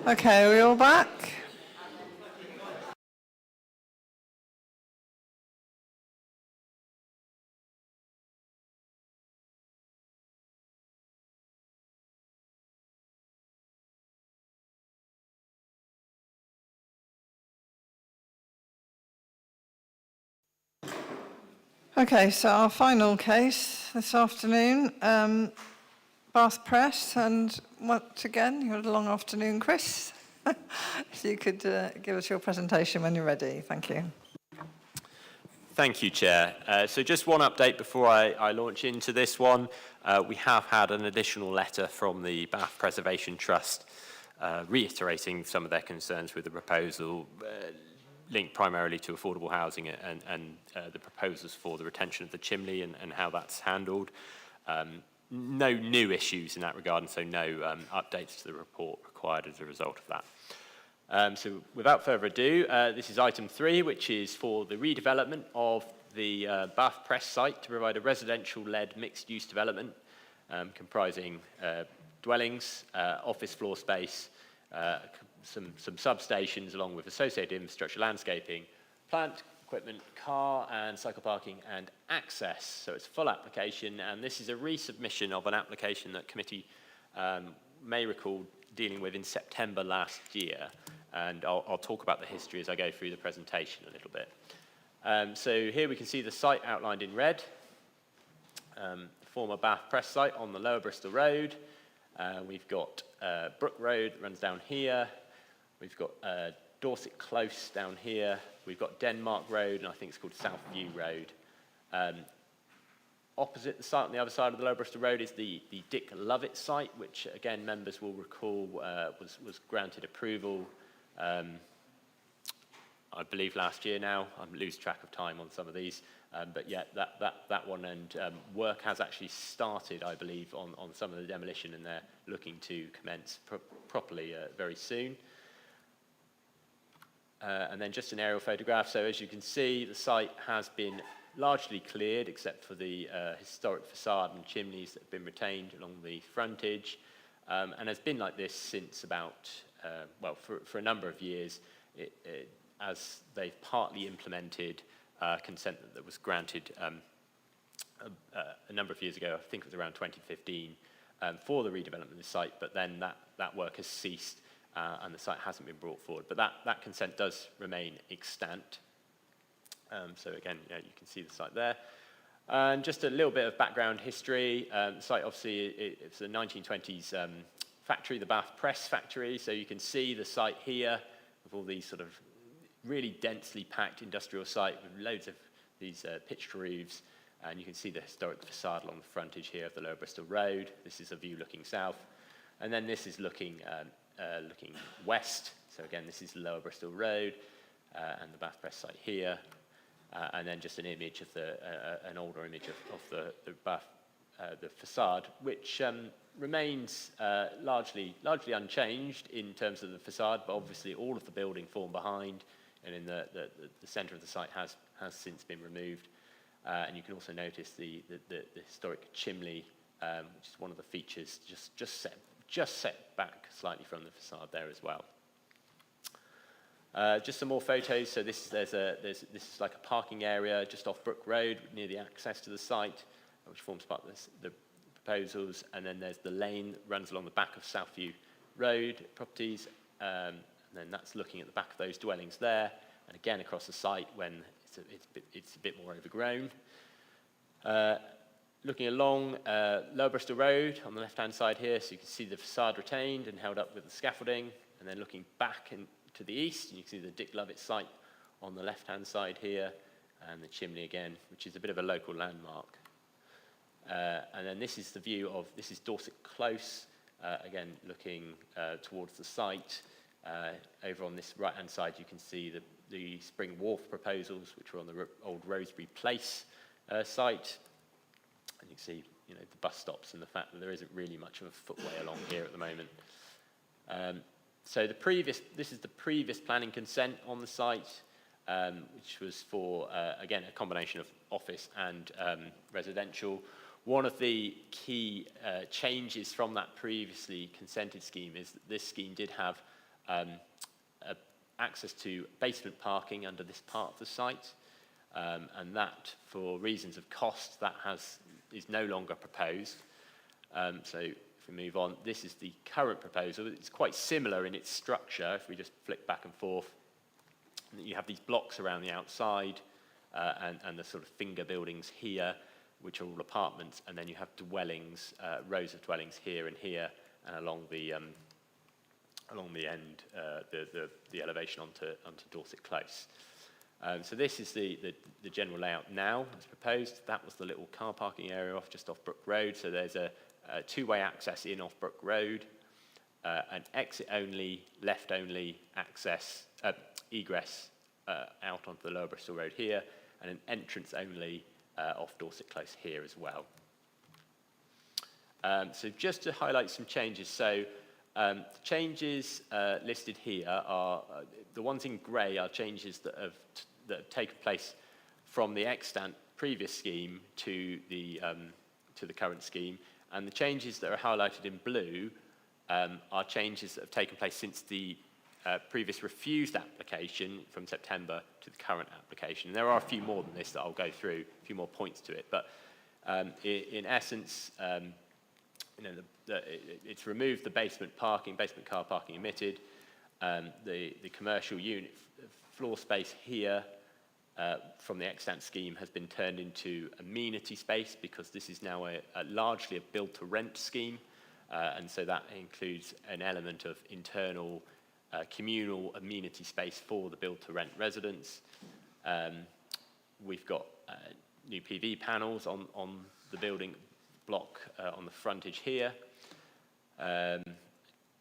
Speaker 1: Okay, are we all back? Okay, so our final case this afternoon, Bath Press, and once again, you had a long afternoon, Chris. If you could give us your presentation when you're ready. Thank you.
Speaker 3: Thank you, Chair. So just one update before I launch into this one. We have had an additional letter from the Bath Preservation Trust reiterating some of their concerns with the proposal, linked primarily to affordable housing and the proposals for the retention of the chimney and how that's handled. No new issues in that regard, and so no updates to the report required as a result of that. So without further ado, this is item 3, which is for the redevelopment of the Bath Press site to provide a residential-led mixed-use development comprising dwellings, office floor space, some substations along with associated infrastructure, landscaping, plant, equipment, car and cycle parking and access. So it's a full application, and this is a resubmission of an application that committee may recall dealing with in September last year, and I'll talk about the history as I go through the presentation a little bit. So here we can see the site outlined in red, the former Bath Press site on the Lower Bristol Road. We've got Brook Road that runs down here. We've got Dorset Close down here. We've got Denmark Road, and I think it's called South View Road. Opposite the site on the other side of the Lower Bristol Road is the Dick Lovett site, which again members will recall was granted approval, I believe last year now. I lose track of time on some of these, but yeah, that one, and work has actually started, I believe, on some of the demolition, and they're looking to commence properly very soon. And then just an aerial photograph. So as you can see, the site has been largely cleared except for the historic facade and chimneys that have been retained along the frontage, and has been like this since about, well, for a number of years, as they've partly implemented consent that was granted a number of years ago. I think it was around 2015 for the redevelopment of the site, but then that work has ceased and the site hasn't been brought forward. But that consent does remain extant. So again, you can see the site there. And just a little bit of background history. The site, obviously, it's a 1920s factory, the Bath Press factory. So you can see the site here with all these sort of really densely packed industrial site with loads of these pitched roofs. And you can see the historic facade along the frontage here of the Lower Bristol Road. This is a view looking south. And then this is looking west. So again, this is Lower Bristol Road and the Bath Press site here. And then just an image of an older image of the Bath, the facade, which remains largely unchanged in terms of the facade, but obviously all of the building formed behind and in the centre of the site has since been removed. And you can also notice the historic chimney, which is one of the features, just set back slightly from the facade there as well. Just some more photos. So this is like a parking area just off Brook Road near the access to the site, which forms part of the proposals. And then there's the lane that runs along the back of Southview Road properties. And then that's looking at the back of those dwellings there. And again, across the site when it's a bit more overgrown. Looking along Lower Bristol Road on the left-hand side here, so you can see the facade retained and held up with the scaffolding. And then looking back to the east, and you can see the Dick Lovett site on the left-hand side here, and the chimney again, which is a bit of a local landmark. And then this is the view of, this is Dorset Close, again looking towards the site. Over on this right-hand side, you can see the Spring Wharf proposals, which were on the old Rosebery Place site. And you can see, the bus stops and the fact that there isn't really much of a footway along here at the moment. So this is the previous planning consent on the site, which was for, again, a combination of office and residential. One of the key changes from that previously consented scheme is that this scheme did have access to basement parking under this part of the site, and that, for reasons of cost, is no longer proposed. So if we move on, this is the current proposal. It's quite similar in its structure. If we just flick back and forth, you have these blocks around the outside and the sort of finger buildings here, which are all apartments, and then you have dwellings, rows of dwellings here and here, and along the end, the elevation onto Dorset Close. So this is the general layout now as proposed. That was the little car parking area just off Brook Road. So there's a two-way access in off Brook Road, an exit-only, left-only access, egress out onto the Lower Bristol Road here, and an entrance-only off Dorset Close here as well. So just to highlight some changes. So the changes listed here are, the ones in grey are changes that have taken place from the extant previous scheme to the current scheme, and the changes that are highlighted in blue are changes that have taken place since the previous refused application from September to the current application. And there are a few more than this that I'll go through, a few more points to it, but in essence, it's removed the basement car parking omitted. The commercial unit floor space here from the extant scheme has been turned into amenity space, because this is now largely a build-to-rent scheme, and so that includes an element of internal communal amenity space for the build-to-rent residents. We've got new PV panels on the building block on the frontage here.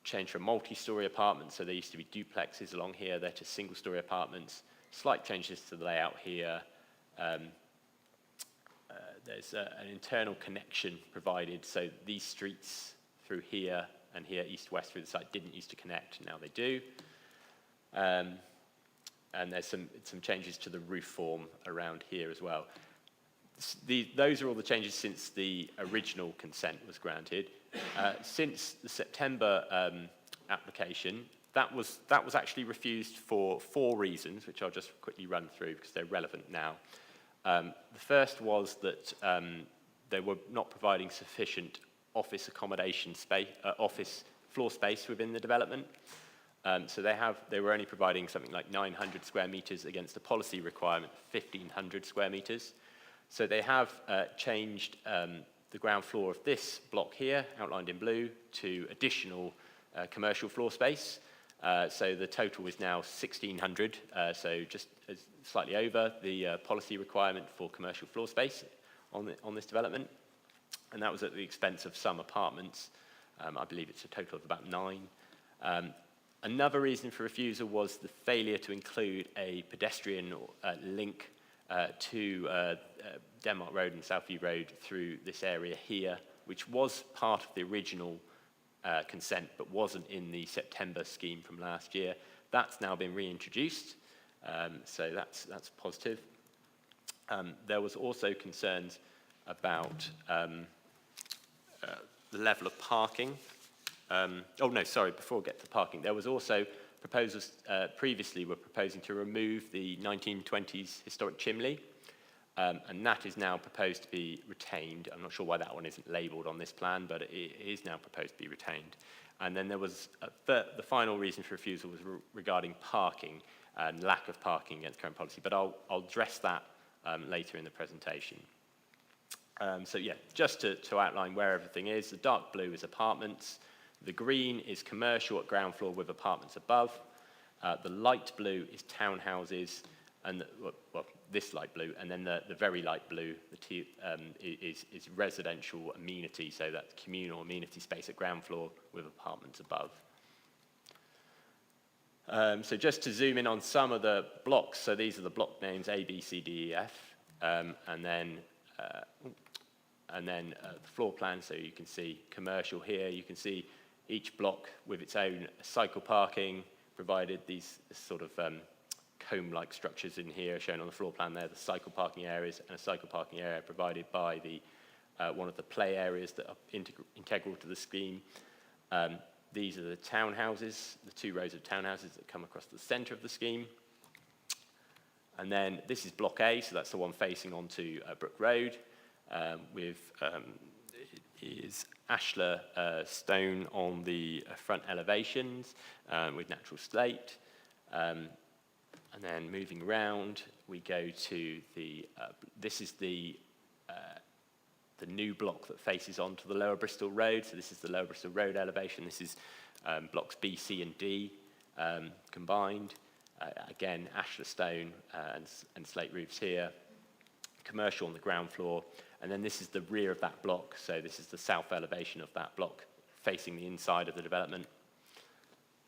Speaker 3: Change from multi-storey apartments, so there used to be duplexes along here, they're to single-storey apartments. Slight changes to the layout here. There's an internal connection provided, so these streets through here and here, east-west through the site, didn't used to connect, now they do. And there's some changes to the roof form around here as well. Those are all the changes since the original consent was granted. Since the September application, that was actually refused for 4 reasons, which I'll just quickly run through because they're relevant now. The first was that they were not providing sufficient office accommodation space, office floor space within the development. So they were only providing something like 900 square meters against a policy requirement of 1,500 square meters. So they have changed the ground floor of this block here, outlined in blue, to additional commercial floor space. So the total is now 1,600, so just slightly over the policy requirement for commercial floor space on this development. And that was at the expense of some apartments. I believe it's a total of about 9. Another reason for refusal was the failure to include a pedestrian link to Denmark Road and Southview Road through this area here, which was part of the original consent but wasn't in the September scheme from last year. That's now been reintroduced, so that's positive. There was also concerns about the level of parking. Before we get to parking, there was also proposals previously were proposing to remove the 1920s historic chimney, and that is now proposed to be retained. I'm not sure why that one isn't labelled on this plan, but it is now proposed to be retained. And then there was the final reason for refusal was regarding parking and lack of parking against current policy, but I'll address that later in the presentation. Just to outline where everything is, the dark blue is apartments, the green is commercial at ground floor with apartments above, the light blue is townhouses, and this light blue, and then the very light blue is residential amenity, so that's communal amenity space at ground floor with apartments above. So just to zoom in on some of the blocks, so these are the block names A, B, C, D, E, F, and then the floor plan, so you can see commercial here, you can see each block with its own cycle parking, provided these sort of comb-like structures in here shown on the floor plan there, the cycle parking areas, and a cycle parking area provided by the one of the play areas that are integral to the scheme. These are the townhouses, the 2 rows of townhouses that come across the centre of the scheme. And then this is Block A, so that's the one facing onto Brook Road, with is ashlar stone on the front elevations with natural slate. And then moving around, we go to the, this is the new block that faces onto the Lower Bristol Road. So this is the Lower Bristol Road elevation. This is blocks B, C and D combined. Again, ashlar stone and slate roofs here. Commercial on the ground floor. And then this is the rear of that block. So this is the south elevation of that block facing the inside of the development.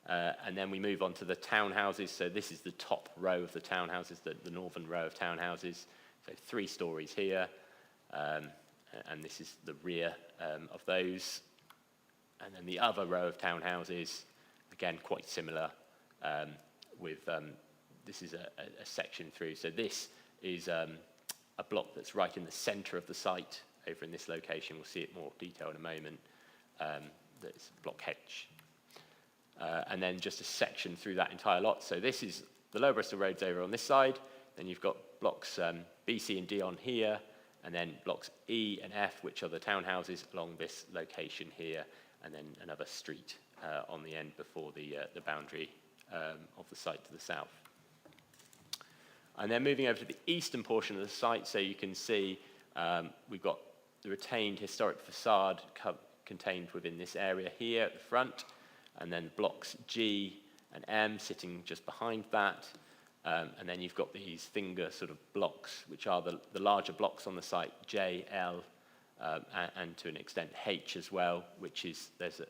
Speaker 3: And then we move on to the townhouses. So this is the top row of the townhouses, the northern row of townhouses. So 3 stories here. And this is the rear of those. And then the other row of townhouses, again, quite similar with, this is a section through. So this is a block that's right in the centre of the site over in this location. We'll see it more detail in a moment. That's Block H. And then just a section through that entire lot. So this is the Lower Bristol Roads over on this side. Then you've got blocks B, C and D on here. And then blocks E and F, which are the townhouses along this location here. And then another street on the end before the boundary of the site to the south. And then moving over to the eastern portion of the site, so you can see we've got the retained historic facade contained within this area here at the front, and then blocks G and M sitting just behind that. And then you've got these finger sort of blocks, which are the larger blocks on the site, J, L, and to an extent H as well, which is, there's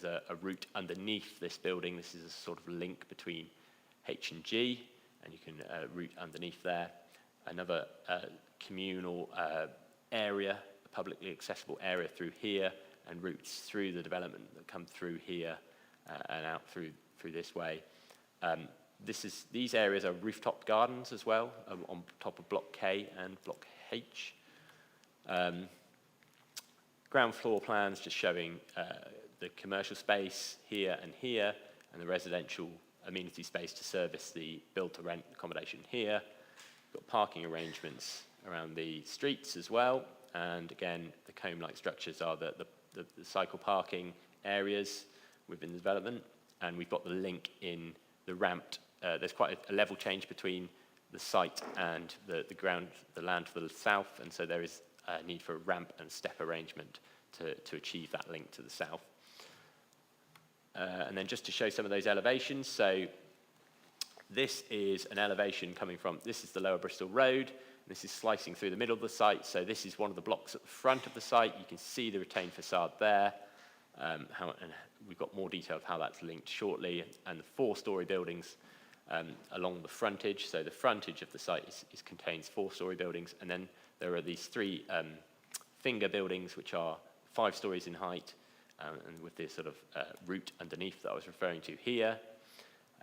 Speaker 3: a route underneath this building. This is a sort of link between H and G, and you can route underneath there. Another communal area, a publicly accessible area through here, and routes through the development that come through here and out through this way. These areas are rooftop gardens as well, on top of Block K and Block H. Ground floor plans just showing the commercial space here, and the residential amenity space to service the build-to-rent accommodation here. We've got parking arrangements around the streets as well, and again, the comb-like structures are the cycle parking areas within the development, and we've got the link in the ramped. There's quite a level change between the site and the land to the south, and so there is a need for a ramp and step arrangement to achieve that link to the south. And then just to show some of those elevations, so this is an elevation coming from, this is the Lower Bristol Road, and this is slicing through the middle of the site, so this is one of the blocks at the front of the site. You can see the retained facade there, and we've got more detail of how that's linked shortly, and the 4-storey buildings along the frontage. So the frontage of the site contains 4-storey buildings, and then there are these 3 finger buildings which are 5 stories in height, and with this sort of route underneath that I was referring to here.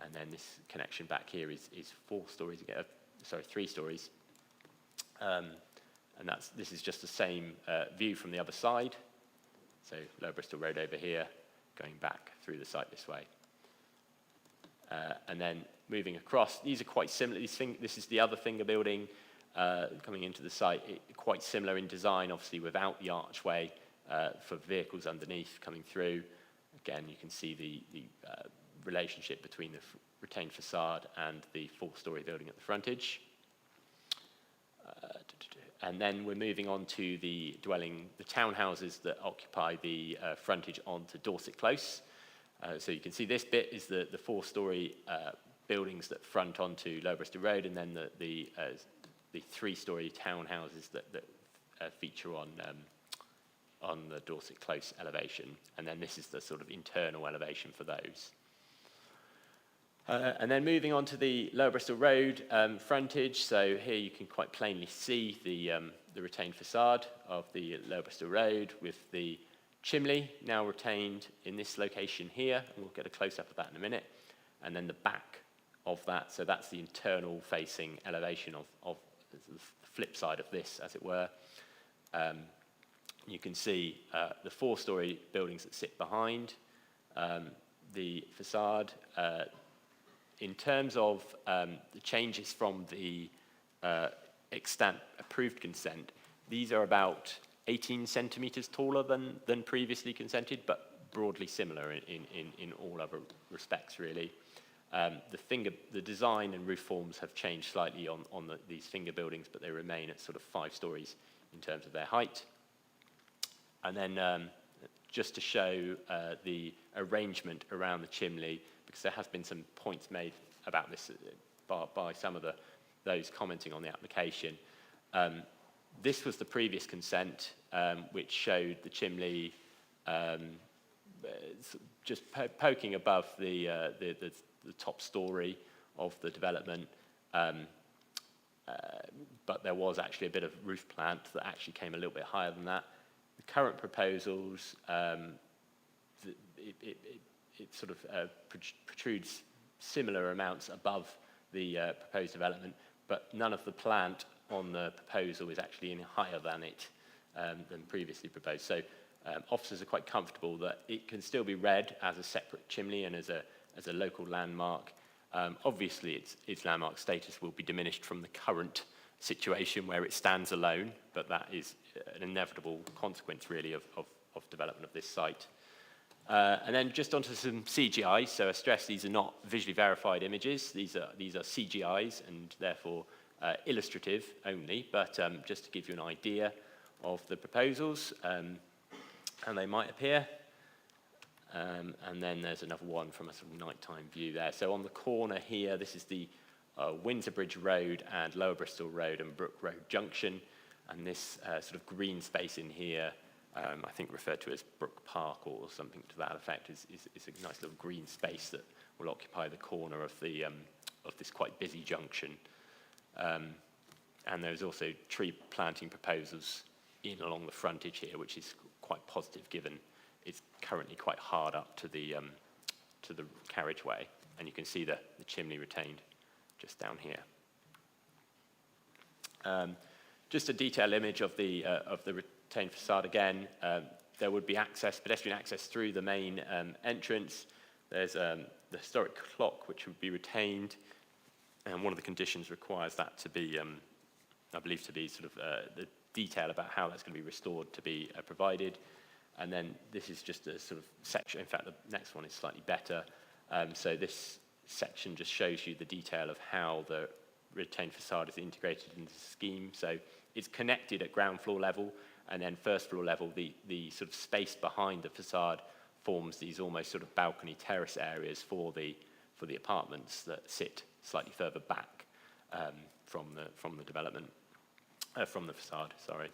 Speaker 3: And then this connection back here is 4 stories again, 3 stories. And this is just the same view from the other side. So Lower Bristol Road over here, going back through the site this way. And then moving across, these are quite similar. This is the other finger building coming into the site, quite similar in design, obviously without the archway for vehicles underneath coming through. Again, you can see the relationship between the retained facade and the 4-storey building at the frontage. And then we're moving on to the townhouses that occupy the frontage onto Dorset Close. So you can see this bit is the 4-storey buildings that front onto Lower Bristol Road, and then the 3-storey townhouses that feature on the Dorset Close elevation. And then this is the sort of internal elevation for those. And then moving on to the Lower Bristol Road frontage. So here you can quite plainly see the retained facade of the Lower Bristol Road with the chimney now retained in this location here, and we'll get a close-up of that in a minute. And then the back of that, so that's the internal facing elevation of the flip side of this, as it were. You can see the 4-storey buildings that sit behind, the facade. In terms of the changes from the extant approved consent, these are about 18 centimetres taller than previously consented, but broadly similar in all other respects, really. The design and roof forms have changed slightly on these finger buildings, but they remain at sort of 5 stories in terms of their height. And then just to show the arrangement around the chimney, because there has been some points made about this by some of those commenting on the application. This was the previous consent, which showed the chimney just poking above the top story of the development, but there was actually a bit of roof plant that actually came a little bit higher than that. The current proposals, it sort of protrudes similar amounts above the proposed development, but none of the plant on the proposal is actually any higher than it than previously proposed. So officers are quite comfortable that it can still be read as a separate chimney and as a local landmark. Obviously, its landmark status will be diminished from the current situation where it stands alone, but that is an inevitable consequence, really, of development of this site. And then just onto some CGIs. So I stress these are not visually verified images. These are CGIs and therefore illustrative only, but just to give you an idea of the proposals, and they might appear. And then there's another one from a sort of nighttime view there. So on the corner here, this is the Windsor Bridge Road and Lower Bristol Road and Brook Road Junction. And this sort of green space in here, I think referred to as Brook Park or something to that effect, is a nice little green space that will occupy the corner of this quite busy junction. And there's also tree planting proposals in along the frontage here, which is quite positive given it's currently quite hard up to the carriageway, and you can see the chimney retained just down here. Just a detailed image of the retained facade again. There would be pedestrian access through the main entrance. There's the historic clock which would be retained, and one of the conditions requires that to be, I believe, to be sort of the detail about how that's going to be restored to be provided. And then this is just a sort of section. In fact, the next one is slightly better. So this section just shows you the detail of how the retained facade is integrated into the scheme. So it's connected at ground floor level, and then first floor level, the sort of space behind the facade forms these almost sort of balcony terrace areas for the apartments that sit slightly further back from the development, from the facade. Sorry.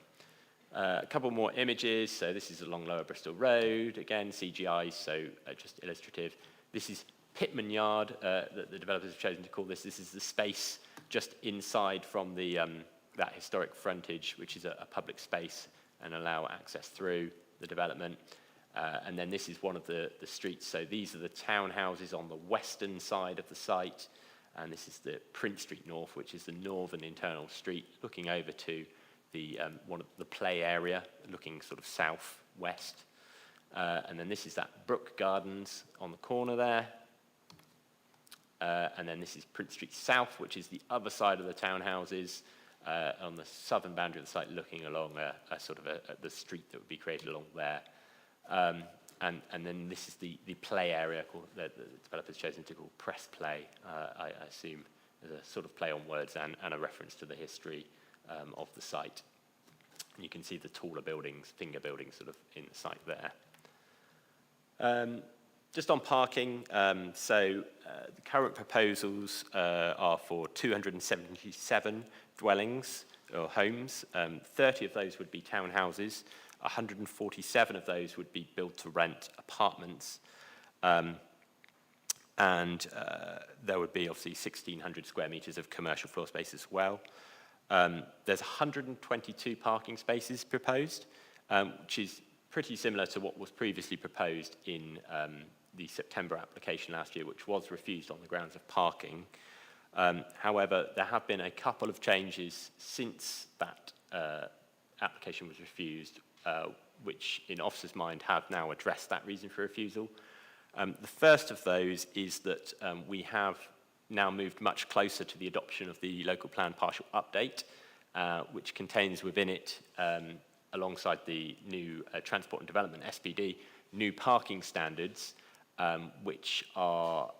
Speaker 3: A couple more images. So this is along Lower Bristol Road. Again, CGI, so just illustrative. This is Pitman Yard that the developers have chosen to call this. This is the space just inside from that historic frontage, which is a public space, and allow access through the development. And then this is one of the streets. So these are the townhouses on the western side of the site. And this is the Prince Street North, which is the northern internal street, looking over to one of the play area, looking sort of south-west. And then this is that Brook Gardens on the corner there. And then this is Prince Street South, which is the other side of the townhouses on the southern boundary of the site, looking along the street that would be created along there. And then this is the play area that the developers chosen to call Press Play, I assume, as a sort of play on words and a reference to the history of the site. And you can see the taller buildings, finger buildings, sort of in the site there. Just on parking, the current proposals are for 277 dwellings or homes. 30 of those would be townhouses. 147 of those would be built-to-rent apartments. And there would be obviously 1,600 square metres of commercial floor space as well. There's 122 parking spaces proposed, which is pretty similar to what was previously proposed in the September application last year, which was refused on the grounds of parking. However, there have been a couple of changes since that application was refused, which in officers' mind have now addressed that reason for refusal. The first of those is that we have now moved much closer to the adoption of the local plan partial update, which contains within it, alongside the new Transport and Development, SPD, new parking standards, which are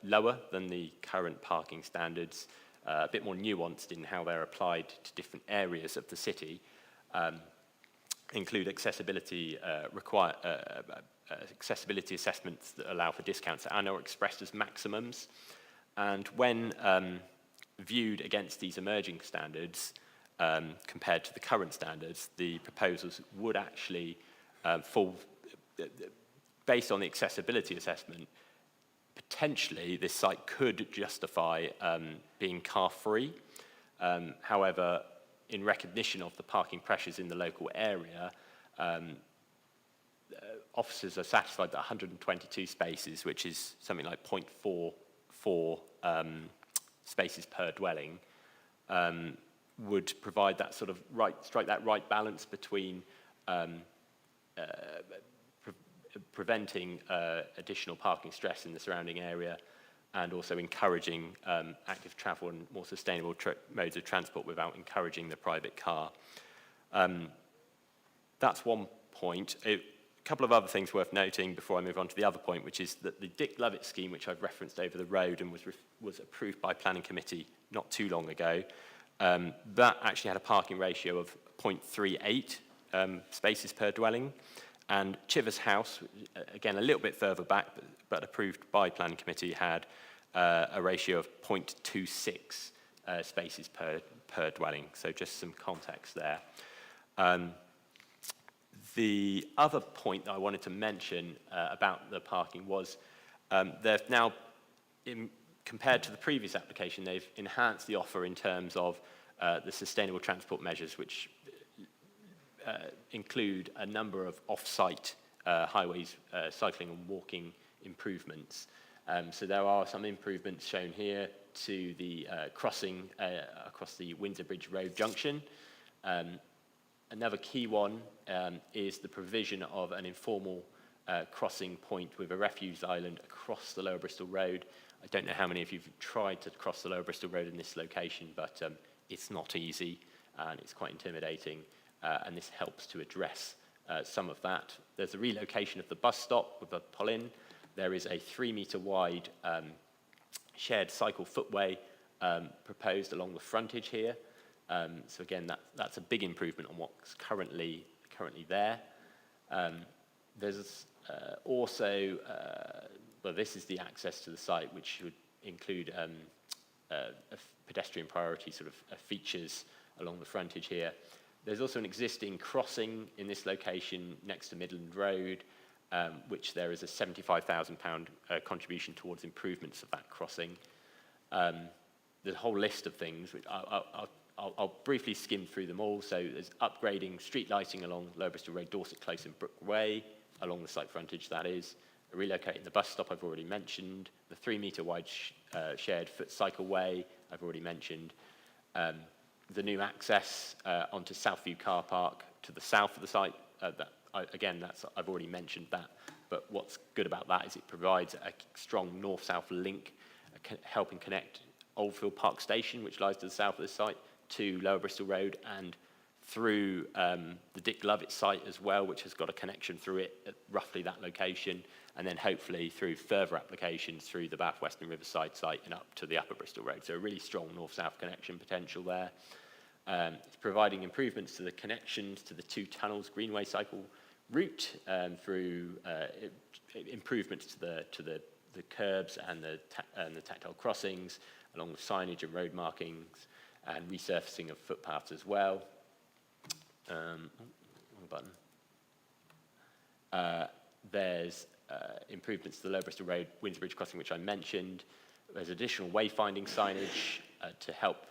Speaker 3: lower than the current parking standards, a bit more nuanced in how they're applied to different areas of the city, include accessibility accessibility assessments that allow for discounts that are now expressed as maximums. And when viewed against these emerging standards, compared to the current standards, the proposals would actually fall, based on the accessibility assessment, potentially this site could justify being car-free. However, in recognition of the parking pressures in the local area, officers are satisfied that 122 spaces, which is something like 0.44 spaces per dwelling, would provide that sort of strike that right balance between preventing additional parking stress in the surrounding area and also encouraging active travel and more sustainable modes of transport without encouraging the private car. That's one point. A couple of other things worth noting before I move on to the other point, which is that the Dick Lovett scheme, which I've referenced over the road and was approved by Planning Committee not too long ago, that actually had a parking ratio of 0.38 spaces per dwelling. And Chivers House, again a little bit further back, but approved by Planning Committee, had a ratio of 0.26 spaces per dwelling. So just some context there. The other point that I wanted to mention about the parking was they've now, compared to the previous application, they've enhanced the offer in terms of the sustainable transport measures, which include a number of off-site highways, cycling and walking improvements. So there are some improvements shown here to the crossing across the Windsor Bridge Road junction. Another key one is the provision of an informal crossing point with a refuse island across the Lower Bristol Road. I don't know how many of you have tried to cross the Lower Bristol Road in this location, but it's not easy and it's quite intimidating. And this helps to address some of that. There's a relocation of the bus stop with a pull-in. There is a 3-metre wide shared cycle footway proposed along the frontage here. So again, that's a big improvement on what's currently there. There's also, well, this is the access to the site, which should include a pedestrian priority sort of features along the frontage here. There's also an existing crossing in this location next to Midland Road, which there is a £75,000 contribution towards improvements of that crossing. There's a whole list of things, which I'll briefly skim through them all. So there's upgrading street lighting along Lower Bristol Road, Dorset Close and Brook Way, along the site frontage, that is. Relocating the bus stop, I've already mentioned. The 3-metre wide shared foot cycle way, I've already mentioned. The new access onto Southview Car Park to the south of the site, I've already mentioned that, but what's good about that is it provides a strong north-south link, helping connect Oldfield Park Station, which lies to the south of the site, to Lower Bristol Road, and through the Dick Lovett site as well, which has got a connection through it at roughly that location, and then hopefully through further applications through the Bath Western Riverside site and up to the Upper Bristol Road. So a really strong north-south connection potential there. It's providing improvements to the connections to the 2 tunnels Greenway cycle route through improvements to the curbs and the tactile crossings, along with signage and road markings, and resurfacing of footpaths as well. Wrong button. There's improvements to the Lower Bristol Road, Windsor Bridge crossing, which I mentioned. There's additional wayfinding signage to help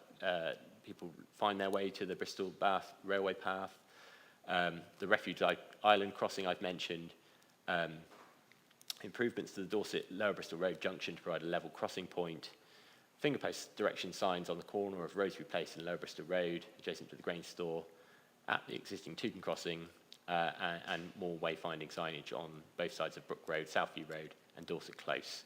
Speaker 3: people find their way to the Bristol Bath railway path. The refuge island crossing I've mentioned. Improvements to the Dorset Lower Bristol Road junction to provide a level crossing point. Fingerpost direction signs on the corner of Rosary Place and Lower Bristol Road, adjacent to the grain store, at the existing Tooting crossing, and more wayfinding signage on both sides of Brook Road, Southview Road and Dorset Close,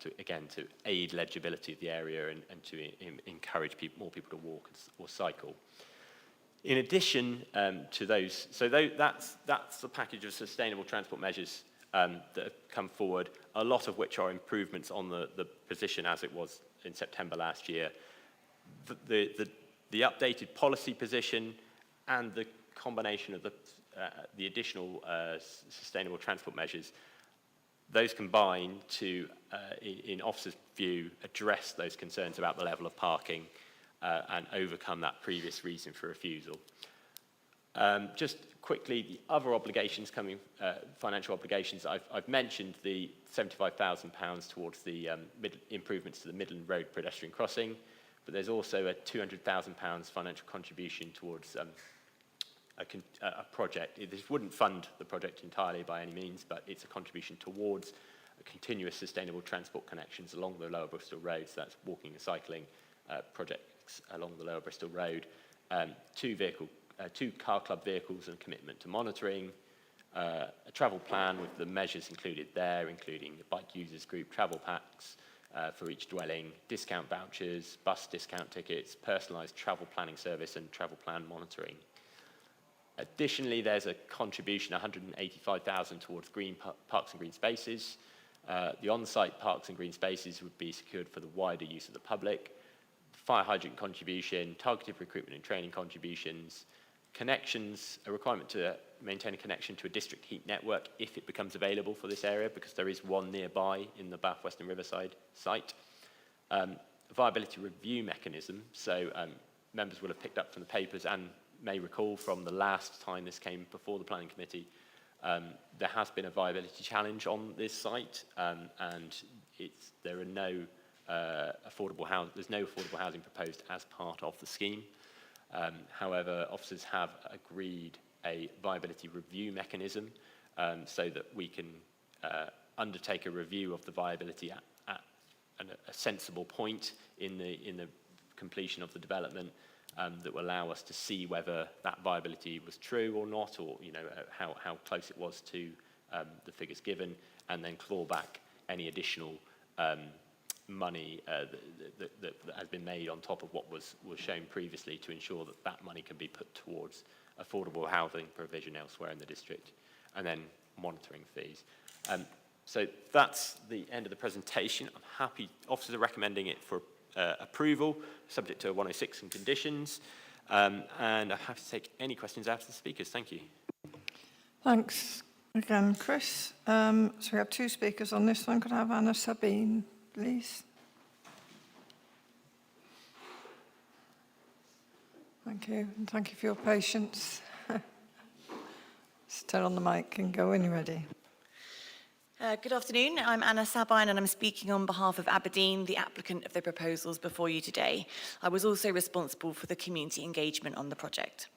Speaker 3: to aid legibility of the area and to encourage more people to walk or cycle. In addition to those, that's the package of sustainable transport measures that have come forward, a lot of which are improvements on the position as it was in September last year. The updated policy position and the combination of the additional sustainable transport measures, those combine to, in officers' view, address those concerns about the level of parking and overcome that previous reason for refusal. Just quickly, the other obligations coming, financial obligations, I've mentioned the £75,000 towards the improvements to the Midland Road pedestrian crossing, but there's also a £200,000 financial contribution towards a project. This wouldn't fund the project entirely by any means, but it's a contribution towards a continuous sustainable transport connections along the Lower Bristol Road, so that's walking and cycling projects along the Lower Bristol Road, 2 car club vehicles and commitment to monitoring, a travel plan with the measures included there, including the bike users group travel packs for each dwelling, discount vouchers, bus discount tickets, personalised travel planning service and travel plan monitoring. Additionally, there's a contribution, 185,000 towards green parks and green spaces. The on-site parks and green spaces would be secured for the wider use of the public. Fire hydrant contribution, targeted recruitment and training contributions, connections, a requirement to maintain a connection to a district heat network if it becomes available for this area, because there is one nearby in the Bath Western Riverside site. Viability review mechanism, so members will have picked up from the papers and may recall from the last time this came before the planning committee, there has been a viability challenge on this site, and there's no affordable housing proposed as part of the scheme. However, officers have agreed a viability review mechanism so that we can undertake a review of the viability at a sensible point in the completion of the development, that will allow us to see whether that viability was true or not, or how close it was to the figures given, and then claw back any additional money that has been made on top of what was shown previously to ensure that that money can be put towards affordable housing provision elsewhere in the district, and then monitoring fees. So that's the end of the presentation. I'm happy, officers are recommending it for approval, subject to 106 and conditions, and I have to take any questions after the speakers. Thank you.
Speaker 1: Thanks again, Chris. So we have 2 speakers on this one. Could I have Anna Sabine, please? Thank you, and thank you for your patience. Just turn on the mic and go when you're ready.
Speaker 17: Good afternoon, I'm Anna Sabine and I'm speaking on behalf of Aberdeen, the applicant of the proposals before you today. I was also responsible for the community engagement on the project.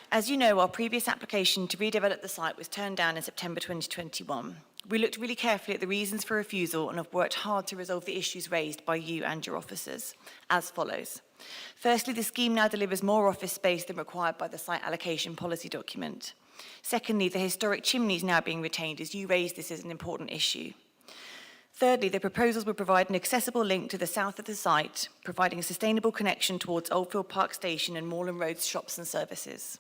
Speaker 17: As you know, our previous application to redevelop the site was turned down in September 2021. We looked really carefully at the reasons for refusal and have worked hard to resolve the issues raised by you and your officers, as follows. Firstly, the scheme now delivers more office space than required by the site allocation policy document. Secondly, the historic chimney is now being retained, as you raised this as an important issue. Thirdly, the proposals will provide an accessible link to the south of the site, providing a sustainable connection towards Oldfield Park Station and Moreland Road's shops and services.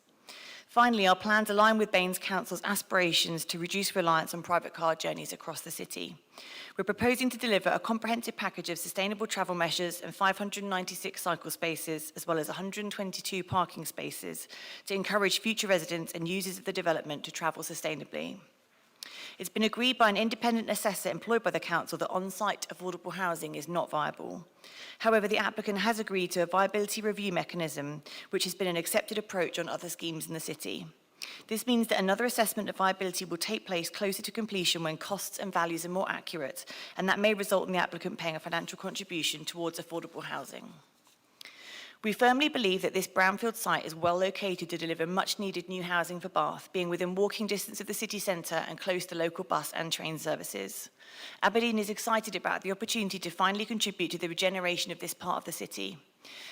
Speaker 17: Finally, our plans align with Baines Council's aspirations to reduce reliance on private car journeys across the city. We're proposing to deliver a comprehensive package of sustainable travel measures and 596 cycle spaces, as well as 122 parking spaces, to encourage future residents and users of the development to travel sustainably. It's been agreed by an independent assessor employed by the council that on-site affordable housing is not viable. However, the applicant has agreed to a viability review mechanism, which has been an accepted approach on other schemes in the city. This means that another assessment of viability will take place closer to completion when costs and values are more accurate, and that may result in the applicant paying a financial contribution towards affordable housing. We firmly believe that this brownfield site is well located to deliver much needed new housing for Bath, being within walking distance of the city centre and close to local bus and train services. Aberdeen is excited about the opportunity to finally contribute to the regeneration of this part of the city.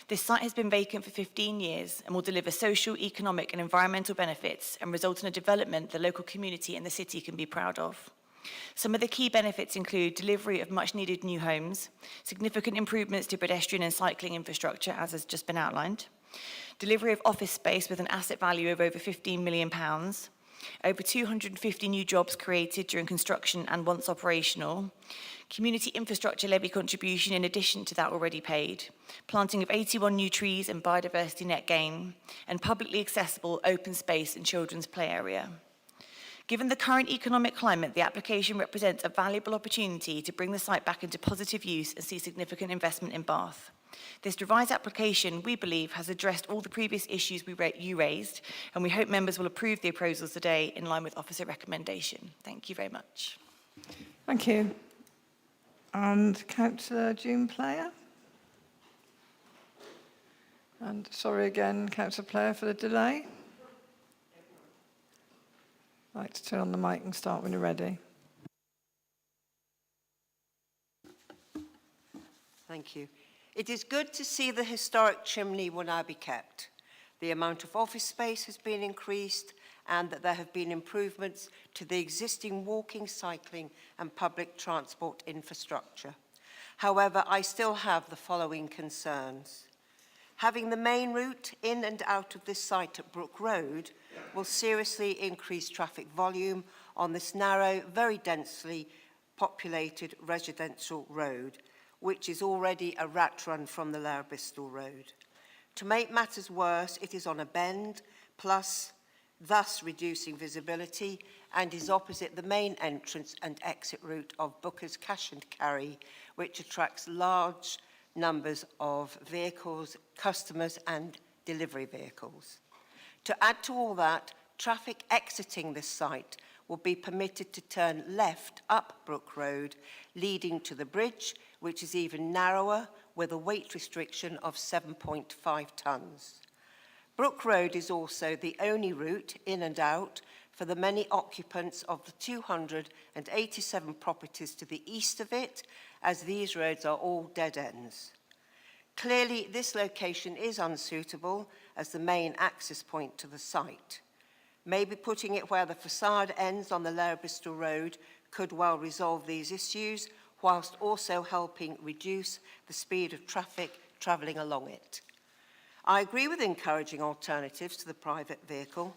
Speaker 17: This site has been vacant for 15 years and will deliver social, economic and environmental benefits and result in a development the local community and the city can be proud of. Some of the key benefits include delivery of much needed new homes, significant improvements to pedestrian and cycling infrastructure, as has just been outlined, delivery of office space with an asset value of over £15 million, over 250 new jobs created during construction and once operational, community infrastructure levy contribution in addition to that already paid, planting of 81 new trees and biodiversity net gain, and publicly accessible open space and children's play area. Given the current economic climate, the application represents a valuable opportunity to bring the site back into positive use and see significant investment in Bath. This revised application, we believe, has addressed all the previous issues you raised, and we hope members will approve the proposals today in line with officer recommendation. Thank you very much.
Speaker 1: Thank you. And Councillor June Player. And sorry again, Councillor Player, for the delay. I'd like to turn on the mic and start when you're ready.
Speaker 18: Thank you. It is good to see the historic chimney will now be kept. The amount of office space has been increased and that there have been improvements to the existing walking, cycling and public transport infrastructure. However, I still have the following concerns. Having the main route in and out of this site at Brook Road will seriously increase traffic volume on this narrow, very densely populated residential road, which is already a rat run from the Lower Bristol Road. To make matters worse, it is on a bend, thus reducing visibility, and is opposite the main entrance and exit route of Booker's Cash and Carry, which attracts large numbers of vehicles, customers and delivery vehicles. To add to all that, traffic exiting this site will be permitted to turn left up Brook Road, leading to the bridge, which is even narrower with a weight restriction of 7.5 tonnes. Brook Road is also the only route in and out for the many occupants of the 287 properties to the east of it, as these roads are all dead ends. Clearly, this location is unsuitable as the main access point to the site. Maybe putting it where the facade ends on the Lower Bristol Road could well resolve these issues, whilst also helping reduce the speed of traffic travelling along it. I agree with encouraging alternatives to the private vehicle,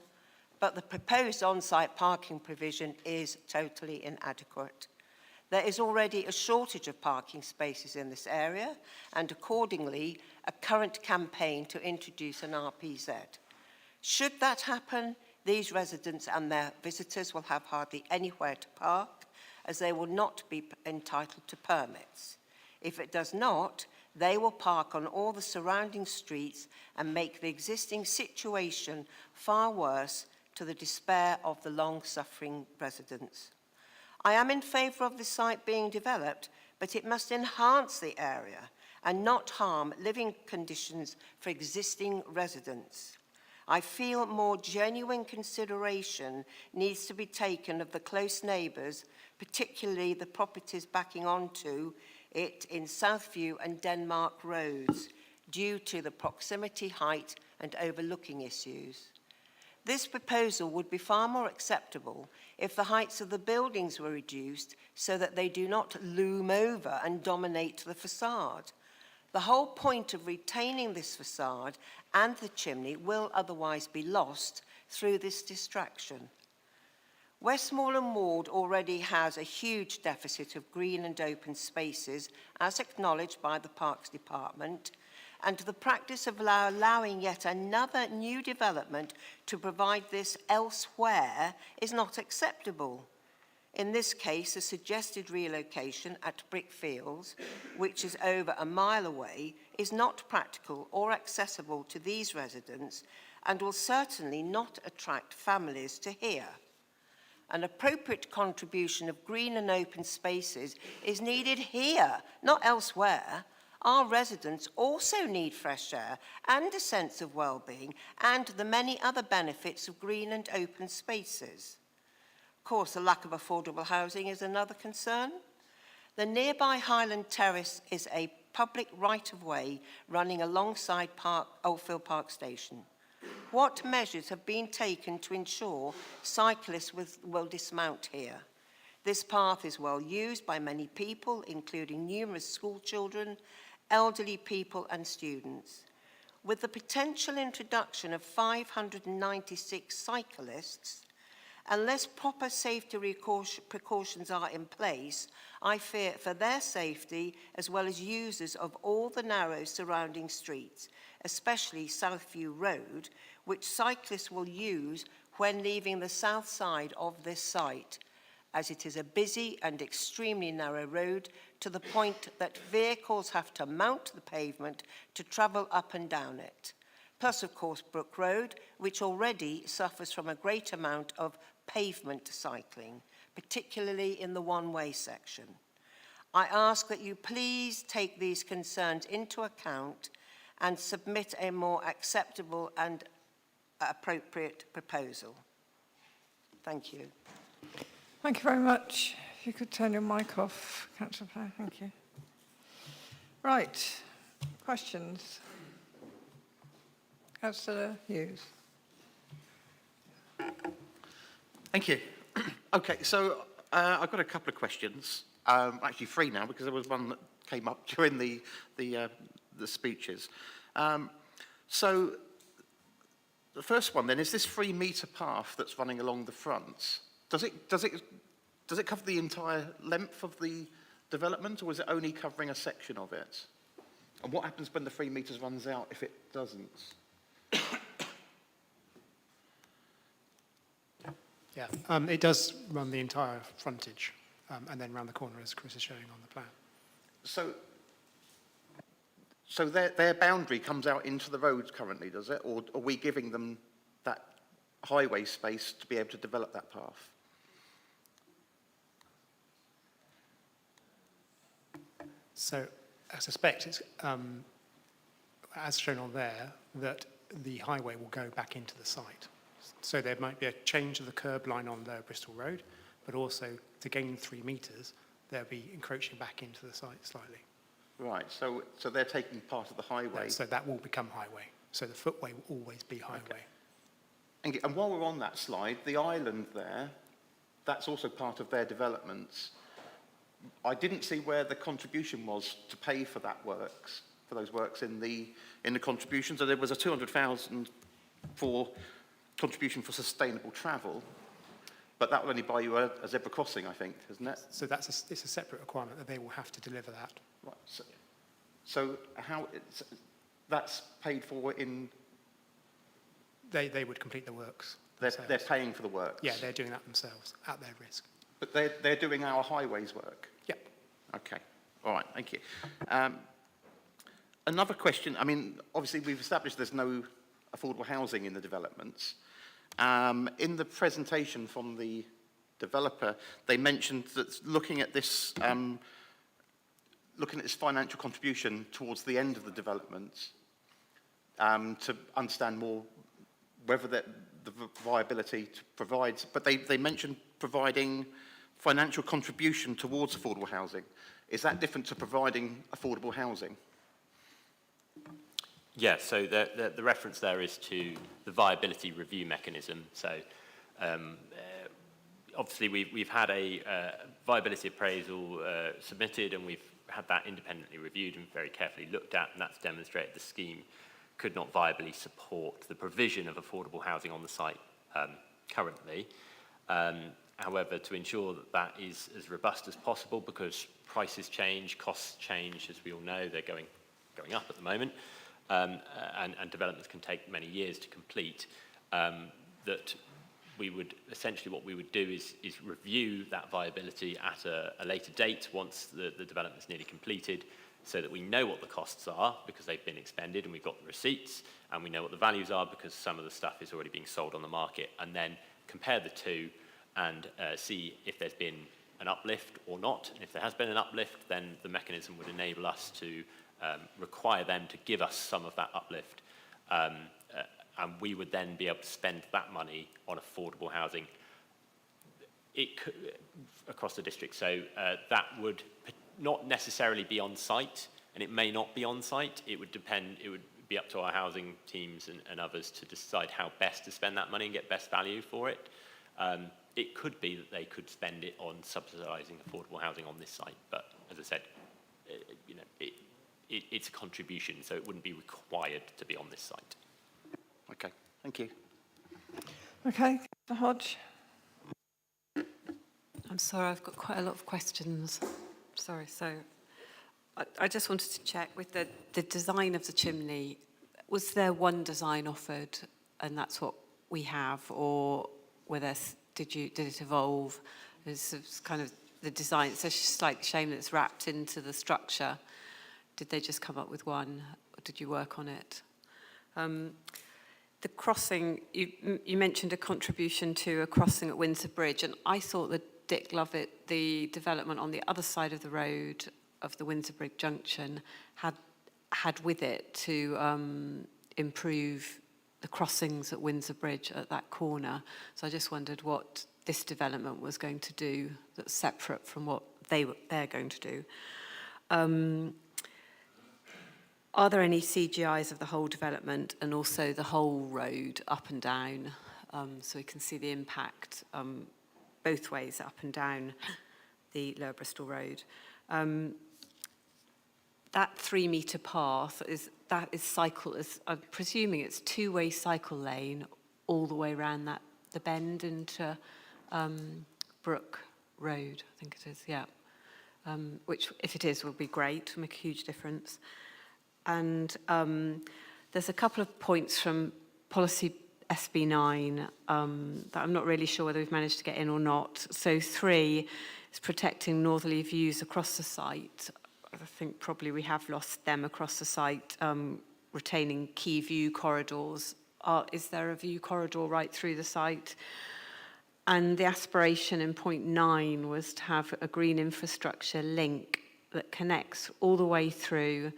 Speaker 18: but the proposed on-site parking provision is totally inadequate. There is already a shortage of parking spaces in this area, and accordingly, a current campaign to introduce an RPZ. Should that happen, these residents and their visitors will have hardly anywhere to park, as they will not be entitled to permits. If it does not, they will park on all the surrounding streets and make the existing situation far worse, to the despair of the long-suffering residents. I am in favour of the site being developed, but it must enhance the area and not harm living conditions for existing residents. I feel more genuine consideration needs to be taken of the close neighbours, particularly the properties backing onto it in Southview and Denmark Roads, due to the proximity, height and overlooking issues. This proposal would be far more acceptable if the heights of the buildings were reduced so that they do not loom over and dominate the facade. The whole point of retaining this facade and the chimney will otherwise be lost through this distraction. Westmoreland Ward already has a huge deficit of green and open spaces, as acknowledged by the Parks Department, and the practice of allowing yet another new development to provide this elsewhere is not acceptable. In this case, a suggested relocation at Brickfields, which is over a mile away, is not practical or accessible to these residents and will certainly not attract families to here. An appropriate contribution of green and open spaces is needed here, not elsewhere. Our residents also need fresh air and a sense of well-being and the many other benefits of green and open spaces. Of course, the lack of affordable housing is another concern. The nearby Highland Terrace is a public right-of-way running alongside Oldfield Park Station. What measures have been taken to ensure cyclists will dismount here? This path is well used by many people, including numerous school children, elderly people and students. With the potential introduction of 596 cyclists, unless proper safety precautions are in place, I fear for their safety as well as users of all the narrow surrounding streets, especially Southview Road, which cyclists will use when leaving the south side of this site, as it is a busy and extremely narrow road to the point that vehicles have to mount the pavement to travel up and down it. Plus, of course, Brook Road, which already suffers from a great amount of pavement cycling, particularly in the one-way section. I ask that you please take these concerns into account and submit a more acceptable and appropriate proposal. Thank you.
Speaker 1: Thank you very much. If you could turn your mic off, Councillor Player, thank you. Right, questions? Councillor Hughes.
Speaker 9: Thank you. Okay, so I've got a couple of questions. Actually, three now, because there was one that came up during the speeches. So the first one then is this 3-metre path that's running along the front. Does it cover the entire length of the development, or is it only covering a section of it? And what happens when the 3 metres runs out if it doesn't?
Speaker 19: Yeah, it does run the entire frontage and then round the corner, as Chris is showing on the plan.
Speaker 9: So their boundary comes out into the road currently, does it? Or are we giving them that highway space to be able to develop that path?
Speaker 19: So I suspect it's, as shown on there, that the highway will go back into the site. So there might be a change of the curb line on Lower Bristol Road, but also to gain 3 metres, they'll be encroaching back into the site slightly.
Speaker 9: Right, so they're taking part of the highway.
Speaker 19: Yeah, so that will become highway. So the footway will always be highway.
Speaker 9: Okay. And while we're on that slide, the island there, that's also part of their developments. I didn't see where the contribution was to pay for that works, for those works in the contribution. So there was a 200,000 for contribution for sustainable travel, but that will only buy you a zebra crossing, I think, isn't it?
Speaker 19: So it's a separate requirement that they will have to deliver that.
Speaker 9: Right. So how that's paid for in?
Speaker 19: They would complete the works.
Speaker 9: They're paying for the works.
Speaker 19: Yeah, they're doing that themselves at their risk.
Speaker 9: But they're doing our highways work.
Speaker 19: Yep.
Speaker 9: Okay. All right. Thank you. Another question. I mean, obviously we've established there's no affordable housing in the developments. In the presentation from the developer, they mentioned that looking at this financial contribution towards the end of the development, to understand more whether the viability to provide, but they mentioned providing financial contribution towards affordable housing. Is that different to providing affordable housing?
Speaker 3: Yeah, so the reference there is to the viability review mechanism. So obviously we've had a viability appraisal submitted, and we've had that independently reviewed and very carefully looked at, and that's demonstrated the scheme could not viably support the provision of affordable housing on the site currently. However, to ensure that that is as robust as possible, because prices change, costs change, as we all know, they're going up at the moment, and developments can take many years to complete, that we would, essentially what we would do is review that viability at a later date once the development's nearly completed, so that we know what the costs are because they've been expended and we've got the receipts, and we know what the values are because some of the stuff is already being sold on the market, and then compare the two and see if there's been an uplift or not. And if there has been an uplift, then the mechanism would enable us to require them to give us some of that uplift, and we would then be able to spend that money on affordable housing across the district. So that would not necessarily be on site, and it may not be on site. It would depend, it would be up to our housing teams and others to decide how best to spend that money and get best value for it. It could be that they could spend it on subsidising affordable housing on this site, but as I said, it's a contribution, so it wouldn't be required to be on this site.
Speaker 9: Okay, thank you.
Speaker 1: Okay, Mr. Hodge.
Speaker 8: I'm sorry, I've got quite a lot of questions. Sorry, so I just wanted to check with the design of the chimney. Was there one design offered and that's what we have, or were there, did it evolve? It's kind of the design, it's a slight shame that it's wrapped into the structure. Did they just come up with one, or did you work on it? The crossing, you mentioned a contribution to a crossing at Windsor Bridge, and I thought that Dick Lovett, the development on the other side of the road of the Windsor Bridge junction, had with it to improve the crossings at Windsor Bridge at that corner. So I just wondered what this development was going to do that's separate from what they're going to do. Are there any CGIs of the whole development and also the whole road up and down, so we can see the impact both ways, up and down the Lower Bristol Road? That 3-metre path, I'm presuming it's two-way cycle lane all the way around the bend into Brook Road, I think it is, yeah. Which, if it is, will be great, make a huge difference. And there's a couple of points from policy SB9 that I'm not really sure whether we've managed to get in or not. So 3 is protecting northerly views across the site. I think probably we have lost them across the site, retaining key view corridors. Is there a view corridor right through the site? And the aspiration in point 9 was to have a green infrastructure link that connects all the way through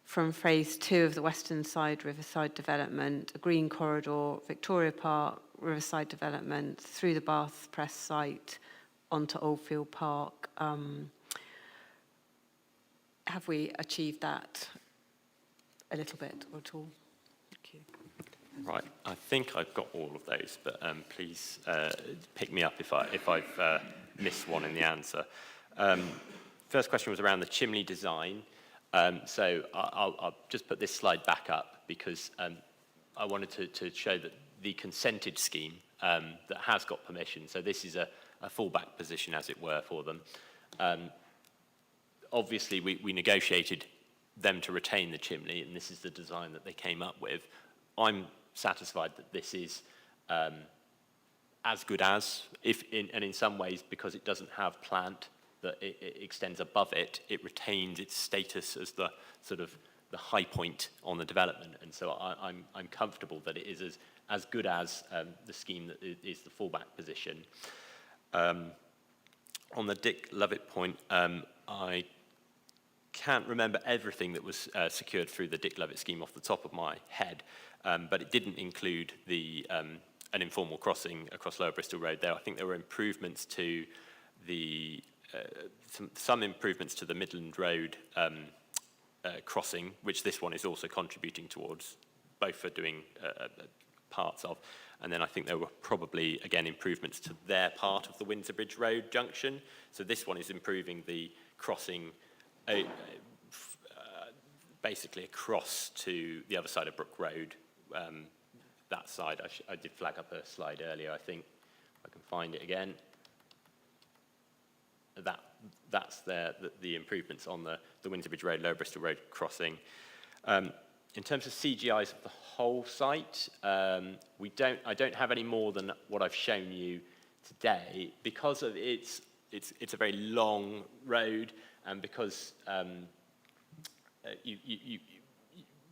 Speaker 8: from phase 2 of the Western Side Riverside development, a green corridor, Victoria Park, Riverside development, through the Bath Press site, onto Oldfield Park. Have we achieved that a little bit or at all? Thank you.
Speaker 3: Right, I think I've got all of those, but please pick me up if I've missed one in the answer. First question was around the chimney design. So I'll just put this slide back up because I wanted to show that the consented scheme that has got permission, so this is a fallback position, as it were, for them. Obviously, we negotiated them to retain the chimney, and this is the design that they came up with. I'm satisfied that this is as good as, and in some ways, because it doesn't have plant that it extends above it, it retains its status as the sort of the high point on the development. And so I'm comfortable that it is as good as the scheme that is the fallback position. On the Dick Lovett point, I can't remember everything that was secured through the Dick Lovett scheme off the top of my head, but it didn't include an informal crossing across Lower Bristol Road there. I think there were improvements to some improvements to the Midland Road crossing, which this one is also contributing towards, both for doing parts of. And then I think there were probably, again, improvements to their part of the Windsor Bridge Road junction. So this one is improving the crossing basically across to the other side of Brook Road. That side, I did flag up a slide earlier, I think. If I can find it again. That's the improvements on the Windsor Bridge Road, Lower Bristol Road crossing. In terms of CGIs of the whole site, I don't have any more than what I've shown you today because of it's a very long road, and because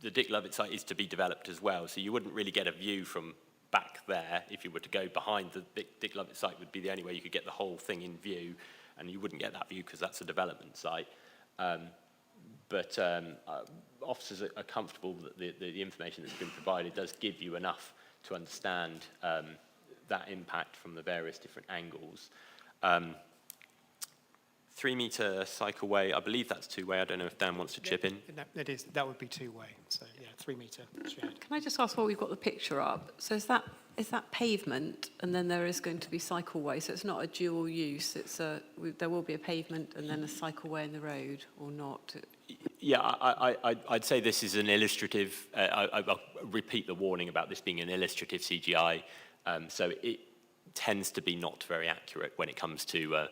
Speaker 3: the Dick Lovett site is to be developed as well, so you wouldn't really get a view from back there. If you were to go behind the Dick Lovett site, would be the only way you could get the whole thing in view, and you wouldn't get that view because that's a development site. But officers are comfortable that the information that's been provided does give you enough to understand that impact from the various different angles. 3-metre cycleway, I believe that's two-way. I don't know if Dan wants to chip in.
Speaker 19: No, it is. That would be two-way. So yeah, 3-metre shared.
Speaker 8: Can I just ask while we've got the picture up? So is that pavement, and then there is going to be cycleway? So it's not a dual use. There will be a pavement and then a cycleway in the road, or not?
Speaker 3: Yeah, I'd say this is an illustrative. I'll repeat the warning about this being an illustrative CGI. So it tends to be not very accurate when it comes to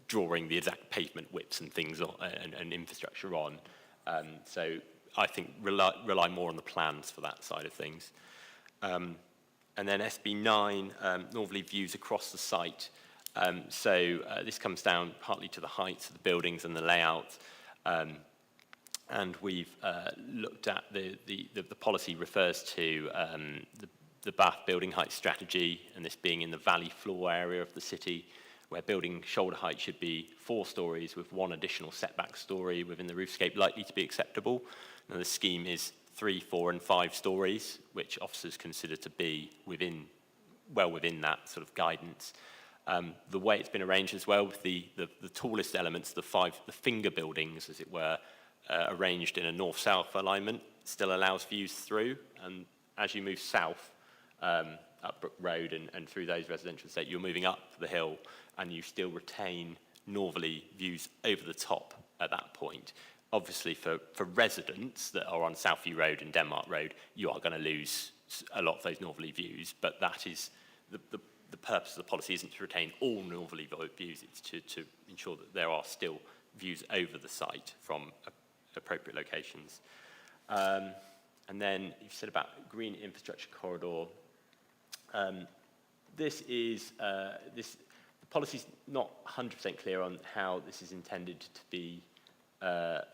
Speaker 3: drawing the exact pavement widths and things and infrastructure on. So I think rely more on the plans for that side of things. And then SB9 normally views across the site. So this comes down partly to the heights of the buildings and the layout. And we've looked at the policy refers to the Bath building height strategy, and this being in the valley floor area of the city, where building shoulder height should be 4 stories with 1 additional setback story within the roofscape likely to be acceptable. Now the scheme is 3, 4 and 5 stories, which officers consider to be well within that sort of guidance. The way it's been arranged as well, with the tallest elements, the finger buildings, as it were, arranged in a north-south alignment, still allows views through. And as you move south, up Brook Road and through those residential estates, you're moving up the hill and you still retain northerly views over the top at that point. Obviously, for residents that are on Southview Road and Denmark Road, you are going to lose a lot of those northerly views, but that is the purpose of the policy isn't to retain all northerly views, it's to ensure that there are still views over the site from appropriate locations. And then you've said about green infrastructure corridor. The policy's not 100% clear on how this is intended to be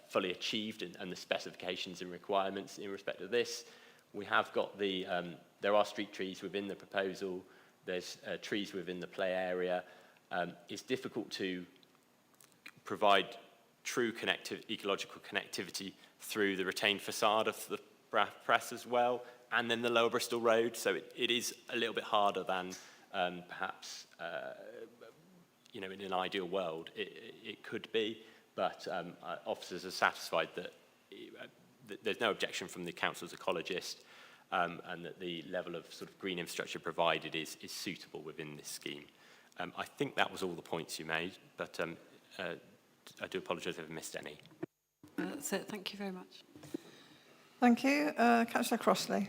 Speaker 3: fully achieved and the specifications and requirements in respect of this. We have got there are street trees within the proposal. There's trees within the play area. It's difficult to provide true ecological connectivity through the retained facade of the press as well, and then the Lower Bristol Road. So it is a little bit harder than perhaps in an ideal world it could be. But officers are satisfied that there's no objection from the council's ecologist, and that the level of sort of green infrastructure provided is suitable within this scheme. I think that was all the points you made, but I do apologise if I've missed any.
Speaker 8: That's it. Thank you very much.
Speaker 1: Thank you. Councillor Crossley.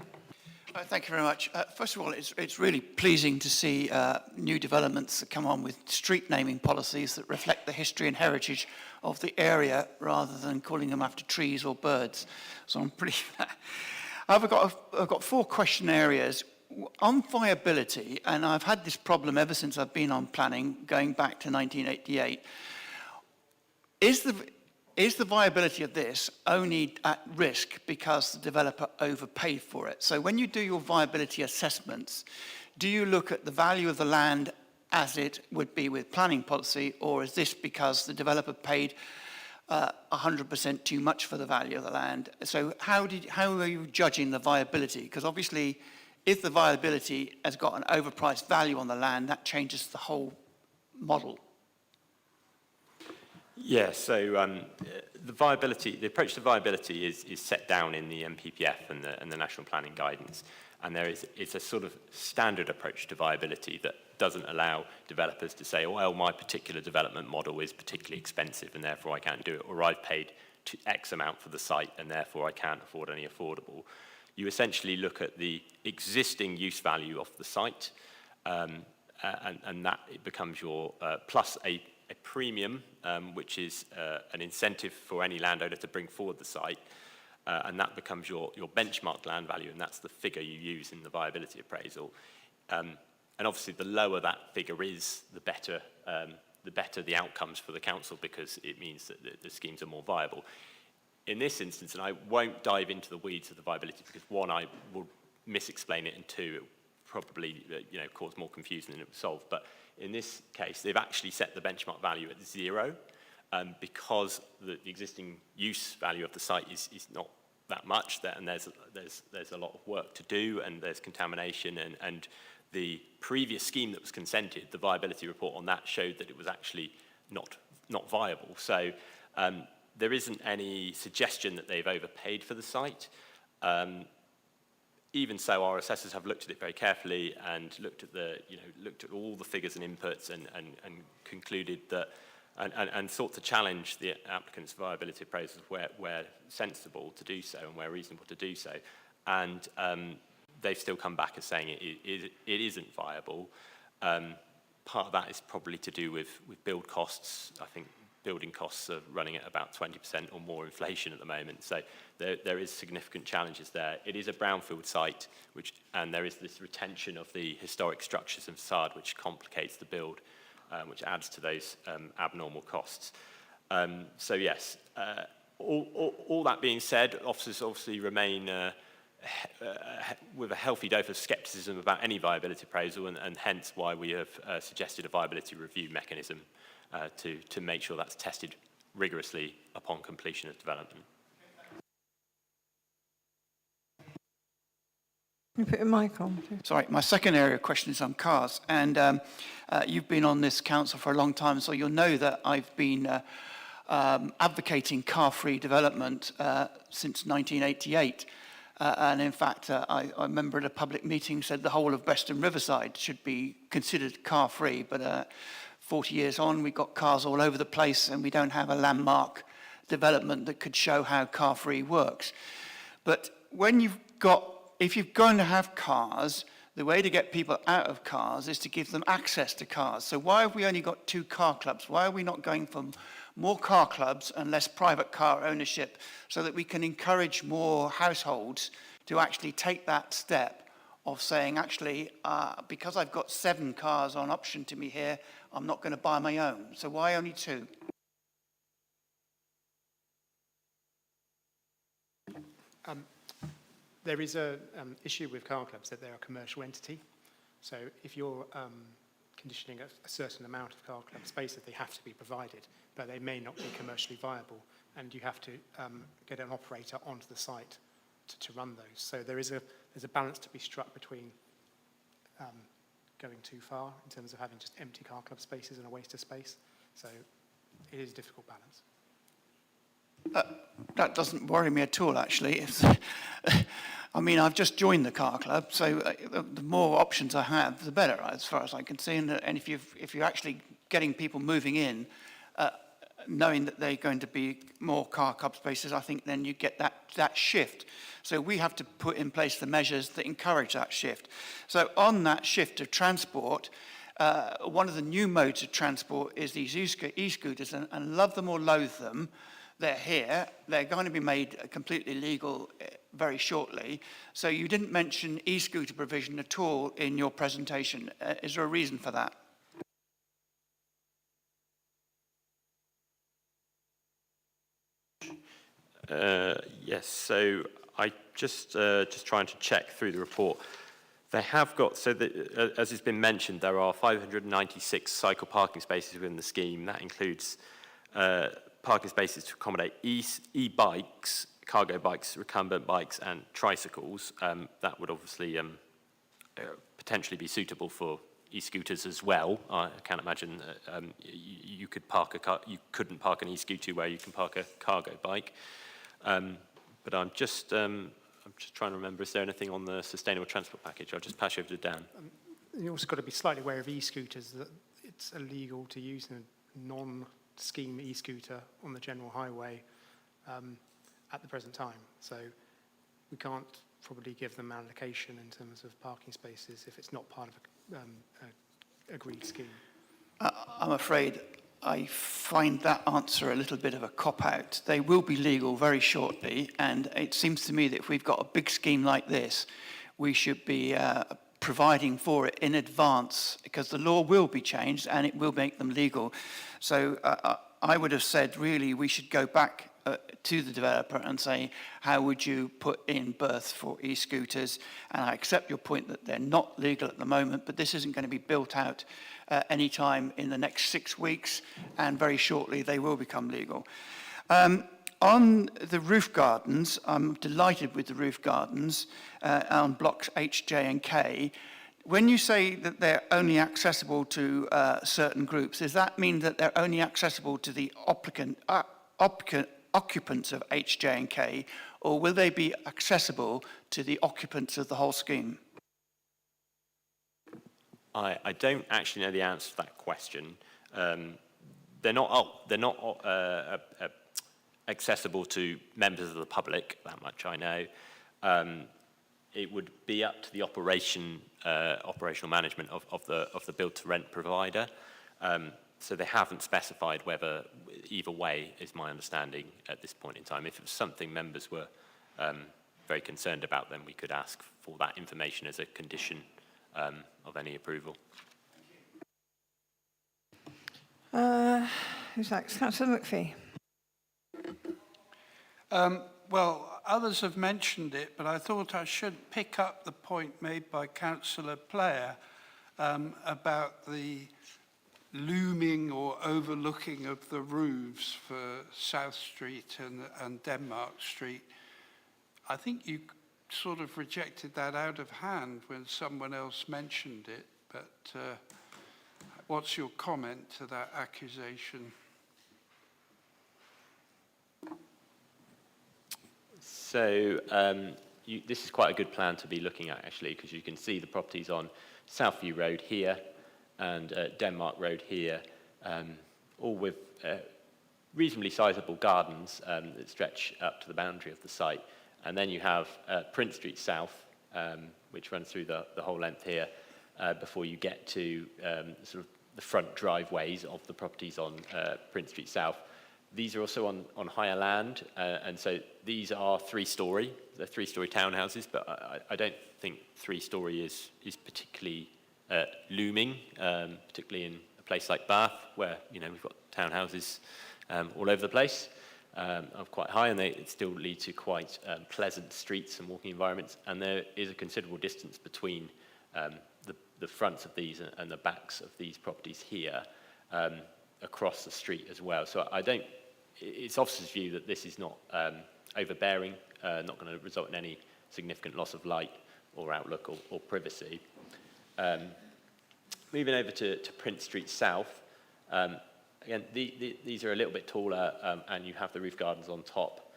Speaker 12: Thank you very much. First of all, it's really pleasing to see new developments that come on with street naming policies that reflect the history and heritage of the area rather than calling them after trees or birds. So I'm pretty... I've got 4 question areas. On viability, and I've had this problem ever since I've been on planning, going back to 1988, is the viability of this only at risk because the developer overpaid for it? So when you do your viability assessments, do you look at the value of the land as it would be with planning policy, or is this because the developer paid 100% too much for the value of the land? So how are you judging the viability? Because obviously, if the viability has got an overpriced value on the land, that changes the whole model.
Speaker 3: Yeah, so the approach to viability is set down in the MPPF and the National Planning Guidance, and it's a sort of standard approach to viability that doesn't allow developers to say, well, my particular development model is particularly expensive and therefore I can't do it, or I've paid X amount for the site and therefore I can't afford any affordable. You essentially look at the existing use value of the site, and that it becomes your plus a premium, which is an incentive for any landowner to bring forward the site, and that becomes your benchmark land value, and that's the figure you use in the viability appraisal. And obviously, the lower that figure is, the better the outcomes for the council, because it means that the schemes are more viable. In this instance, and I won't dive into the weeds of the viability, because 1, I will misexplain it, and 2, it will probably cause more confusion than it would solve. But in this case, they've actually set the benchmark value at 0, because the existing use value of the site is not that much, and there's a lot of work to do, and there's contamination, and the previous scheme that was consented, the viability report on that showed that it was actually not not viable. So there isn't any suggestion that they've overpaid for the site. Even so, our assessors have looked at it very carefully and looked at all the figures and inputs and concluded that and sought to challenge the applicant's viability appraisals where sensible to do so and where reasonable to do so. And they've still come back as saying it isn't viable. Part of that is probably to do with build costs. I think building costs are running at about 20% or more inflation at the moment. So there is significant challenges there. It is a brownfield site, and there is this retention of the historic structures and facade, which complicates the build, which adds to those abnormal costs. So yes, all that being said, officers obviously remain with a healthy dose of scepticism about any viability appraisal, and hence why we have suggested a viability review mechanism to make sure that's tested rigorously upon completion of development.
Speaker 1: You put your mic on, please.
Speaker 12: Sorry, my second area of question is on cars. And you've been on this council for a long time, so you'll know that I've been advocating car-free development since 1988. And in fact, I remember at a public meeting said the whole of Western Riverside should be considered car-free. But 40 years on, we've got cars all over the place, and we don't have a landmark development that could show how car-free works. But if you're going to have cars, the way to get people out of cars is to give them access to cars. So why have we only got 2 car clubs? Why are we not going for more car clubs and less private car ownership so that we can encourage more households to actually take that step of saying, actually, because I've got 7 cars on option to me here, I'm not going to buy my own. So why only 2?
Speaker 19: There is a issue with car clubs that they're a commercial entity. So if you're conditioning a certain amount of car club spaces, they have to be provided, but they may not be commercially viable, and you have to get an operator onto the site to run those. So there's a balance to be struck between going too far in terms of having just empty car club spaces and a waste of space. So it is a difficult balance.
Speaker 12: That doesn't worry me at all, actually. I mean, I've just joined the car club, so the more options I have, the better, as far as I can see. And if you're actually getting people moving in, knowing that they're going to be more car club spaces, I think then you get that shift. So we have to put in place the measures that encourage that shift. So on that shift of transport, one of the new modes of transport is these e-scooters, and love them or loathe them, they're here. They're going to be made completely legal very shortly. So you didn't mention e-scooter provision at all in your presentation. Is there a reason for that?
Speaker 3: Yes, so I just trying to check through the report. They have got, so that, as has been mentioned, there are 596 cycle parking spaces within the scheme. That includes parking spaces to accommodate e-bikes, cargo bikes, recumbent bikes, and tricycles. That would obviously potentially be suitable for e-scooters as well. I can't imagine that you could park a car, you couldn't park an e-scooter where you can park a cargo bike. But I'm just trying to remember, is there anything on the sustainable transport package? I'll just pass you over to Dan.
Speaker 19: You also got to be slightly aware of e-scooters, that it's illegal to use a non-scheme e-scooter on the general highway at the present time. So we can't probably give them allocation in terms of parking spaces if it's not part of a agreed scheme.
Speaker 12: I'm afraid I find that answer a little bit of a cop-out. They will be legal very shortly, and it seems to me that if we've got a big scheme like this, we should be providing for it in advance, because the law will be changed and it will make them legal. So I would have said, really, we should go back to the developer and say, how would you put in berths for e-scooters? And I accept your point that they're not legal at the moment, but this isn't going to be built out any time in the next 6 weeks, and very shortly they will become legal. On the roof gardens, I'm delighted with the roof gardens on blocks H, J and K. When you say that they're only accessible to certain groups, does that mean that they're only accessible to the occupants of H, J and K, or will they be accessible to the occupants of the whole scheme?
Speaker 3: I don't actually know the answer to that question. They're not accessible to members of the public, that much I know. It would be up to the operational management of the build-to-rent provider. So they haven't specified whether either way, is my understanding at this point in time. If it was something members were very concerned about, then we could ask for that information as a condition of any approval.
Speaker 1: Who's next? Councillor McPhee.
Speaker 6: Well, others have mentioned it, but I thought I should pick up the point made by Councillor Player about the looming or overlooking of the roofs for South Street and Denmark Street. I think you sort of rejected that out of hand when someone else mentioned it, but what's your comment to that accusation?
Speaker 3: So this is quite a good plan to be looking at, actually, because you can see the properties on Southview Road here and Denmark Road here, all with reasonably sizable gardens that stretch up to the boundary of the site. And then you have Prince Street South, which runs through the whole length here, before you get to sort of the front driveways of the properties on Prince Street South. These are also on higher land, and so these are three-storey. They're three-storey townhouses, but I don't think three-storey is particularly looming, particularly in a place like Bath, where we've got townhouses all over the place, of quite high, and they still lead to quite pleasant streets and walking environments. And there is a considerable distance between the fronts of these and the backs of these properties here, across the street as well. So it's officers' view that this is not overbearing, not going to result in any significant loss of light or outlook or privacy. Moving over to Prince Street South, again, these are a little bit taller, and you have the roof gardens on top.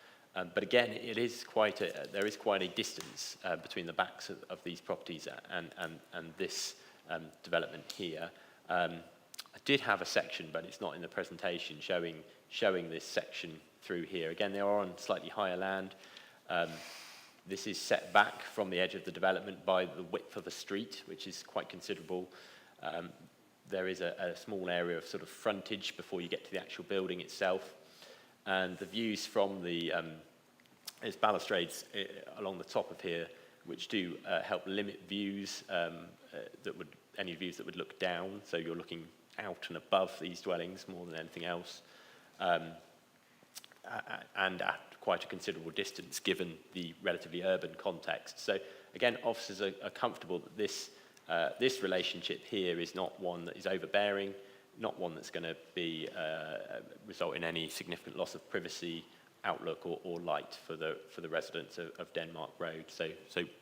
Speaker 3: But again, there is quite a distance between the backs of these properties and this development here. I did have a section, but it's not in the presentation, showing this section through here. Again, they are on slightly higher land. This is set back from the edge of the development by the width of the street, which is quite considerable. There is a small area of sort of frontage before you get to the actual building itself. And the views from there's balustrades along the top of here, which do help limit views, any views that would look down. So you're looking out and above these dwellings more than anything else, and at quite a considerable distance given the relatively urban context. So again, officers are comfortable that this relationship here is not one that is overbearing, not one that's going to be result in any significant loss of privacy, outlook or light for the residents of Denmark Road. So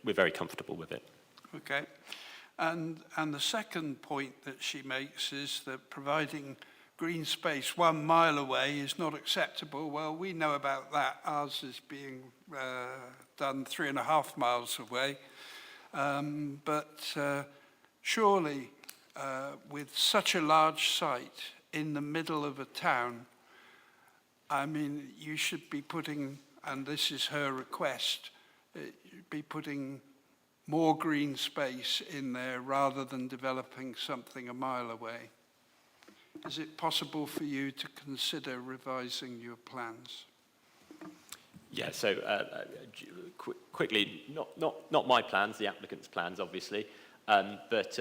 Speaker 3: we're very comfortable with it.
Speaker 6: Okay. And the second point that she makes is that providing green space 1 mile away is not acceptable. Well, we know about that. Ours is being done 3.5 miles away. But surely, with such a large site in the middle of a town, I mean, you should be putting, and this is her request, be putting more green space in there rather than developing something 1 mile away. Is it possible for you to consider revising your plans?
Speaker 3: Yeah, so quickly, not my plans, the applicant's plans, obviously, but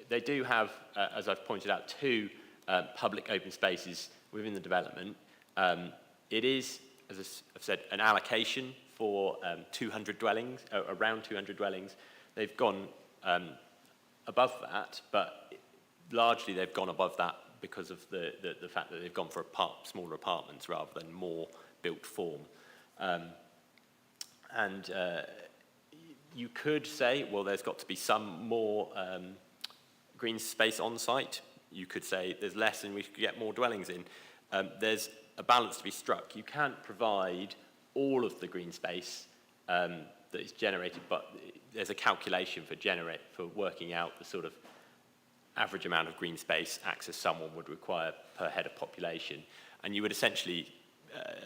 Speaker 3: they do have, as I've pointed out, 2 public open spaces within the development. It is, as I've said, an allocation for 200 dwellings, around 200 dwellings. They've gone above that, but largely they've gone above that because of the fact that they've gone for smaller apartments rather than more built form. You could say, well, there's got to be some more green space on site. You could say there's less and we could get more dwellings in. There's a balance to be struck. You can't provide all of the green space that is generated, but there's a calculation for working out the sort of average amount of green space access someone would require per head of population, and you would essentially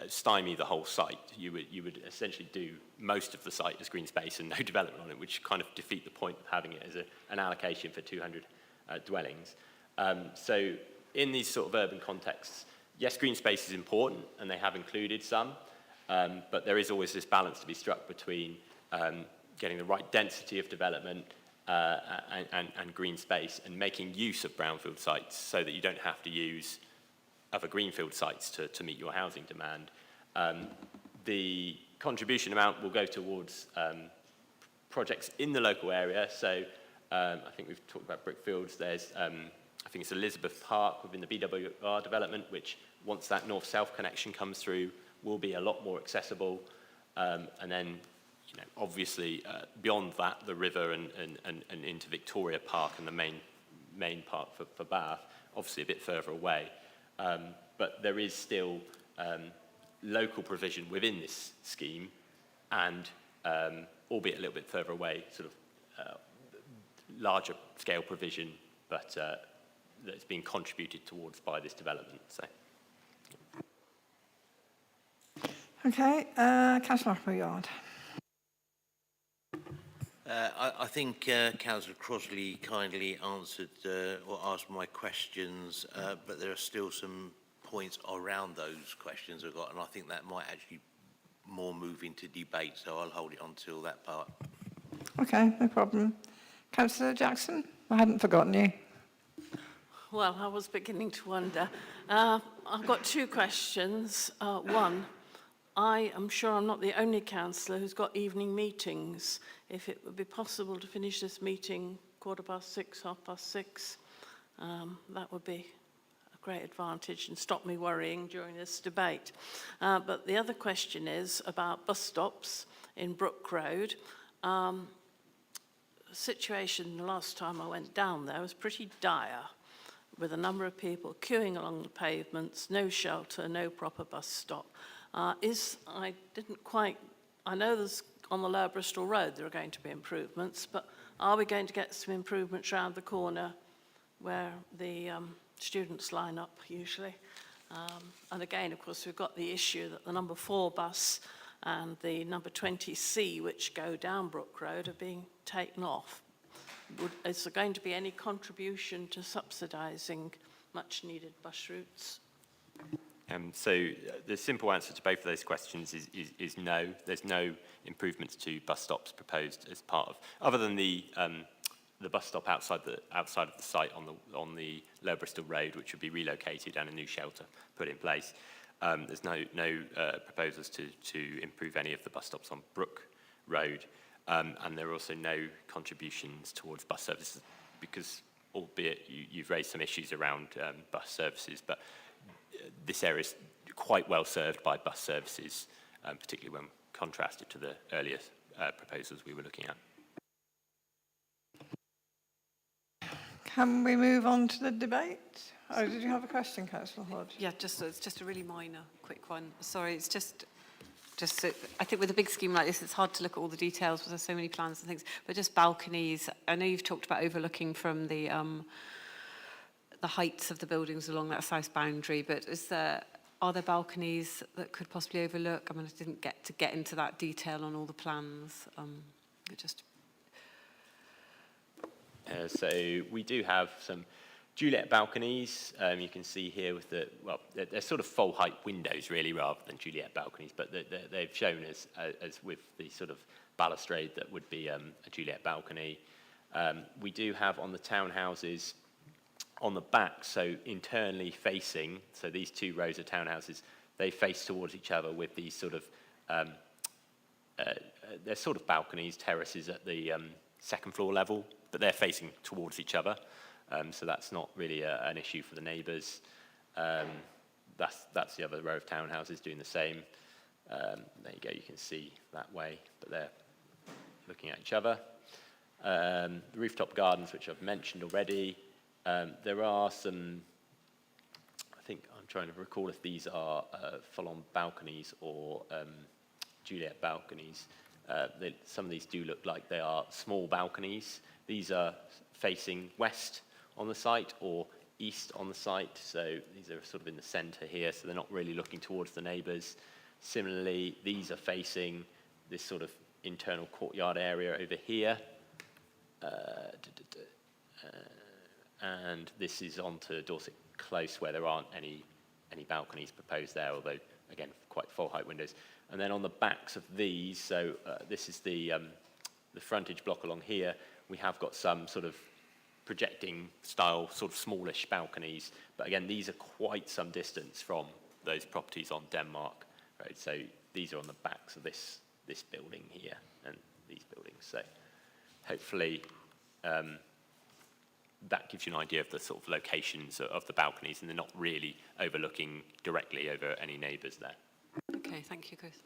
Speaker 3: stymie the whole site. You would essentially do most of the site as green space and no development on it, which kind of defeat the point of having it as an allocation for 200 dwellings. So in these sort of urban contexts, yes, green space is important, and they have included some, but there is always this balance to be struck between getting the right density of development and green space, and making use of brownfield sites so that you don't have to use other greenfield sites to meet your housing demand. The contribution amount will go towards projects in the local area. So I think we've talked about Brickfields. There's, I think it's Elizabeth Park within the BWR development, which once that north-south connection comes through, will be a lot more accessible. And then, you know, obviously beyond that, the river and into Victoria Park and the main park for Bath, obviously a bit further away. But there is still local provision within this scheme, and albeit a little bit further away, sort of larger scale provision, but that's being contributed towards by this development. So.
Speaker 1: Okay, Councillor Appleyard.
Speaker 16: I think Councillor Crossley kindly answered or asked my questions, but there are still some points around those questions I've got, and I think that might actually more move into debate, so I'll hold it until that part.
Speaker 1: Okay, no problem. Councillor Jackson, I hadn't forgotten you.
Speaker 5: Well, I was beginning to wonder. I've got two questions. One, I am sure I'm not the only councillor who's got evening meetings. If it would be possible to finish this meeting 6:15, 6:30, that would be a great advantage and stop me worrying during this debate. But the other question is about bus stops in Brook Road. The situation the last time I went down there was pretty dire, with a number of people queuing along the pavements, no shelter, no proper bus stop. I know there's on the Lower Bristol Road there are going to be improvements, but are we going to get some improvements around the corner where the students line up usually? And again, of course, we've got the issue that the number 4 bus and the number 20C, which go down Brook Road, are being taken off. Is there going to be any contribution to subsidising much needed bus routes?
Speaker 3: So the simple answer to both of those questions is no. There's no improvements to bus stops proposed as part of, other than the bus stop outside of the site on the Lower Bristol Road, which would be relocated and a new shelter put in place. There's no proposals to improve any of the bus stops on Brook Road, and there are also no contributions towards bus services, because albeit you've raised some issues around bus services, but this area is quite well served by bus services, particularly when contrasted to the earlier proposals we were looking at.
Speaker 1: Can we move on to the debate? Oh, did you have a question, Councillor Hodge?
Speaker 8: Yeah, it's just a really minor, quick one. Sorry, it's just I think with a big scheme like this, it's hard to look at all the details because there's so many plans and things. But just balconies. I know you've talked about overlooking from the heights of the buildings along that south boundary, but are there balconies that could possibly overlook? I mean, I didn't get into that detail on all the plans.
Speaker 3: So we do have some Juliet balconies. You can see here with they're sort of full height windows really, rather than Juliet balconies, but they've shown as with the sort of balustrade that would be a Juliet balcony. We do have on the townhouses on the back, so internally facing, so these 2 rows of townhouses, they face towards each other with these sort of, they're sort of balconies, terraces at the 2nd floor level, but they're facing towards each other. So that's not really an issue for the neighbours. That's the other row of townhouses doing the same. There you go, you can see that way, but they're looking at each other. The rooftop gardens, which I've mentioned already. There are some, I think I'm trying to recall if these are full-on balconies or Juliet balconies. Some of these do look like they are small balconies. These are facing west on the site or east on the site, so these are sort of in the centre here, so they're not really looking towards the neighbours. Similarly, these are facing this sort of internal courtyard area over here. And this is onto Dorset Close, where there aren't any balconies proposed there, although, again, quite full height windows. And then on the backs of these, so this is the frontage block along here, we have got some sort of projecting style, sort of smallish balconies. But again, these are quite some distance from those properties on Denmark Road. So these are on the backs of this building here and these buildings. So hopefully that gives you an idea of the sort of locations of the balconies, and they're not really overlooking directly over any neighbours there.
Speaker 8: Okay, thank you, Chris.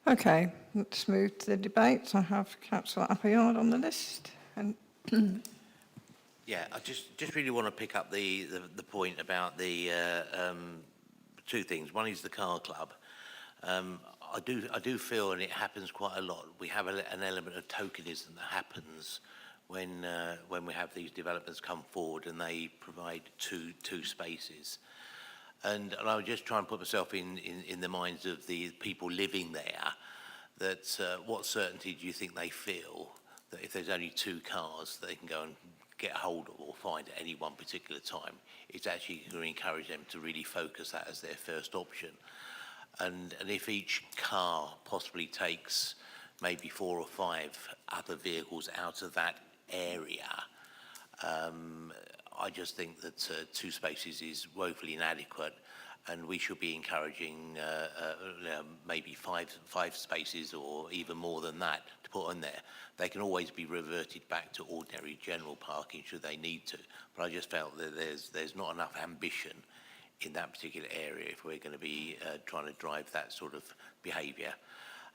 Speaker 1: Okay, let's move to the debate. I have Councillor Appleyard on the list. And
Speaker 16: Yeah, I just really want to pick up the point about the two things. One is the car club. I do feel, and it happens quite a lot, we have an element of tokenism that happens when we have these developments come forward and they provide two spaces. And I was just trying to put myself in the minds of the people living there, that what certainty do you think they feel that if there's only two cars they can go and get hold of or find at any one particular time, it's actually going to encourage them to really focus that as their first option. And if each car possibly takes maybe 4 or 5 other vehicles out of that area, I just think that 2 spaces is woefully inadequate, and we should be encouraging maybe five spaces or even more than that to put on there. They can always be reverted back to ordinary general parking should they need to, but I just felt that there's not enough ambition in that particular area if we're going to be trying to drive that sort of behaviour.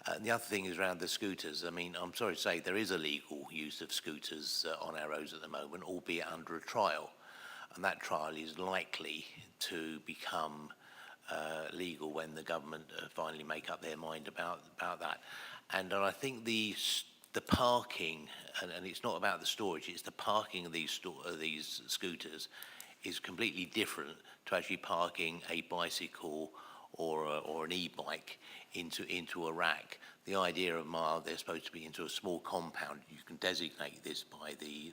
Speaker 16: And the other thing is around the scooters. I mean, I'm sorry to say there is a legal use of scooters on our roads at the moment, albeit under a trial. And that trial is likely to become legal when the government finally make up their mind about that. And I think the parking, and it's not about the storage, it's the parking of these scooters is completely different to actually parking a bicycle or an e-bike into a rack. The idea of they're supposed to be into a small compound. You can designate this by the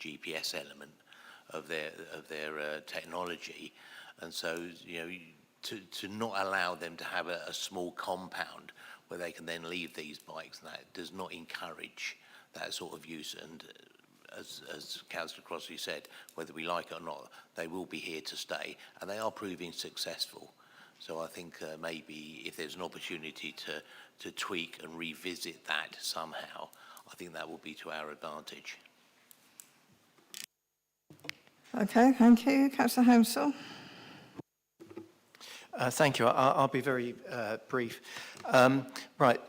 Speaker 16: GPS element of their technology, and so to not allow them to have a small compound where they can then leave these bikes, and that does not encourage that sort of use. And as Councillor Crossley said, whether we like it or not, they will be here to stay, and they are proving successful. So I think maybe if there's an opportunity to tweak and revisit that somehow, I think that will be to our advantage.
Speaker 1: okay, thank you. Councillor Hounsell.
Speaker 10: Thank you. I'll be very brief. Right.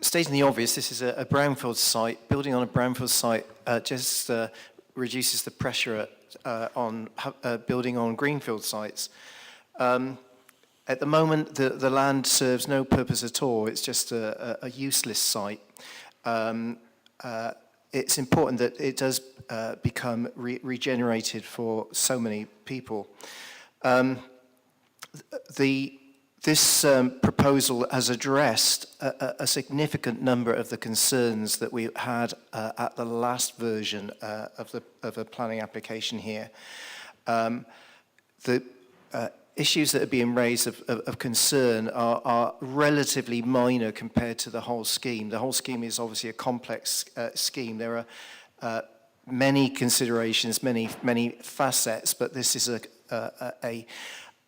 Speaker 10: Stating the obvious, this is a brownfield site. Building on a brownfield site just reduces the pressure on building on greenfield sites. At the moment, the land serves no purpose at all. It's just a useless site. It's important that it does become regenerated for so many people. This proposal has addressed a significant number of the concerns that we had at the last version of a planning application here. The issues that are being raised of concern are relatively minor compared to the whole scheme. The whole scheme is obviously a complex scheme. There are many considerations, many facets, but this is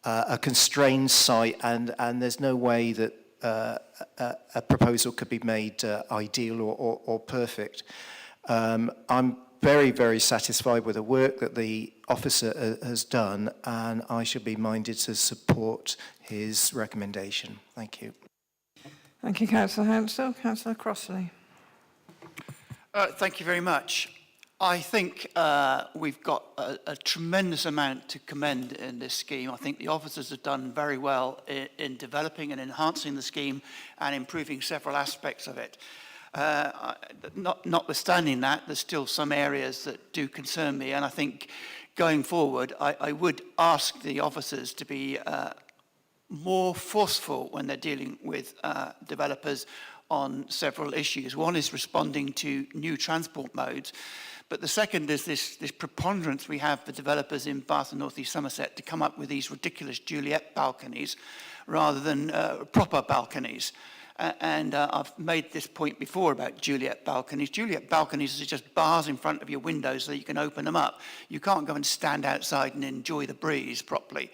Speaker 10: a constrained site, and there's no way that a proposal could be made ideal or perfect. I'm very, very satisfied with the work that the officer has done, and I should be minded to support his recommendation. Thank you.
Speaker 1: Thank you, Councillor Hounsell. Councillor Crossley.
Speaker 12: Thank you very much. I think we've got a tremendous amount to commend in this scheme. I think the officers have done very well in developing and enhancing the scheme and improving several aspects of it. Notwithstanding that, there's still some areas that do concern me, and I think going forward, I would ask the officers to be more forceful when they're dealing with developers on several issues. One is responding to new transport modes, but the second is this preponderance we have for developers in Bath and North East Somerset to come up with these ridiculous Juliet balconies rather than proper balconies. And I've made this point before about Juliet balconies. Juliet balconies are just bars in front of your windows so you can open them up. You can't go and stand outside and enjoy the breeze properly.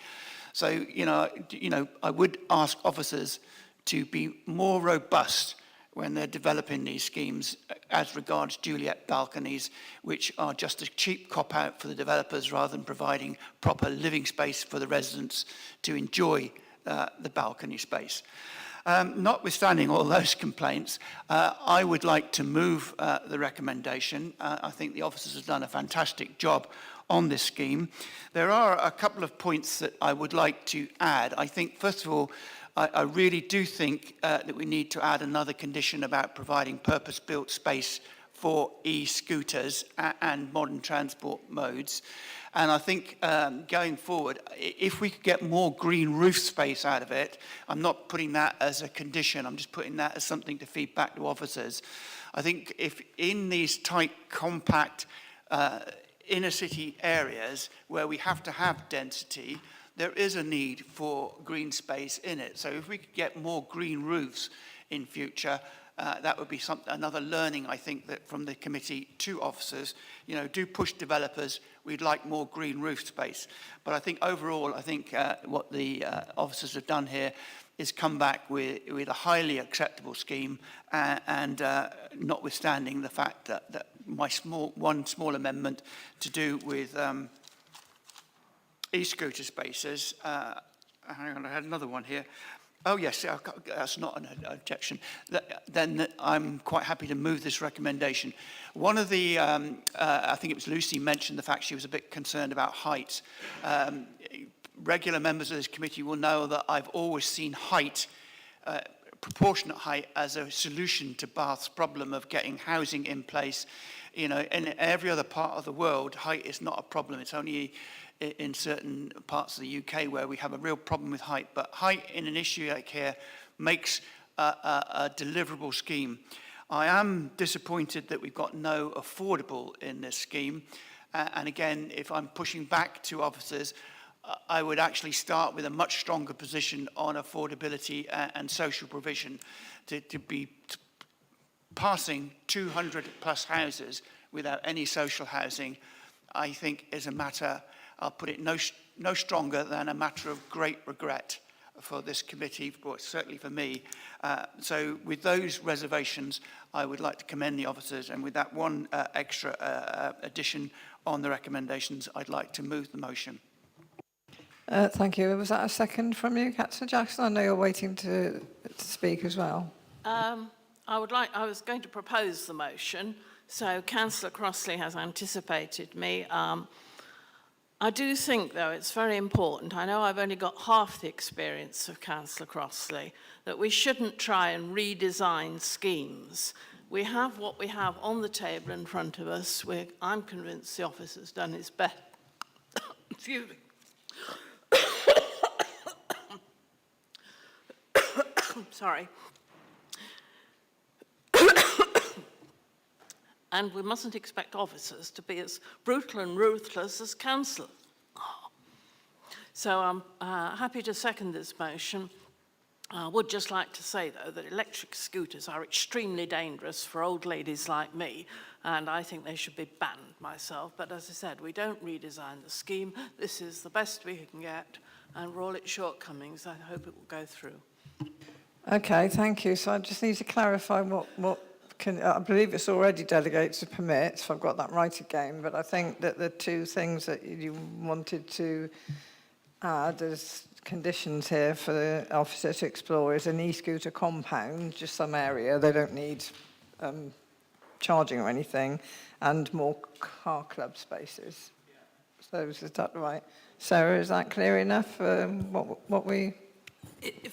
Speaker 12: So, you know, I would ask officers to be more robust when they're developing these schemes as regards Juliet balconies, which are just a cheap cop-out for the developers rather than providing proper living space for the residents to enjoy the balcony space. Notwithstanding all those complaints, I would like to move the recommendation. I think the officers have done a fantastic job on this scheme. There are a couple of points that I would like to add. I think, first of all, I really do think that we need to add another condition about providing purpose-built space for e-scooters and modern transport modes. And I think going forward, if we could get more green roof space out of it, I'm not putting that as a condition, I'm just putting that as something to feed back to officers. I think if in these tight, compact inner city areas where we have to have density, there is a need for green space in it. So if we could get more green roofs in future, that would be another learning, I think, that from the committee to officers. You know, do push developers. We'd like more green roof space. But I think overall, I think what the officers have done here is come back with a highly acceptable scheme, and notwithstanding the fact that my one small amendment to do with e-scooter spaces. Hang on, I had another one here. Oh, yes, that's not an objection. Then I'm quite happy to move this recommendation. One of the, I think it was Lucy, mentioned the fact she was a bit concerned about height. Regular members of this committee will know that I've always seen height, proportionate height, as a solution to Bath's problem of getting housing in place. You know, in every other part of the world, height is not a problem. It's only in certain parts of the UK where we have a real problem with height. But height in an issue like here makes a deliverable scheme. I am disappointed that we've got no affordable in this scheme. And again, if I'm pushing back to officers, I would actually start with a much stronger position on affordability and social provision to be passing 200 plus houses without any social housing, I think is a matter, I'll put it no stronger than a matter of great regret for this committee, but certainly for me. So with those reservations, I would like to commend the officers, and with that one extra addition on the recommendations, I'd like to move the motion.
Speaker 1: Thank you. Was that a second from you, Councillor Jackson? I know you're waiting to speak as well.
Speaker 5: I was going to propose the motion, so Councillor Crossley has anticipated me. I do think, though, it's very important, I know I've only got half the experience of Councillor Crossley, that we shouldn't try and redesign schemes. We have what we have on the table in front of us. I'm convinced the office has done its best. Excuse me. Sorry. And we mustn't expect officers to be as brutal and ruthless as council. So I'm happy to second this motion. I would just like to say, though, that electric scooters are extremely dangerous for old ladies like me, and I think they should be banned myself. But as I said, we don't redesign the scheme. This is the best we can get, and for all its shortcomings, I hope it will go through.
Speaker 1: Okay, thank you. So I just need to clarify I believe it's already delegated to permit, if I've got that right again, but I think that the two things that you wanted to add as conditions here for the officer to explore is an e-scooter compound, just some area. They don't need charging or anything, and more car club spaces. So is that right? Sarah, is that clear enough? What we...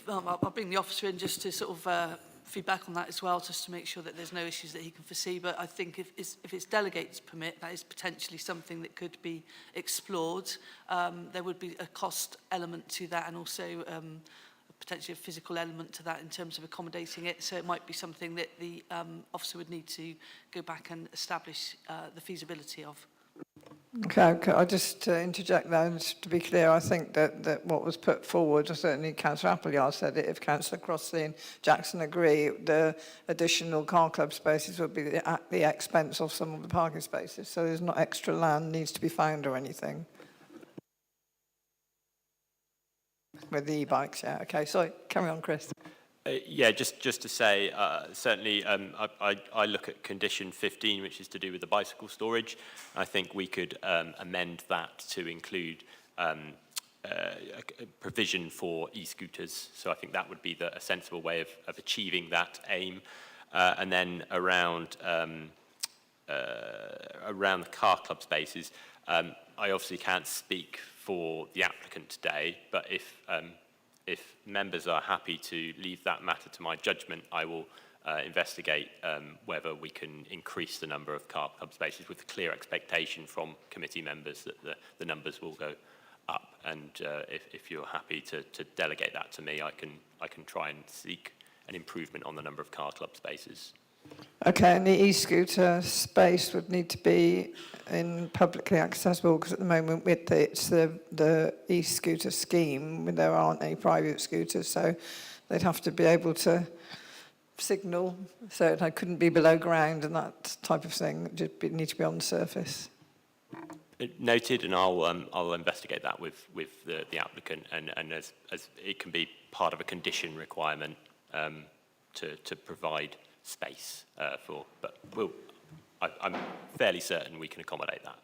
Speaker 15: I'll bring the officer in just to sort of feedback on that as well, just to make sure that there's no issues that he can foresee. But I think if it's delegates permit, that is potentially something that could be explored. There would be a cost element to that, and also potentially a physical element to that in terms of accommodating it. So it might be something that the officer would need to go back and establish the feasibility of.
Speaker 1: Okay, I'll just interject there, just to be clear. I think that what was put forward, certainly Councillor Appleyard said it, if Councillor Crossley and Jackson agree, the additional car club spaces would be at the expense of some of the parking spaces, so there's not extra land needs to be found or anything. With the e-bikes, yeah. Okay, sorry, carry on, Chris.
Speaker 3: Yeah, just to say, certainly I look at condition 15, which is to do with the bicycle storage. I think we could amend that to include a provision for e-scooters. So I think that would be a sensible way of achieving that aim. And then around the car club spaces, I obviously can't speak for the applicant today, but if members are happy to leave that matter to my judgment, I will investigate whether we can increase the number of car club spaces with a clear expectation from committee members that the numbers will go up. And if you're happy to delegate that to me, I can try and seek an improvement on the number of car club spaces.
Speaker 1: Okay, and the e-scooter space would need to be in publicly accessible, because at the moment with the e-scooter scheme, there aren't any private scooters, so they'd have to be able to signal, so it couldn't be below ground and that type of thing. It just need to be on the surface.
Speaker 3: Noted, and I'll investigate that with the applicant, and as it can be part of a condition requirement to provide space but I'm fairly certain we can accommodate that.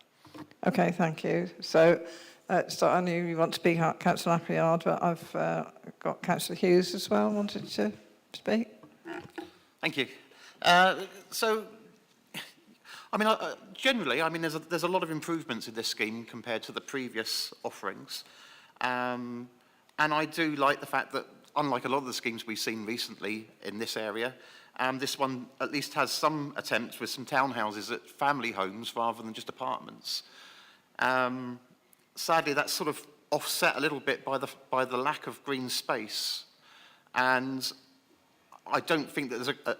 Speaker 1: Okay, thank you. So I knew you want to speak out, Councillor Appleyard, but I've got Councillor Hughes as well wanted to speak.
Speaker 9: Thank you. So, I mean, generally, I mean, there's a lot of improvements in this scheme compared to the previous offerings, and I do like the fact that, unlike a lot of the schemes we've seen recently in this area, this one at least has some attempts with some townhouses at family homes rather than just apartments. Sadly, that's sort of offset a little bit by the lack of green space, and I don't think that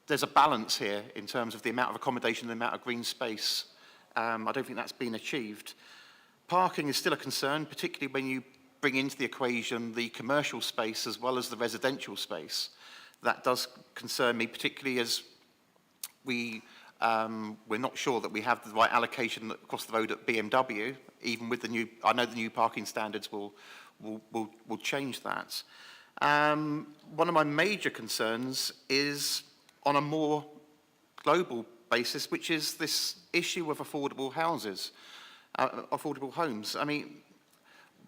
Speaker 9: there's a balance here in terms of the amount of accommodation and the amount of green space. I don't think that's been achieved. Parking is still a concern, particularly when you bring into the equation the commercial space as well as the residential space. That does concern me, particularly as we're not sure that we have the right allocation across the road at BMW, even with the new, I know the new parking standards will change that. One of my major concerns is on a more global basis, which is this issue of affordable houses, affordable homes. I mean,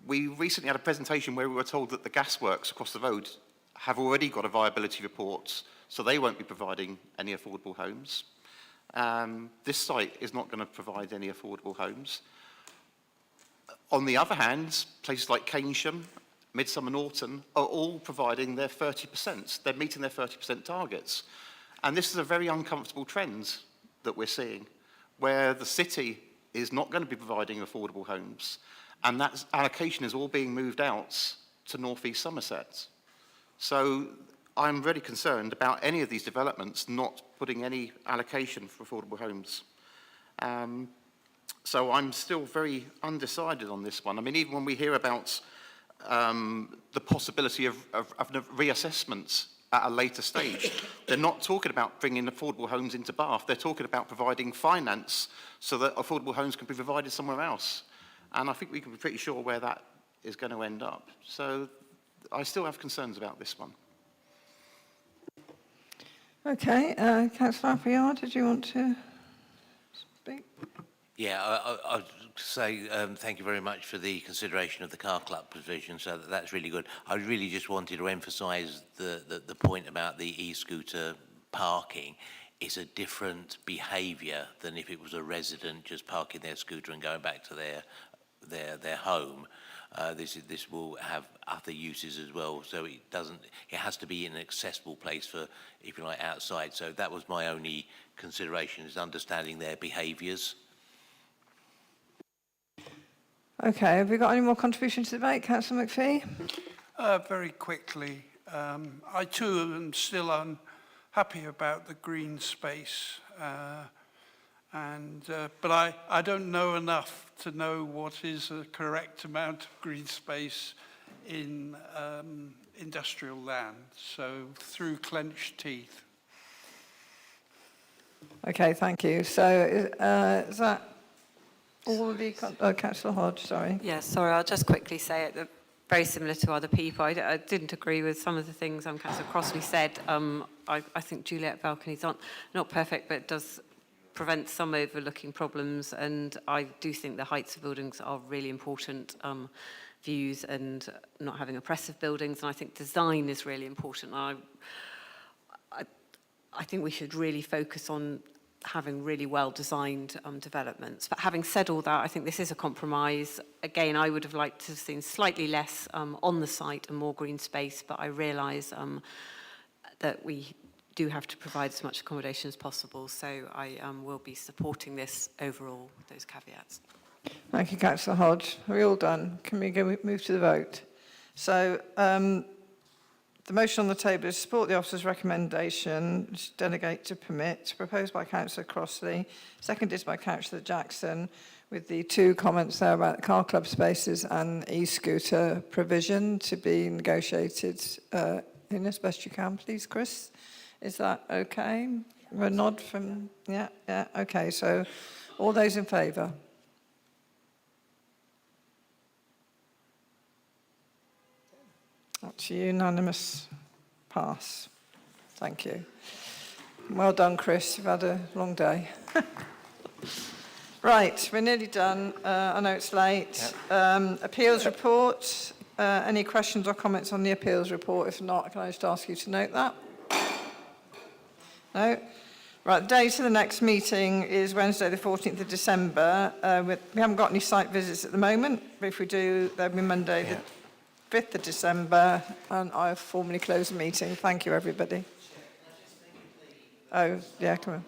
Speaker 9: we recently had a presentation where we were told that the gasworks across the road have already got a viability report, so they won't be providing any affordable homes. This site is not going to provide any affordable homes. On the other hand, places like Keynsham, Midsummer Norton are all providing their 30%. They're meeting their 30% targets. And this is a very uncomfortable trend that we're seeing, where the city is not going to be providing affordable homes, and that allocation is all being moved out to North East Somerset. So I'm really concerned about any of these developments not putting any allocation for affordable homes. So I'm still very undecided on this one. I mean, even when we hear about the possibility of reassessments at a later stage, they're not talking about bringing affordable homes into Bath. They're talking about providing finance so that affordable homes can be provided somewhere else. And I think we can be pretty sure where that is going to end up. So I still have concerns about this one.
Speaker 1: Okay, Councillor Appleyard, did you want to speak?
Speaker 16: Yeah, I would say thank you very much for the consideration of the car club provision, so that's really good. I really just wanted to emphasise the point about the e-scooter parking. it's a different behaviour than if it was a resident just parking their scooter and going back to their home. This will have other uses as well, so it has to be in an accessible place for, if you like, outside. So that was my only consideration, is understanding their behaviours.
Speaker 1: Okay, have we got any more contributions to the debate? Councillor McPhee?
Speaker 6: Very quickly, I too am still unhappy about the green space, but I don't know enough to know what is a correct amount of green space in industrial land. So through clenched teeth.
Speaker 1: Okay, thank you. So is that all of the... Councillor Hodge, sorry.
Speaker 8: Yeah, sorry, I'll just quickly say it. Very similar to other people. I didn't agree with some of the things Councillor Crossley said. I think Juliet balconies aren't not perfect, but it does prevent some overlooking problems, and I do think the heights of buildings are really important views and not having oppressive buildings, and I think design is really important. I think we should really focus on having really well-designed developments. But having said all that, I think this is a compromise. Again, I would have liked to have seen slightly less on the site and more green space, but I realise that we do have to provide as much accommodation as possible. So I will be supporting this overall with those caveats.
Speaker 1: Thank you, Councillor Hodge. Are we all done? Can we move to the vote? So the motion on the table is support the officer's recommendation, delegate to permit, proposed by Councillor Crossley, seconded by Councillor Jackson, with the two comments there about the car club spaces and e-scooter provision to be negotiated in as best you can, please, Chris. Is that okay? A nod from, yeah, okay. So all those in favour? That's a unanimous pass. Thank you. Well done, Chris. You've had a long day. Right, we're nearly done. I know it's late. Appeals report. Any questions or comments on the appeals report? If not, can I just ask you to note that? No? Right, the date of the next meeting is Wednesday the 14th of December. We haven't got any site visits at the moment, but if we do, there'll be Monday the 5th of December, and I have formally closed the meeting. Thank you, everybody. Oh, yeah, come on.